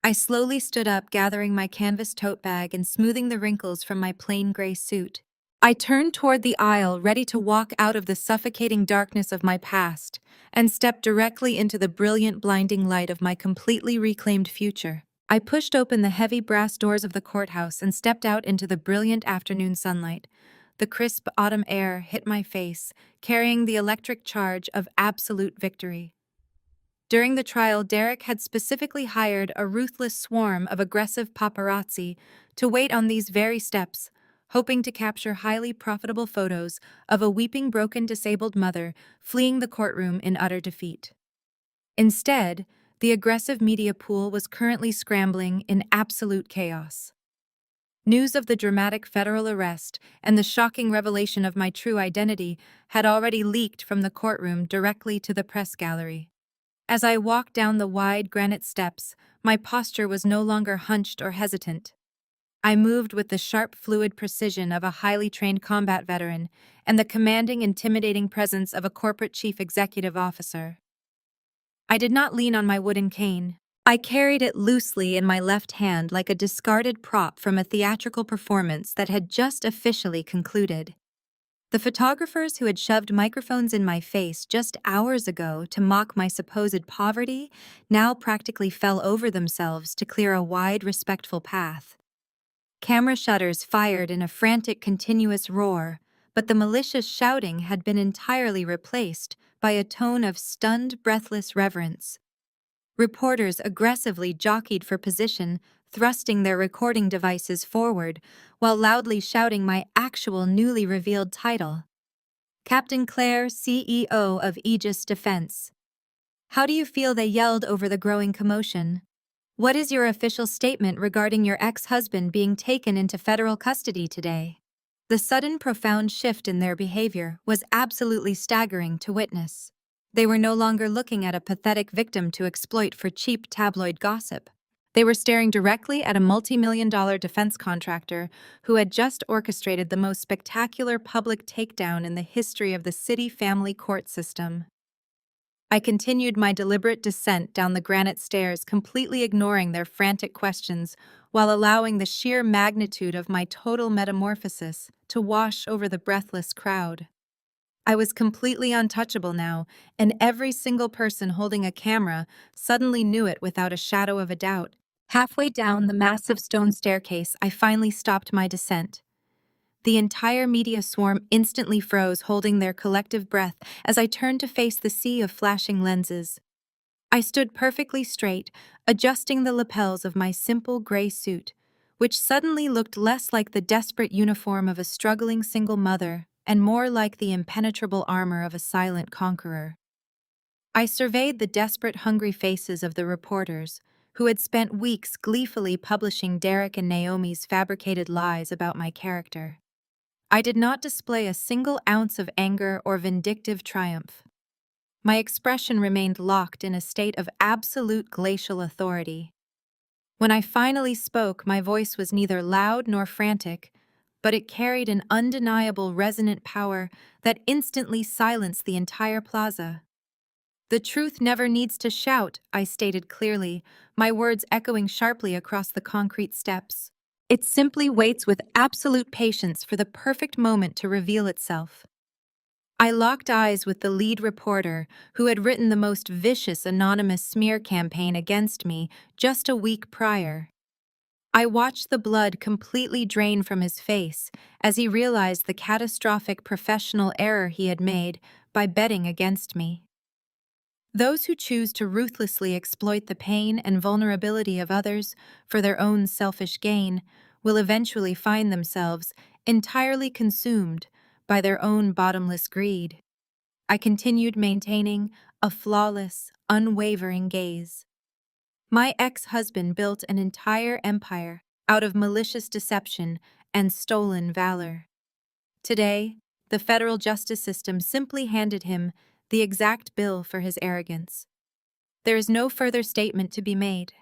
I slowly stood up, gathering my canvas tote bag and smoothing the wrinkles from my plain gray suit. I turned toward the aisle, ready to walk out of the suffocating darkness of my past and step directly into the brilliant, blinding light of my completely reclaimed future. I pushed open the heavy brass doors of the courthouse and stepped out into the brilliant afternoon sunlight. The crisp autumn air hit my face, carrying the electric charge of absolute victory. During the trial, Derek had specifically hired a ruthless swarm of aggressive paparazzi to wait on these very steps, hoping to capture highly profitable photos of a weeping, broken, disabled mother fleeing the courtroom in utter defeat. Instead, the aggressive media pool was currently scrambling in absolute chaos. News of the dramatic federal arrest and the shocking revelation of my true identity had already leaked from the courtroom directly to the press gallery. As I walked down the wide granite steps, my posture was no longer hunched or hesitant. I moved with the sharp, fluid precision of a highly trained combat veteran and the commanding, intimidating presence of a corporate chief executive officer. I did not lean on my wooden cane. I carried it loosely in my left hand like a discarded prop from a theatrical performance that had just officially concluded. The photographers who had shoved microphones in my face just hours ago to mock my supposed poverty now practically fell over themselves to clear a wide, respectful path. Camera shutters fired in a frantic, continuous roar, but the malicious shouting had been entirely replaced by a tone of stunned, breathless reverence. Reporters aggressively jockeyed for position, thrusting their recording devices forward, while loudly shouting my actual newly revealed title. Captain Clare, CEO of Aegis Defense. How do you feel? They yelled over the growing commotion. What is your official statement regarding your ex-husband being taken into federal custody today? The sudden, profound shift in their behavior was absolutely staggering to witness. They were no longer looking at a pathetic victim to exploit for cheap tabloid gossip. They were staring directly at a multi-million-dollar defense contractor who had just orchestrated the most spectacular public takedown in the history of the city family court system. I continued my deliberate descent down the granite stairs, completely ignoring their frantic questions, while allowing the sheer magnitude of my total metamorphosis to wash over the breathless crowd. I was completely untouchable now, and every single person holding a camera suddenly knew it without a shadow of a doubt. Halfway down the massive stone staircase, I finally stopped my descent. The entire media swarm instantly froze, holding their collective breath as I turned to face the sea of flashing lenses. I stood perfectly straight, adjusting the lapels of my simple gray suit, which suddenly looked less like the desperate uniform of a struggling single mother and more like the impenetrable armor of a silent conqueror. I surveyed the desperate, hungry faces of the reporters, who had spent weeks gleefully publishing Derek and Naomi's fabricated lies about my character. I did not display a single ounce of anger or vindictive triumph. My expression remained locked in a state of absolute glacial authority. When I finally spoke, my voice was neither loud nor frantic, but it carried an undeniable resonant power that instantly silenced the entire plaza. The truth never needs to shout, I stated clearly, my words echoing sharply across the concrete steps. It simply waits with absolute patience for the perfect moment to reveal itself. I locked eyes with the lead reporter, who had written the most vicious anonymous smear campaign against me just a week prior. I watched the blood completely drain from his face as he realized the catastrophic professional error he had made by betting against me. Those who choose to ruthlessly exploit the pain and vulnerability of others for their own selfish gain will eventually find themselves entirely consumed by their own bottomless greed. I continued maintaining a flawless, unwavering gaze. My ex-husband built an entire empire out of malicious deception and stolen valor. Today, the federal justice system simply handed him the exact bill for his arrogance. There is no further statement to be made,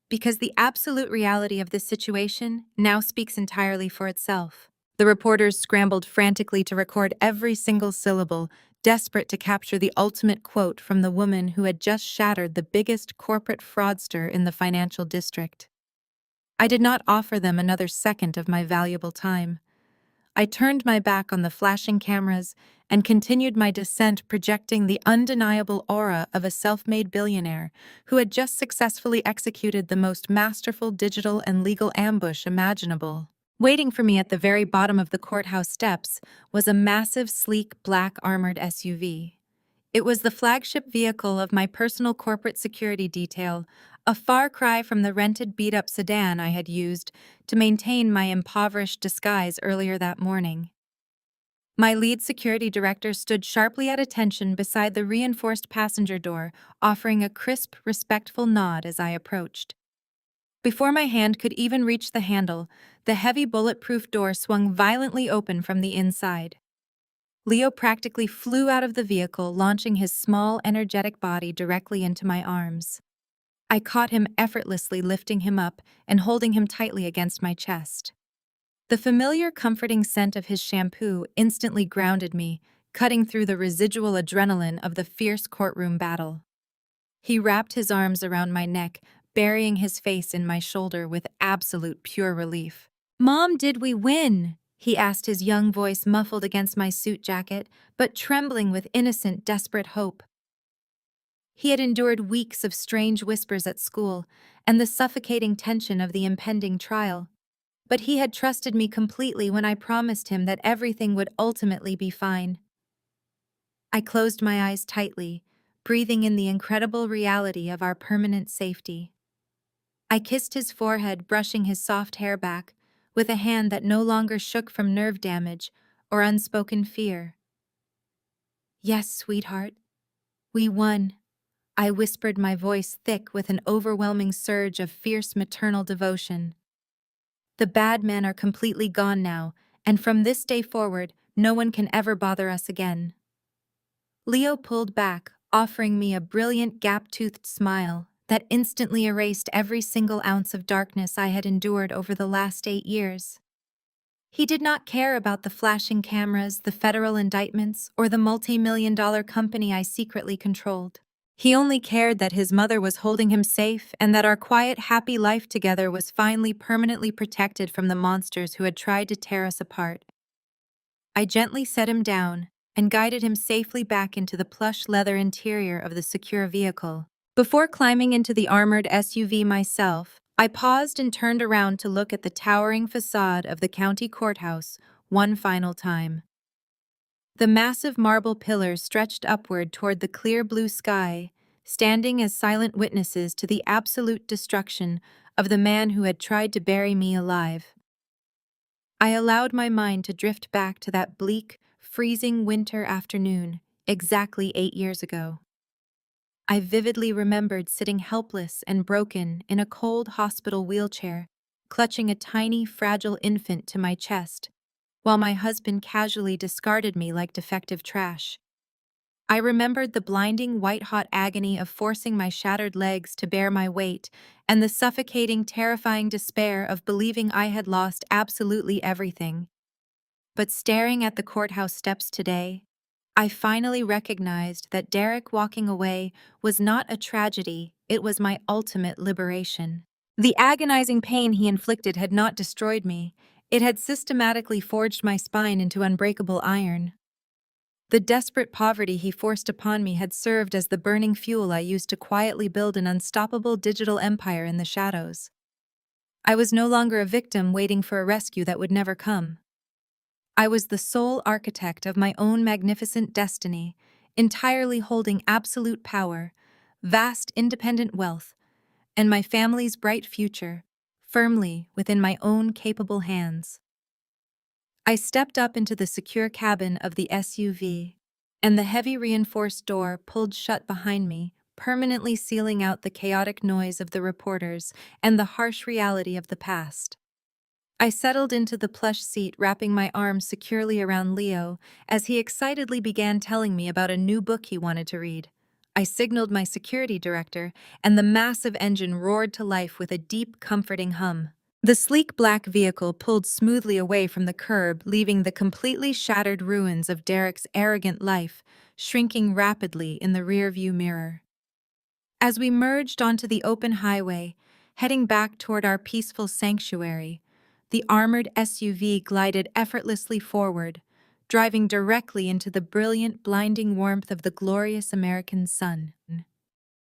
because the absolute reality of this situation now speaks entirely for itself. The reporters scrambled frantically to record every single syllable, desperate to capture the ultimate quote from the woman who had just shattered the biggest corporate fraudster in the financial district. I did not offer them another second of my valuable time. I turned my back on the flashing cameras and continued my descent, projecting the undeniable aura of a self-made billionaire who had just successfully executed the most masterful digital and legal ambush imaginable. Waiting for me at the very bottom of the courthouse steps was a massive, sleek, black armored SUV. It was the flagship vehicle of my personal corporate security detail, a far cry from the rented beat-up sedan I had used to maintain my impoverished disguise earlier that morning. My lead security director stood sharply at attention beside the reinforced passenger door, offering a crisp, respectful nod as I approached. Before my hand could even reach the handle, the heavy bulletproof door swung violently open from the inside. Leo practically flew out of the vehicle, launching his small, energetic body directly into my arms. I caught him effortlessly, lifting him up and holding him tightly against my chest. The familiar, comforting scent of his shampoo instantly grounded me, cutting through the residual adrenaline of the fierce courtroom battle. He wrapped his arms around my neck, burying his face in my shoulder with absolute pure relief. "Mom, did we win?" he asked, his young voice muffled against my suit jacket, but trembling with innocent, desperate hope. He had endured weeks of strange whispers at school and the suffocating tension of the impending trial. But he had trusted me completely when I promised him that everything would ultimately be fine. I closed my eyes tightly, breathing in the incredible reality of our permanent safety. I kissed his forehead, brushing his soft hair back, with a hand that no longer shook from nerve damage or unspoken fear. "Yes, sweetheart, we won," I whispered, my voice thick with an overwhelming surge of fierce maternal devotion. "The bad men are completely gone now, and from this day forward, no one can ever bother us again." Leo pulled back, offering me a brilliant, gap-toothed smile that instantly erased every single ounce of darkness I had endured over the last 8 years. He did not care about the flashing cameras, the federal indictments, or the multi-million-dollar company I secretly controlled. He only cared that his mother was holding him safe and that our quiet, happy life together was finally permanently protected from the monsters who had tried to tear us apart. I gently set him down and guided him safely back into the plush leather interior of the secure vehicle. Before climbing into the armored SUV myself, I paused and turned around to look at the towering facade of the county courthouse one final time. The massive marble pillars stretched upward toward the clear blue sky, standing as silent witnesses to the absolute destruction of the man who had tried to bury me alive. I allowed my mind to drift back to that bleak, freezing winter afternoon, exactly 8 years ago. I vividly remembered sitting helpless and broken in a cold hospital wheelchair, clutching a tiny, fragile infant to my chest, while my husband casually discarded me like defective trash. I remembered the blinding, white-hot agony of forcing my shattered legs to bear my weight, and the suffocating, terrifying despair of believing I had lost absolutely everything. But staring at the courthouse steps today, I finally recognized that Derek walking away was not a tragedy, it was my ultimate liberation. The agonizing pain he inflicted had not destroyed me, it had systematically forged my spine into unbreakable iron. The desperate poverty he forced upon me had served as the burning fuel I used to quietly build an unstoppable digital empire in the shadows. I was no longer a victim waiting for a rescue that would never come. I was the sole architect of my own magnificent destiny, entirely holding absolute power, vast independent wealth, and my family's bright future, firmly within my own capable hands. I stepped up into the secure cabin of the SUV, and the heavy reinforced door pulled shut behind me, permanently sealing out the chaotic noise of the reporters and the harsh reality of the past. I settled into the plush seat, wrapping my arms securely around Leo as he excitedly began telling me about a new book he wanted to read. I signaled my security director, and the massive engine roared to life with a deep, comforting hum. The sleek black vehicle pulled smoothly away from the curb, leaving the completely shattered ruins of Derek's arrogant life shrinking rapidly in the rearview mirror. As we merged onto the open highway, heading back toward our peaceful sanctuary, The armored SUV glided effortlessly forward, driving directly into the brilliant, blinding warmth of the glorious American sun.